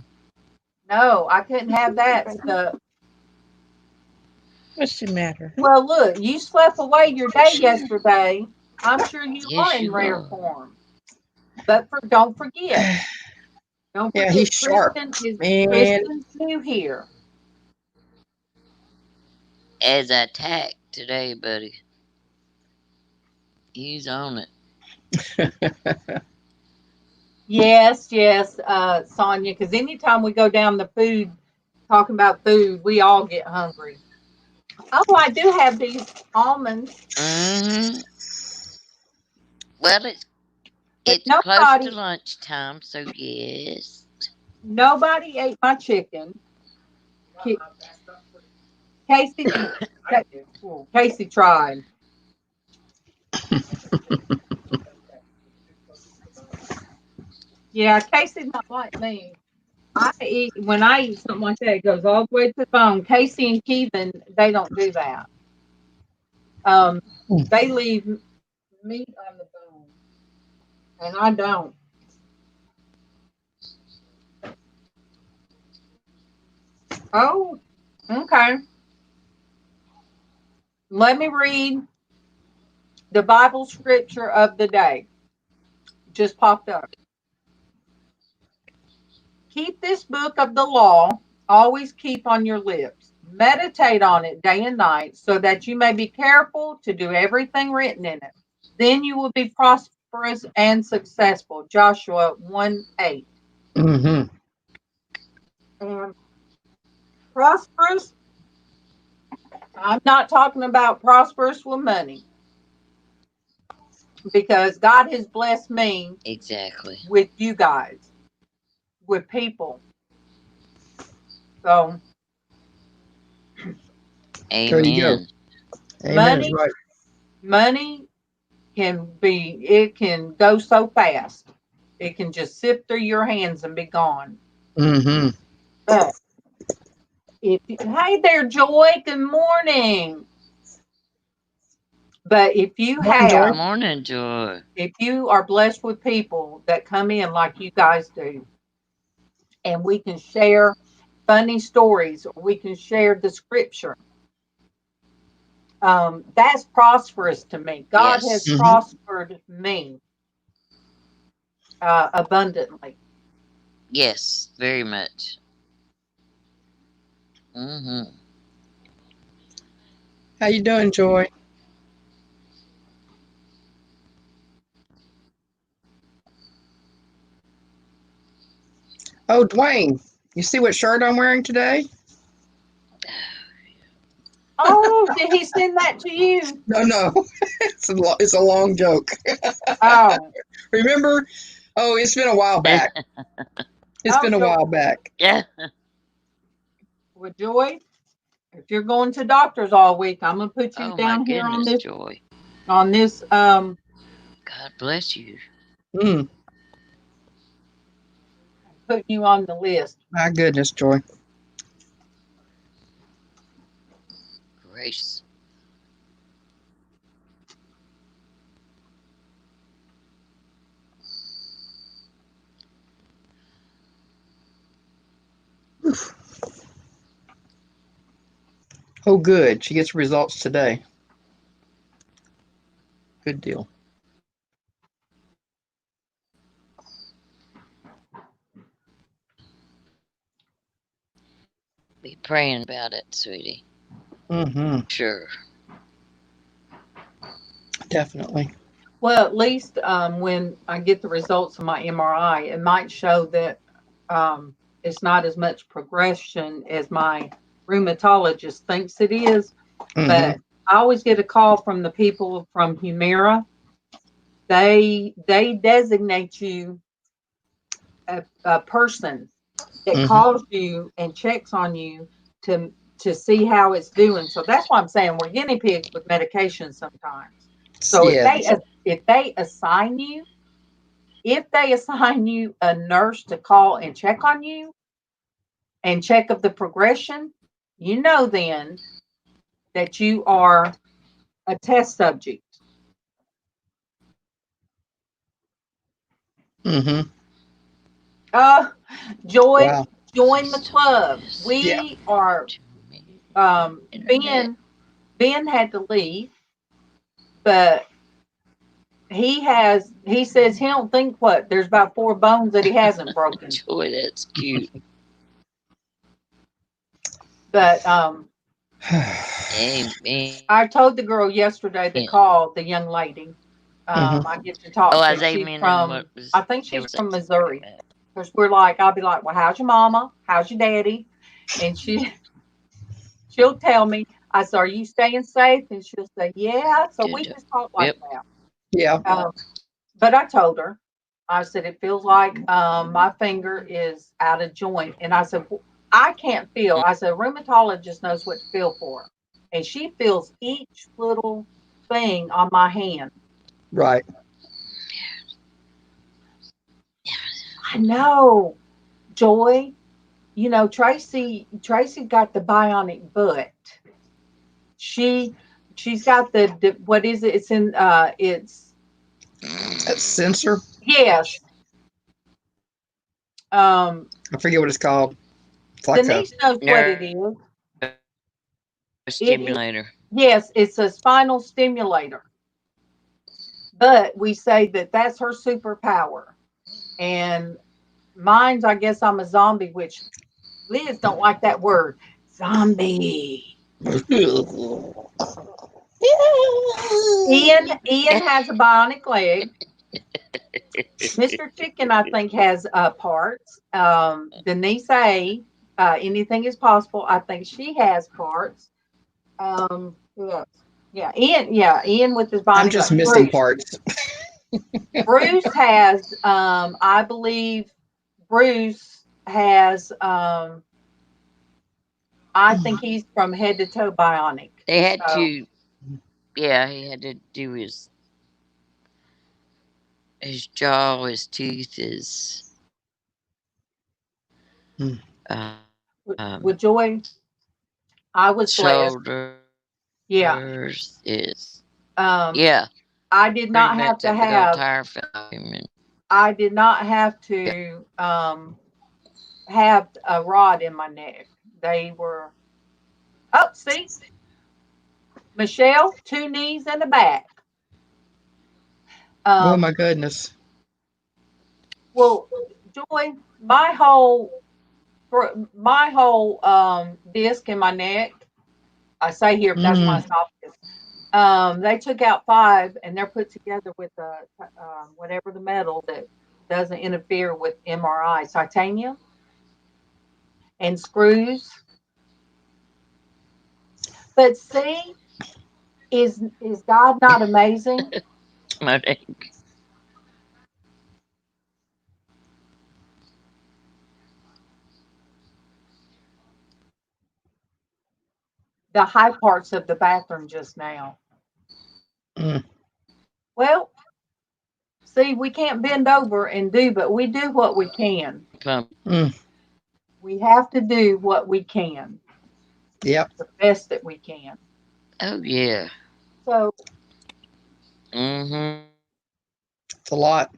No, I couldn't have that stuff. What's the matter? Well, look, you slept away your day yesterday. I'm sure you are in rare form. But don't forget. Don't forget, he's sharp. Kristen's new here. As I attack today, buddy. He's on it. Yes, Sonia, because anytime we go down the food, talking about food, we all get hungry. Oh, I do have these almonds. Mm-hmm. Well, it's close to lunchtime, so yes. Nobody ate my chicken. Casey tried. Yeah, Casey's not like me. When I eat something like that, it goes all the way to the bone. Casey and Keevan, they don't do that. They leave meat on the bone, and I don't. Oh, okay. Let me read the Bible scripture of the day. Just popped up. Keep this book of the law, always keep on your lips. Meditate on it day and night, so that you may be careful to do everything written in it. Then you will be prosperous and successful. Joshua 1:8. Mm-hmm. Prosperous. I'm not talking about prosperous with money, because God has blessed me exactly with you guys, with people. So, amen. There you go. Amen. Money can go so fast. It can just sift through your hands and be gone. Mm-hmm. But hey there, Joy. Good morning. But if you Morning, Joy. have, Good morning, Joy. if you are blessed with people that come in like you guys do, and we can share funny stories, or we can share the scripture, that's prosperous to me. God has Yes. prospered me abundantly. Yes, very much. Mm-hmm. How you doing, Joy? Oh, Dwayne, you see what shirt I'm wearing today? Oh, did he send that to you? No. It's a long joke. Oh, Remember? Oh, it's been a while back. It's been a while back. Yeah. Well, Joy, if you're going to doctors all week, I'm gonna put you Oh my down here on goodness, this Joy. God bless you. Mm, putting you on the list. my goodness, Joy. Grace. Oh, good. She gets results today. Good deal. Be praying about it, sweetie. Mm-hmm. Sure. Definitely. Well, at least when I get the results of my MRI, it might show that it's not as much progression as my rheumatologist thinks it is. Mm-hmm. But I always get a call from the people from Humira. They designate you a person that calls you and checks on you to see how it's doing. So that's why I'm saying we're guinea pigs with medication sometimes. So if they assign you a nurse to call and check on you and check of the progression, you know then that you are a test subject. Mm-hmm. Joy, Wow. join the club. We are Ben had to leave, but he says he don't think there's about 4 bones that he hasn't broken. Joy, that's cute. But Amen. I told the girl yesterday that called, the young lady. I get to talk to. She's from, I think she's from Missouri. Because I'll be like, well, how's your mama? How's your daddy? And she'll tell me. I said, are you staying safe? And she'll say, yeah. So we just talk like that. Yeah. But I told her, I said, it feels like my finger is out of joint. And I said, well, I can't feel. I said, a rheumatologist knows what to feel for. And she feels each little thing on my hand. Right. I know, Joy. You know, Traci got the bionic butt. She's got the what is it? It's in it's that sensor. Yes. I forget what it's called. It's like Denise knows what it is. Stimulator. Yes, it's a spinal stimulator. But we say that that's her superpower. And mine's, I guess I'm a zombie, which Lizz don't like that word. Zombie. Ian has a bionic leg. Mr. Chicken, I think, has parts. Denise A, anything is possible. I think she has parts. Who else? Yeah, Ian with his bionic leg. I'm just missing parts. Bruce has, I believe, Bruce has. I think he's from head to toe bionic. They had to. Yeah, he had to do his jaw, his teeth, his with Joy, I was shoulders. blessed. Yeah. Is Yeah. I did not have to have. Tire film. I did not have to have a rod in my neck. They were. Oh, see, Michelle, 2 knees and a back. Oh my goodness. Well, Joy, my whole disc in my neck. I say here, that's my esophagus. They took out 5, and they're put together with whatever the metal that doesn't interfere with MRI, titanium and screws. But see, is God not amazing? The high parts of the bathroom just now. Well, see, we can't bend over and do, but we do what we can. We have to do what we can. Yep. The best that we can. Oh yeah. So. It's a lot.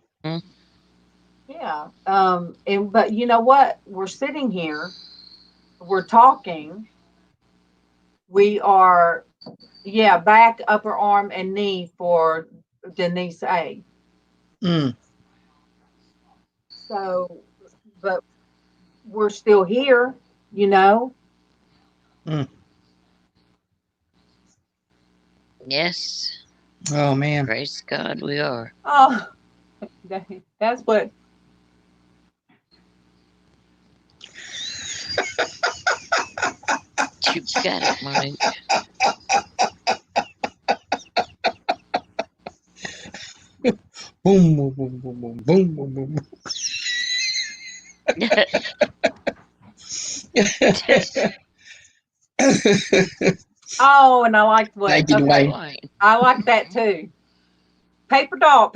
Yeah. But you know what? We're sitting here. We're talking. We are, back, upper arm, and knee for Denise A. So, but we're still here, you know. Yes. Oh man. Praise God, we are. Oh, that's what. You got it, Monique. Boom, boom, boom, boom, boom, boom, boom, boom. Oh, and I like what. Thank you, Dwayne. I like that too. Paper doll,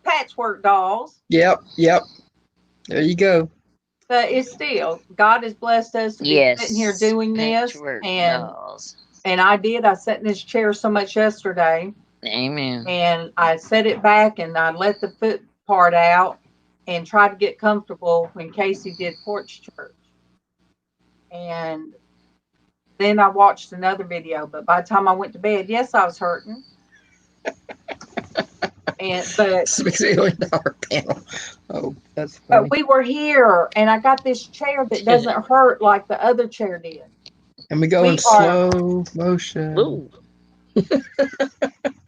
patchwork dolls. Yep. There you go. But it's still, God has blessed us to be sitting here doing this, and I sat in this chair so much yesterday. Amen. And I set it back and I let the foot part out and tried to get comfortable when Casey did Porch Church. And then I watched another video, but by the time I went to bed, yes, I was hurting. But $6 million panel. Oh, that's funny. But we were here, and I got this chair that doesn't hurt like the other chair did. And we go in slow motion. Ooh.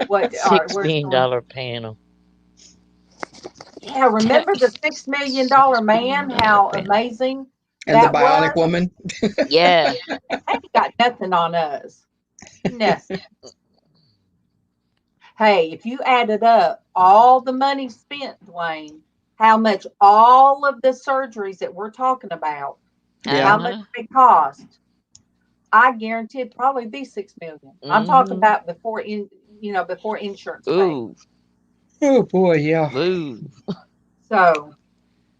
What? $6 million panel. Yeah, remember the $6 million man? How amazing! And that the bionic woman. Yeah. They ain't got nothing on us. Nothing. Hey, if you added up all the money spent, Dwayne, how much all of the surgeries that we're talking about, how much they cost, I guarantee it'd probably be $6 million. I'm talking about before insurance. Ooh. Oh boy, yeah. Ooh. So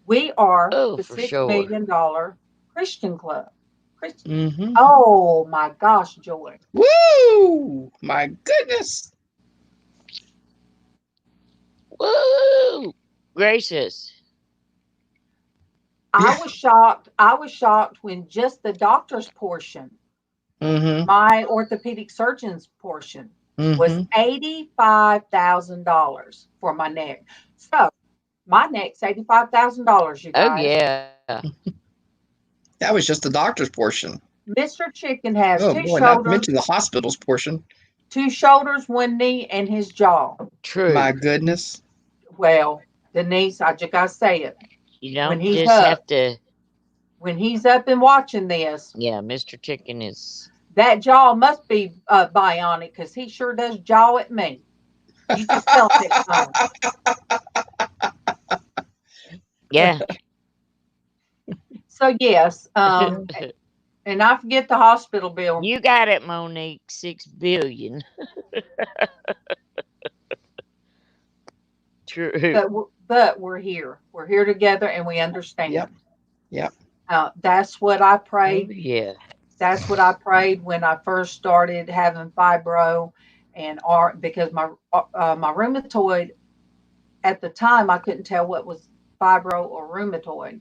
we are the $6 million Christian club. Oh my gosh, Joy. Woo! My goodness. Woo! Gracious. I was shocked. I was shocked when just the doctor's portion, my orthopedic surgeon's portion, was $85,000 for my neck. So my neck's $85,000, you guys. Oh yeah. That was just the doctor's portion. Mr. Chicken has two shoulders. Not to mention the hospital's portion. 2 shoulders, 1 knee, and his jaw. True. My goodness. Well, Denise, I just gotta say it. You don't have to. When he's up and watching this. Yeah, Mr. Chicken is. That jaw must be bionic because he sure does jaw at me. You just tell it next time. Yeah. So yes, and I forget the hospital bill. You got it, Monique. $6 billion. True. But we're here. We're here together, and we understand. Yep. That's what I prayed. Yeah. That's what I prayed when I first started having fibro, and because my rheumatoid at the time, I couldn't tell what was fibro or rheumatoid.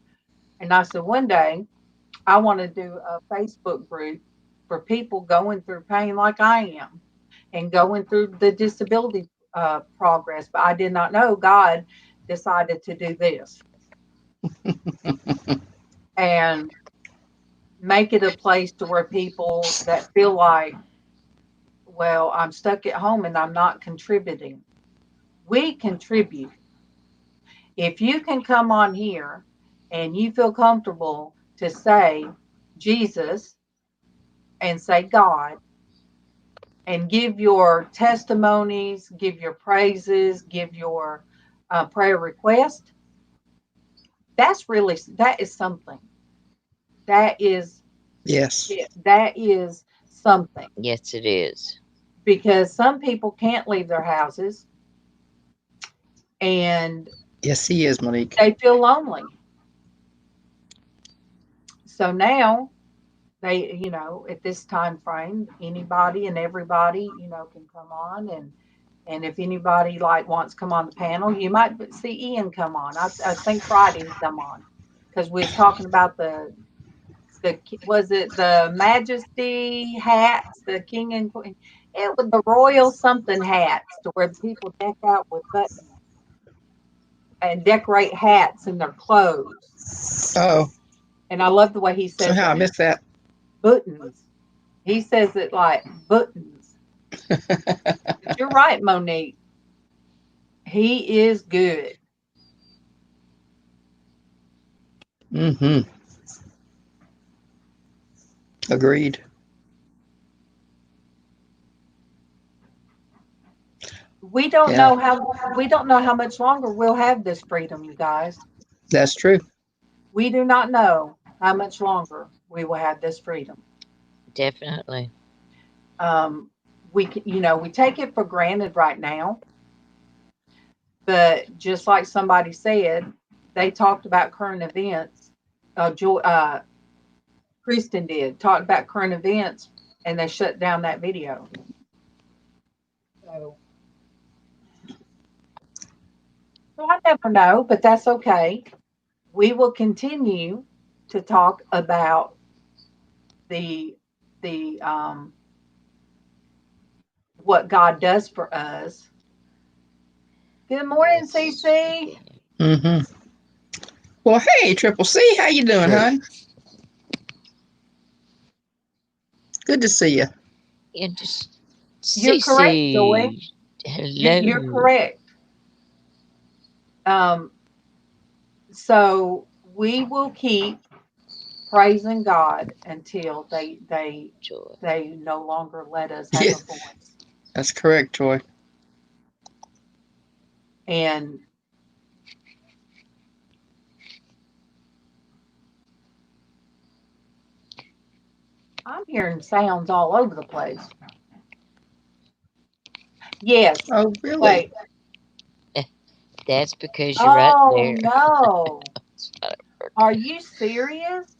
And I said, one day I want to do a Facebook group for people going through pain like I am and going through the disability progress. But I did not know God decided to do this and make it a place to where people that feel like, well, I'm stuck at home and I'm not contributing. We contribute. If you can come on here and you feel comfortable to say Jesus and say God and give your testimonies, give your praises, give your prayer request, that is something. That is something. Yes, it is. Because some people can't leave their houses and yes, he is, Monique. they feel lonely. So now they, at this time frame, anybody and everybody, can come on, and if anybody wants to come on the panel, you might see Ian come on. I think Friday he come on because we was talking about was it the Majesty hats, the King and Queen? It was the Royal something hats, to where the people deck out with buttons and decorate hats in their clothes. Oh. And I love the way he says Somehow I missed that. Buttons. He says it like buttons. But you're right, Monique. He is good. Mm-hmm. Agreed. We don't know how much longer we'll have this freedom, you guys. That's true. We do not know how much longer we will have this freedom. Definitely. We take it for granted right now, but just like somebody said, they talked about current events. Kristen did talk about current events, and they shut down that video. So I never know, but that's okay. We will continue to talk about the what God does for us. Good morning, CC. Mm-hmm. Well, hey, Triple C, how you doing, hon? Good to see you. You're correct, Joy. Hello. You're correct. So we will keep praising God until they no longer let us have a voice. That's correct, Joy. And I'm hearing sounds all over the place. Yes. Oh, really? Wait. That's because you're right there. Oh, no. Are you serious?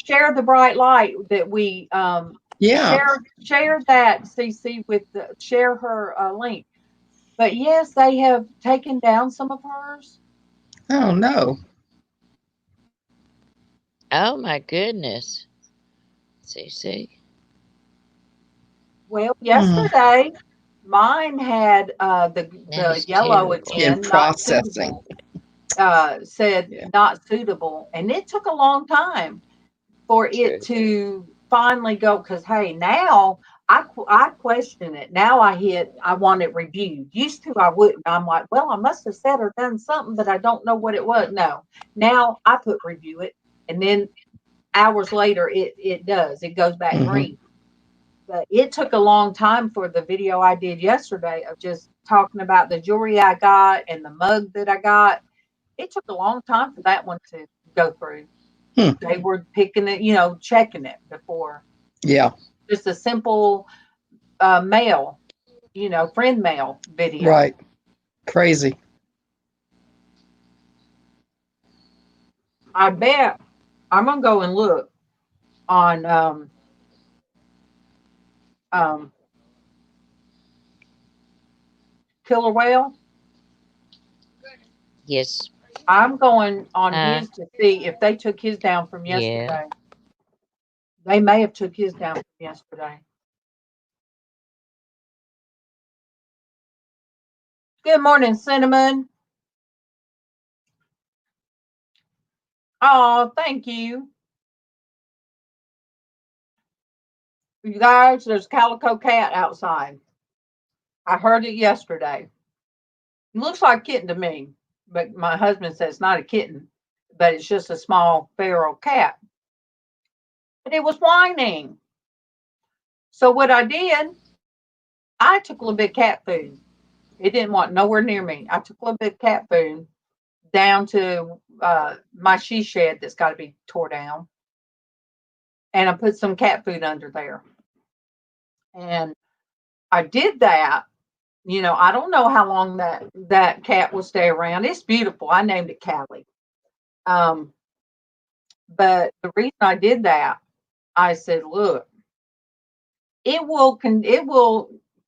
Share the bright light that we share that, CC, share her link. But yes, they have taken down some of hers. Oh, no. Oh, my goodness. CC. Well, yesterday mine had the yellow again, in processing. Said not suitable, and it took a long time for it to finally go. Because hey, now I question it. Now I want it reviewed. Used to I wouldn't. I'm like, well, I must have said or done something, but I don't know what it was. No, now I put review it, and then hours later it does. It goes back green. But it took a long time for the video I did yesterday of just talking about the jewelry I got and the mug that I got. It took a long time for that one to go through. They were picking it, checking it before. Yeah. Just a simple mail, friend mail video. Right. Crazy. I bet I'm going to go and look on killer whale? Yes. I'm going on Uh, his to see if they took his down from Yeah. yesterday. They may have took his down from yesterday. Good morning, Cinnamon. Oh, thank you. You guys, there's Calico Cat outside. I heard it yesterday. It looks like a kitten to me, but my husband says it's not a kitten, but it's just a small feral cat. But it was whining. So what I did, I took a little bit of cat food. It didn't want nowhere near me. I took a little bit of cat food down to my she shed that's got to be tore down. And I put some cat food under there. And I did that. You know, I don't know how long that cat will stay around. It's beautiful. I named it Callie. But the reason I did that, I said, look, it will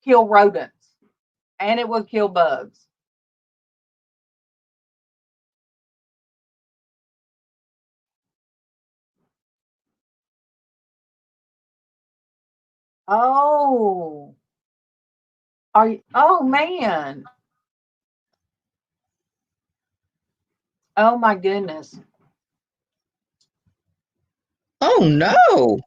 kill rodents and it will kill bugs. Oh, oh man. Oh my goodness. Oh no.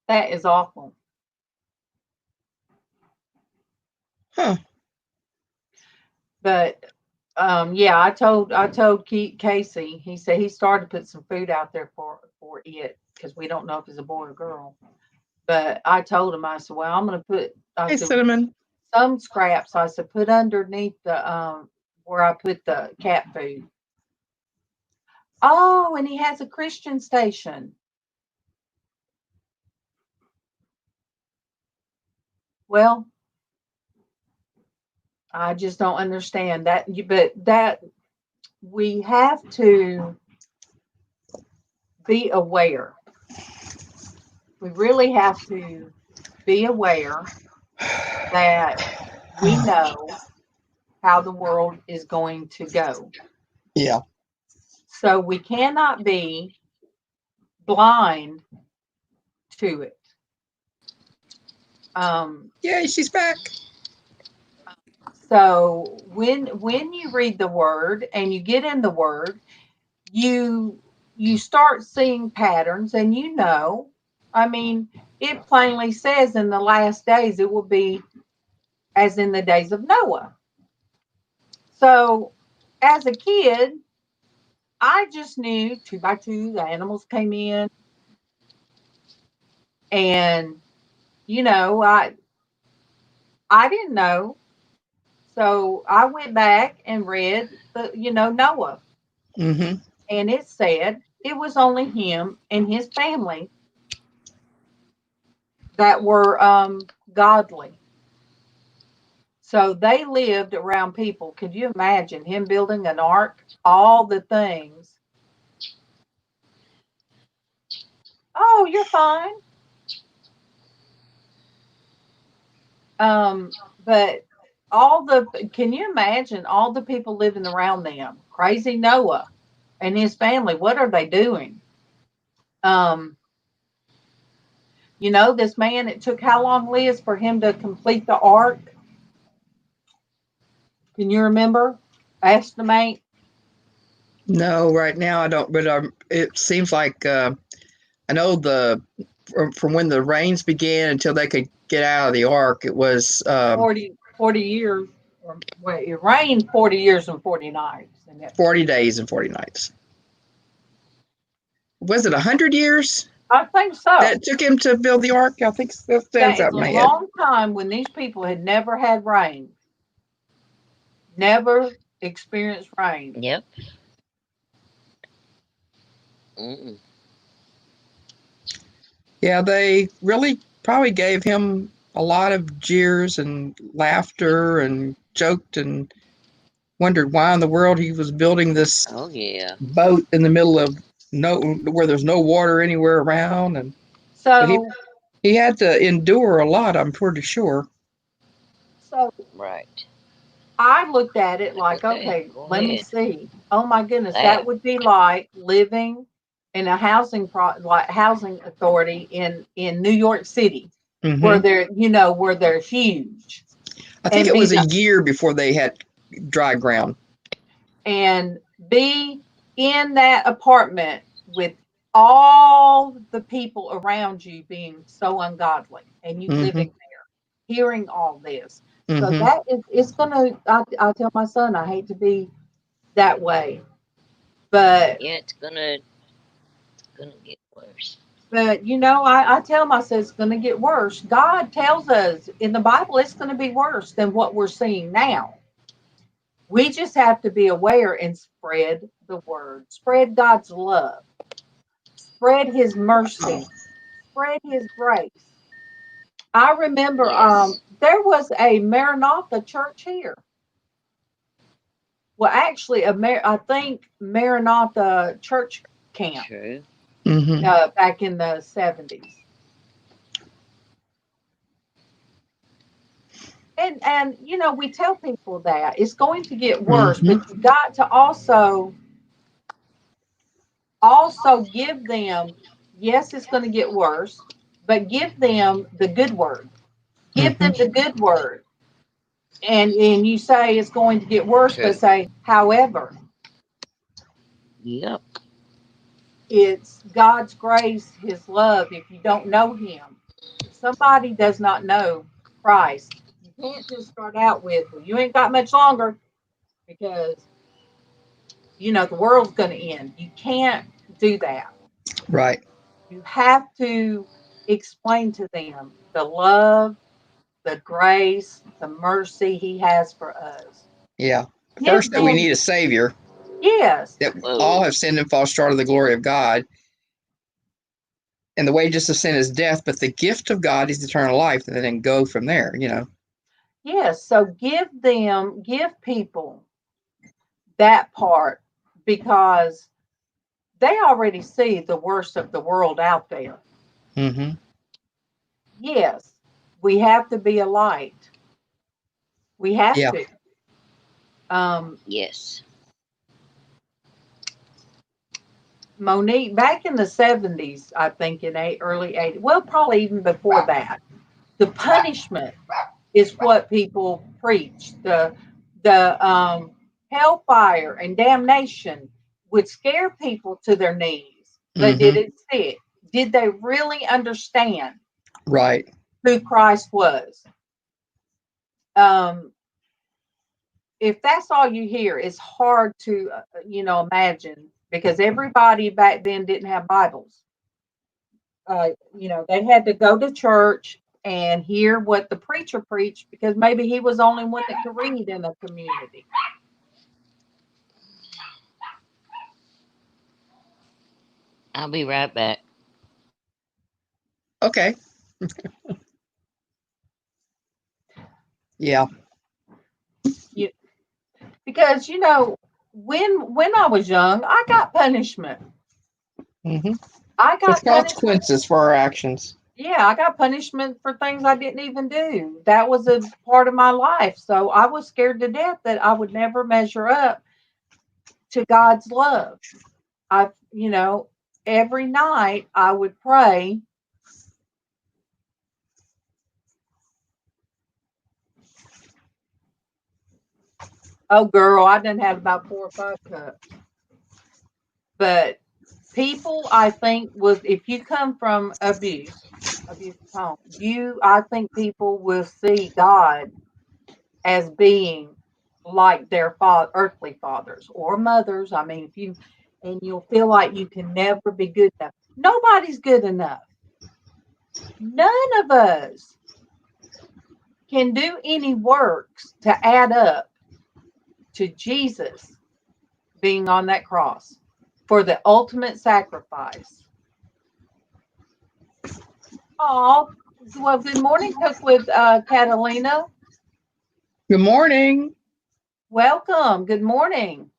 That is awful. Huh. But yeah, I told Casey. He said he started to put some food out there for it because we don't know if it's a boy or girl. But I told him, I said, well, I'm going to put Hey, Cinnamon. some scraps. I said, put underneath the where I put the cat food. Oh, and he has a Christian station. Well, I just don't understand that. But that we have to be aware. We really have to be aware that we know how the world is going to go. Yeah. So we cannot be blind to it. Yay, she's back. So when you read the word and you get in the word, you start seeing patterns, and you know, I mean, it plainly says in the last days it will be as in the days of Noah. So as a kid, I just knew 2 by 2 the animals came in, and you know, I didn't know. So I went back and read Noah. Mm-hmm. And it said it was only him and his family that were godly. So they lived around people. Could you imagine him building an ark? All the things. Oh, you're fine. But can you imagine all the people living around them? Crazy Noah and his family. What are they doing? You know, this man, it took how long, Liz, for him to complete the ark? Can you remember? Estimate? No, right now I don't. But it seems like I know from when the rains began until they could get out of the ark, it was 40 years. Or wait, it rained 40 years and 40 nights. 40 days and 40 nights. Was it 100 years? I think so. That took him to build the ark. I think that stands out in my head. That is a long time when these people had never had rain, never experienced rain. Yep. Mm-mm. Yeah, they really probably gave him a lot of jeers and laughter and joked and wondered why in the world he was building this Oh yeah. boat in the middle of where there's no water anywhere around. And So, he had to endure a lot, I'm pretty sure. so Right. I looked at it like, okay, Go let me ahead. see. Oh my goodness, That. that would be like living in a housing authority in New York City, where they're huge. I think And it was a year before they had dry ground. And be in that apartment with all the people around you being so ungodly, and you living there, hearing all this. So that it's gonna. I tell my son, I hate to be that way, but Yeah, it's gonna get worse. But I tell myself it's going to get worse. God tells us in the Bible it's going to be worse than what we're seeing now. We just have to be aware and spread the word, spread God's love, spread His mercy, spread His grace. I remember Yes. there was a Maranatha church here. Well, actually, I think Maranatha church camp True. back in the 70s. And we tell people that it's going to get worse, but you got to also give them, yes, it's going to get worse, but give them the good word. Give them the good word. And you say it's going to get worse, True. but say, however, Yep. it's God's grace, His love. If you don't know Him, if somebody does not know Christ, you can't just start out with, well, you ain't got much longer, because the world's going to end. You can't do that. Right. You have to explain to them the love, the grace, the mercy He has for us. Yeah. Give First, that we them, need a Savior. yes. That all have sinned and fall short of the glory of God. And the wages of sin is death, but the gift of God is eternal life. And then go from there, Yes. So give people that part, because they already see the worst of the world out there. Yes. We have to be a light. We have to. Yes. Monique, back in the 70s, I think in early 80s, well, probably even before that, the punishment is what people preached. The hellfire and damnation would scare people to their knees, but did it stick? Did they really understand who Christ was? If that's all you hear, it's hard to imagine, because everybody back then didn't have Bibles. They had to go to church and hear what the preacher preached, because maybe he was the only one that could read in the community. I'll be right back. Okay. Yeah. Because when I was young, I got punishment. I got consequences for our actions. Yeah, I got punishment for things I didn't even do. That was a part of my life. So I was scared to death that I would never measure up to God's love. Every night I would pray. Oh, girl, I done had about 4 or 5 cups. But people, I think, if you come from abusive home, I think people will see God as being like their earthly fathers or mothers. I mean, you'll feel like you can never be good enough. Nobody's good enough. None of us can do any works to add up to Jesus being on that cross for the ultimate sacrifice. Oh, well, good morning, Cook with Catalina. Good morning. Welcome. Good morning.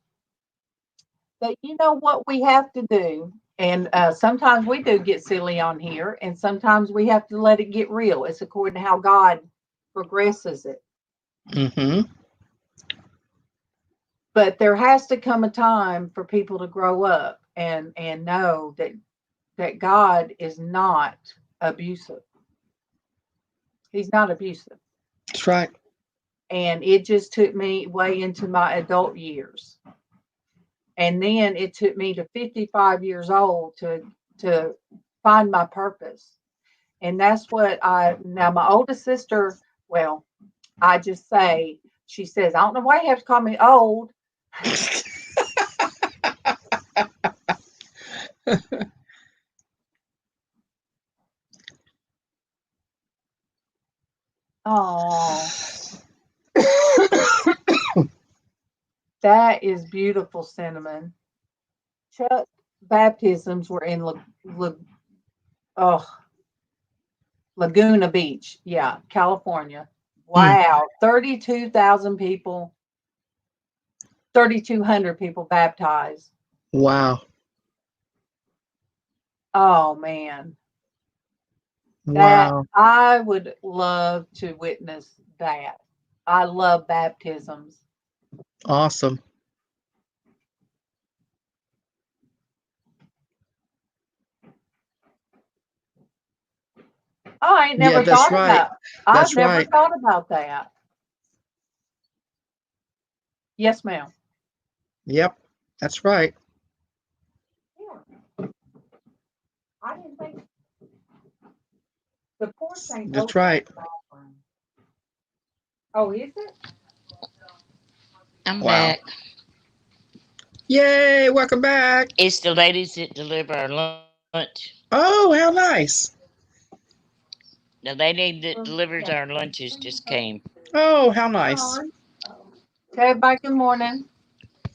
But you know what we have to do And sometimes we do get silly on here, and sometimes we have to let it get real. It's according to how God progresses it. Mm-hmm. But there has to come a time for people to grow up and know that God is not abusive. He's not abusive. That's right. And it just took me way into my adult years. And then it took me to 55 years old to find my purpose. And that's what now my oldest sister, well, I just say, she says, I don't know why you have to call me old. Oh, that is beautiful, Cinnamon. Chuck baptisms were in Laguna Beach, yeah, California. Wow, 32,000 people, 3,200 people baptized. Wow. Oh man, Wow. I would love to witness that. I love baptisms. Awesome. Oh, I ain't Yeah, never that's thought right. about. I've That's never right. thought about that. Yes, ma'am. Yep. That's right. Yeah. I didn't think the porch ain't That's open right. in the bathroom. Oh, is it? I'm Wow. back. Yay, welcome back. It's the ladies that deliver our lunch. Oh, how nice. The lady that delivers our lunches just came. Oh, how nice. Okay, everybody, good morning.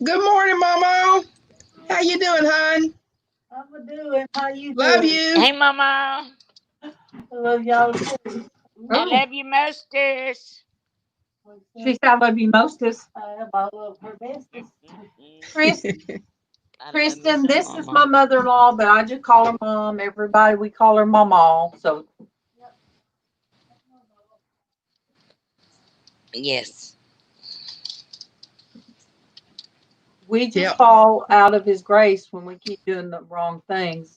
Good morning, MawMaw. How you doing, hon? I'm doing. How you Love doing? you. Hey, Mama. I love y'all too. I love you mostest. She said I love you mostest. I love her bestest. Kristen, this is my mother-in-law, but I just call her mom. Everybody, we call her MawMaw. So yes, we just fall out of his grace when we keep doing the wrong things.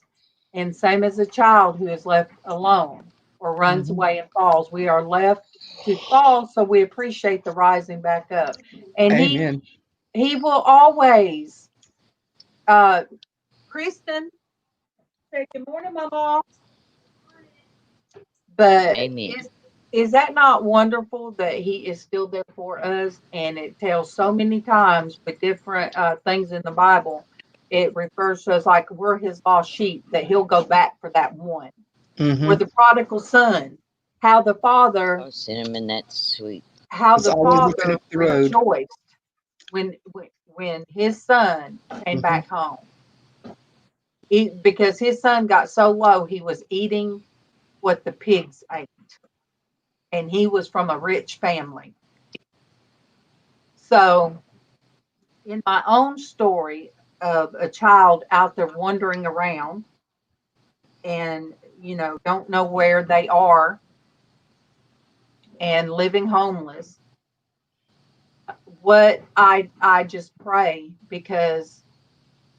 And same as a child who is left alone or runs away and falls, we are left to fall. So we appreciate the rising back up. And Amen. he will always, Kristen, say good morning, Mama. But amen. is that not wonderful that he is still there for us? And it tells so many times with different things in the Bible, it refers to us like we're his lost sheep, that he'll go back for that one. Or the prodigal son, how the father, Oh, Cinnamon, that's sweet. how He's the always looking father up the road. rejoiced when his son came back home. Because his son got so low, he was eating what the pigs ate. And he was from a rich family. So, in my own story of a child out there wandering around and, don't know where they are and living homeless, what I just pray, because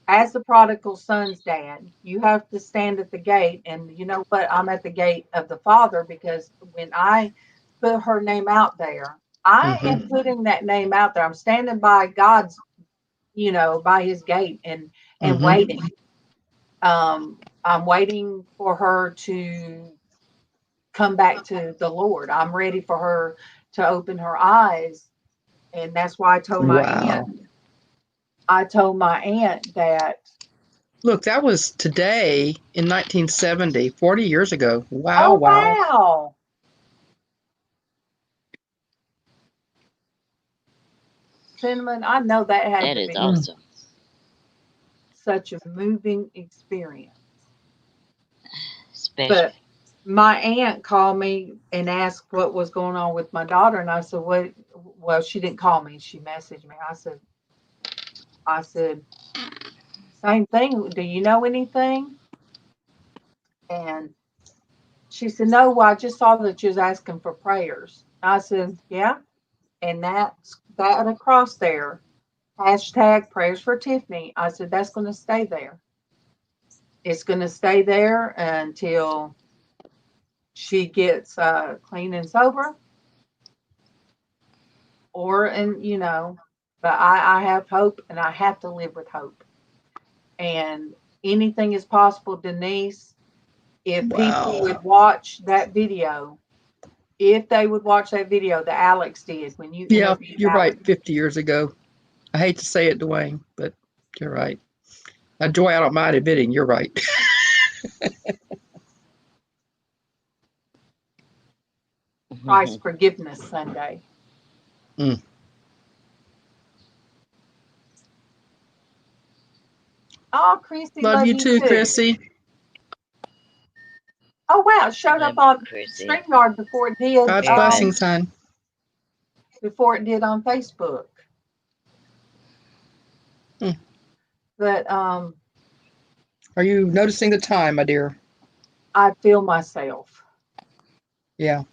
as the prodigal son's dad, you have to stand at the gate. And you know what? I'm at the gate of the Father, because when I put her name out there, I am putting that name out there. I'm standing by God's, by his gate and waiting. I'm waiting for her to come back to the Lord. I'm ready for her to open her eyes. And that's why I told my aunt that. Look, that was today in 1970, 40 years ago. Wow, Oh, wow. wow. Cinnamon, I know that had That to is be awesome. such a moving experience. Special. But my aunt called me and asked what was going on with my daughter. And I said, what? Well, she didn't call me. She messaged me. I said, same thing. Do you know anything? And she said, no, well, I just saw that you was asking for prayers. I said, yeah. And that's that across there. Hashtag prayers for Tiffany. I said, that's going to stay there. It's going to stay there until she gets clean and sober. But I have hope and I have to live with hope. And anything is possible, Denise. If people would watch that video, if they would watch that video that Alex did when you interviewed you're Alex. right. 50 years ago. I hate to say it, Dwayne, but you're right. Joy, I don't mind admitting you're right. Christ Forgiveness Sunday. Mm. Oh, Chrissy, Love you too, Chrissy. Oh, wow. It showed up on StreamYard before it did. God's blessings, son. Before it did on Facebook. Mm. But are you noticing the time, my dear? I feel myself. Yeah.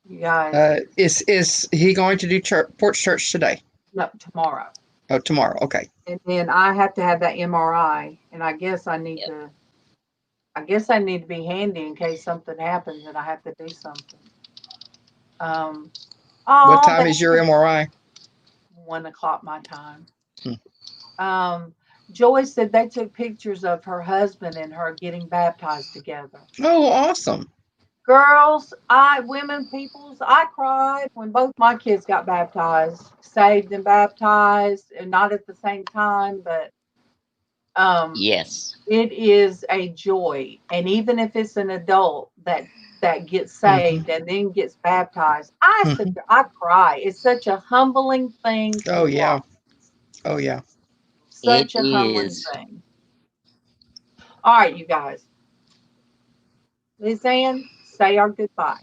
You guys. Is he going to do Porch Church today? No, tomorrow. Oh, tomorrow. Okay. And then I have to have that MRI, and I guess I need to. I guess I need to be handy in case something happens and I have to do something. What time is your MRI? 1:00 my time. Joy said they took pictures of her husband and her getting baptized together. Oh, awesome. Girls, peoples, I cried when both my kids got baptized, saved and baptized, and not at the same time, but yes, it is a joy. And even if it's an adult that gets saved and then gets baptized, I cry. It's such a humbling thing. Oh yeah. Oh yeah. Such a humbling thing. All right, you guys. LizzAnn, say our goodbye.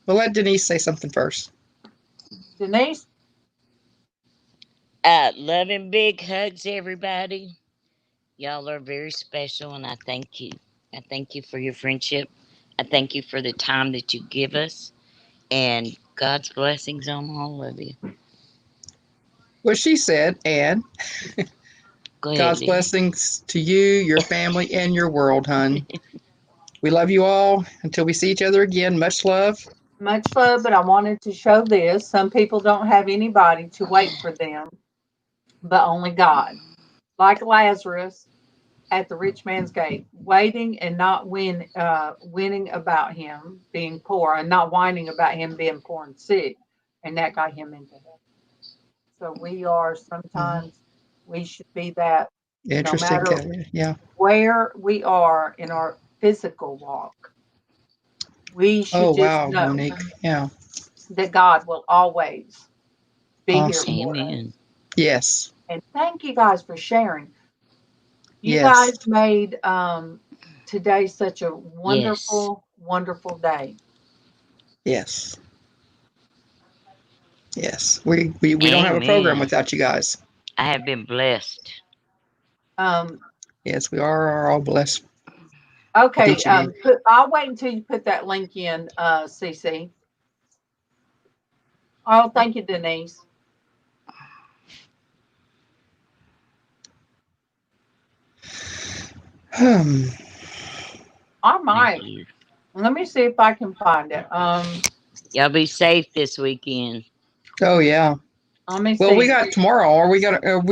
Well, let Denise say something first. Denise? Love and big hugs, everybody. Y'all are very special, and I thank you. I thank you for your friendship. I thank you for the time that you give us, and God's blessings on all of you. Well, she said, and God's blessings to you, your family, and your world, hon. We love you all. Until we see each other again, much love. Much love, but I wanted to show this. Some people don't have anybody to wait for them, but only God. Like Lazarus at the rich man's gate, waiting and not winning about him being poor and not whining about him being poor and sick. And that got him into heaven. So we are sometimes, we should be that. Interesting. No matter yeah. where we are in our physical walk, we should just know Monique. Yeah. that God will always be awesome. here for Amen. us. Yes. And thank you guys for sharing. You guys made today such a wonderful, wonderful day. Yes. Yes. We don't have a program without you guys. I have been blessed. Yes, we are all blessed. Okay. I'll wait until you put that link in, CC. Oh, thank you, Denise. I might. Let me see if I can find it. Y'all be safe this weekend. Oh yeah. Let me see. Well, we got tomorrow. Are we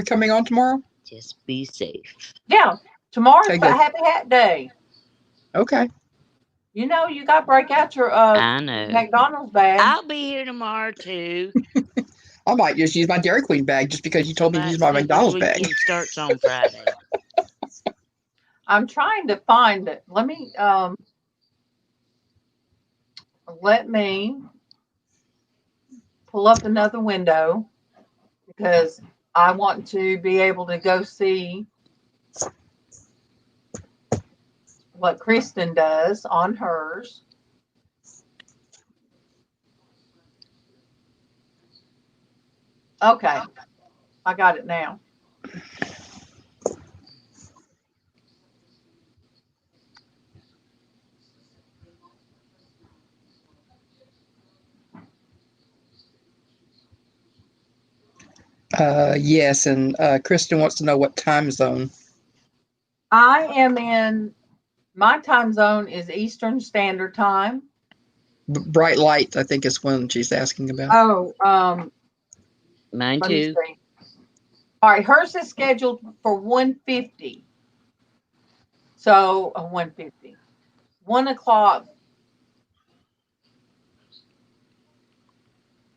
coming on tomorrow? Just be safe. Yeah, tomorrow's Happy Hat Day. Okay. You know, you got to break out your I know. McDonald's bag. I'll be here tomorrow too. I might just use my Dairy Queen bag just because you told me to use my McDonald's bag. Starts on Friday. I'm trying to find it. Let me pull up another window because I want to be able to go see what Kristen does on hers. Okay, I got it now. Yes, and Kristen wants to know what time zone. I am in, my time zone is Eastern Standard Time. Bright light, I think, is one she's asking about. Oh, Mine let me too. see. All right, hers is scheduled for 1:50. So 1:50. 1 o'clock.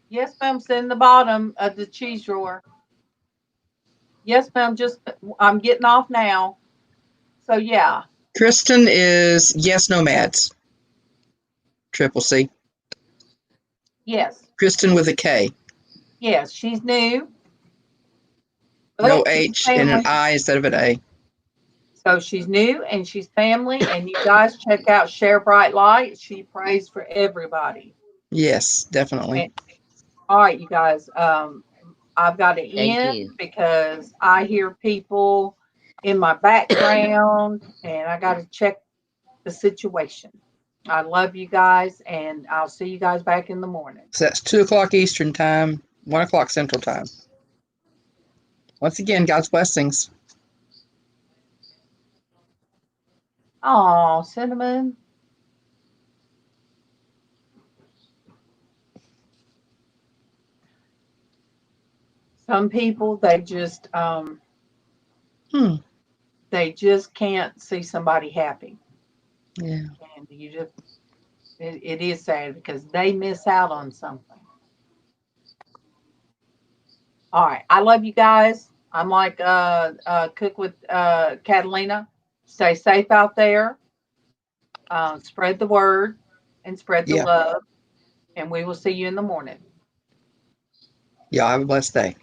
Yes, ma'am. It's in the bottom of the cheese drawer. Yes, ma'am. Just I'm getting off now. So yeah. Kristen is yes nomads. Triple C. Yes. Kristen with a K. Yes. She's new. No But she's H and an family. I instead of an A. So she's new and she's family. And you guys check out Share Bright Light. She prays for everybody. Yes, definitely. And, all right, you guys. I've got to Thank end you. because I hear people in my background and I got to check the situation. I love you guys and I'll see you guys back in the morning. So that's 2 o'clock Eastern time, 1 o'clock Central time. Once again, God's blessings. Oh, Cinnamon. Some people they just can't see somebody happy. Yeah. And it is sad because they miss out on something. All right. I love you guys. I'm like Cook with Catalina. Stay safe out there. Spread the word and spread the Yeah. love. And we will see you in the morning. Y'all have a blessed day.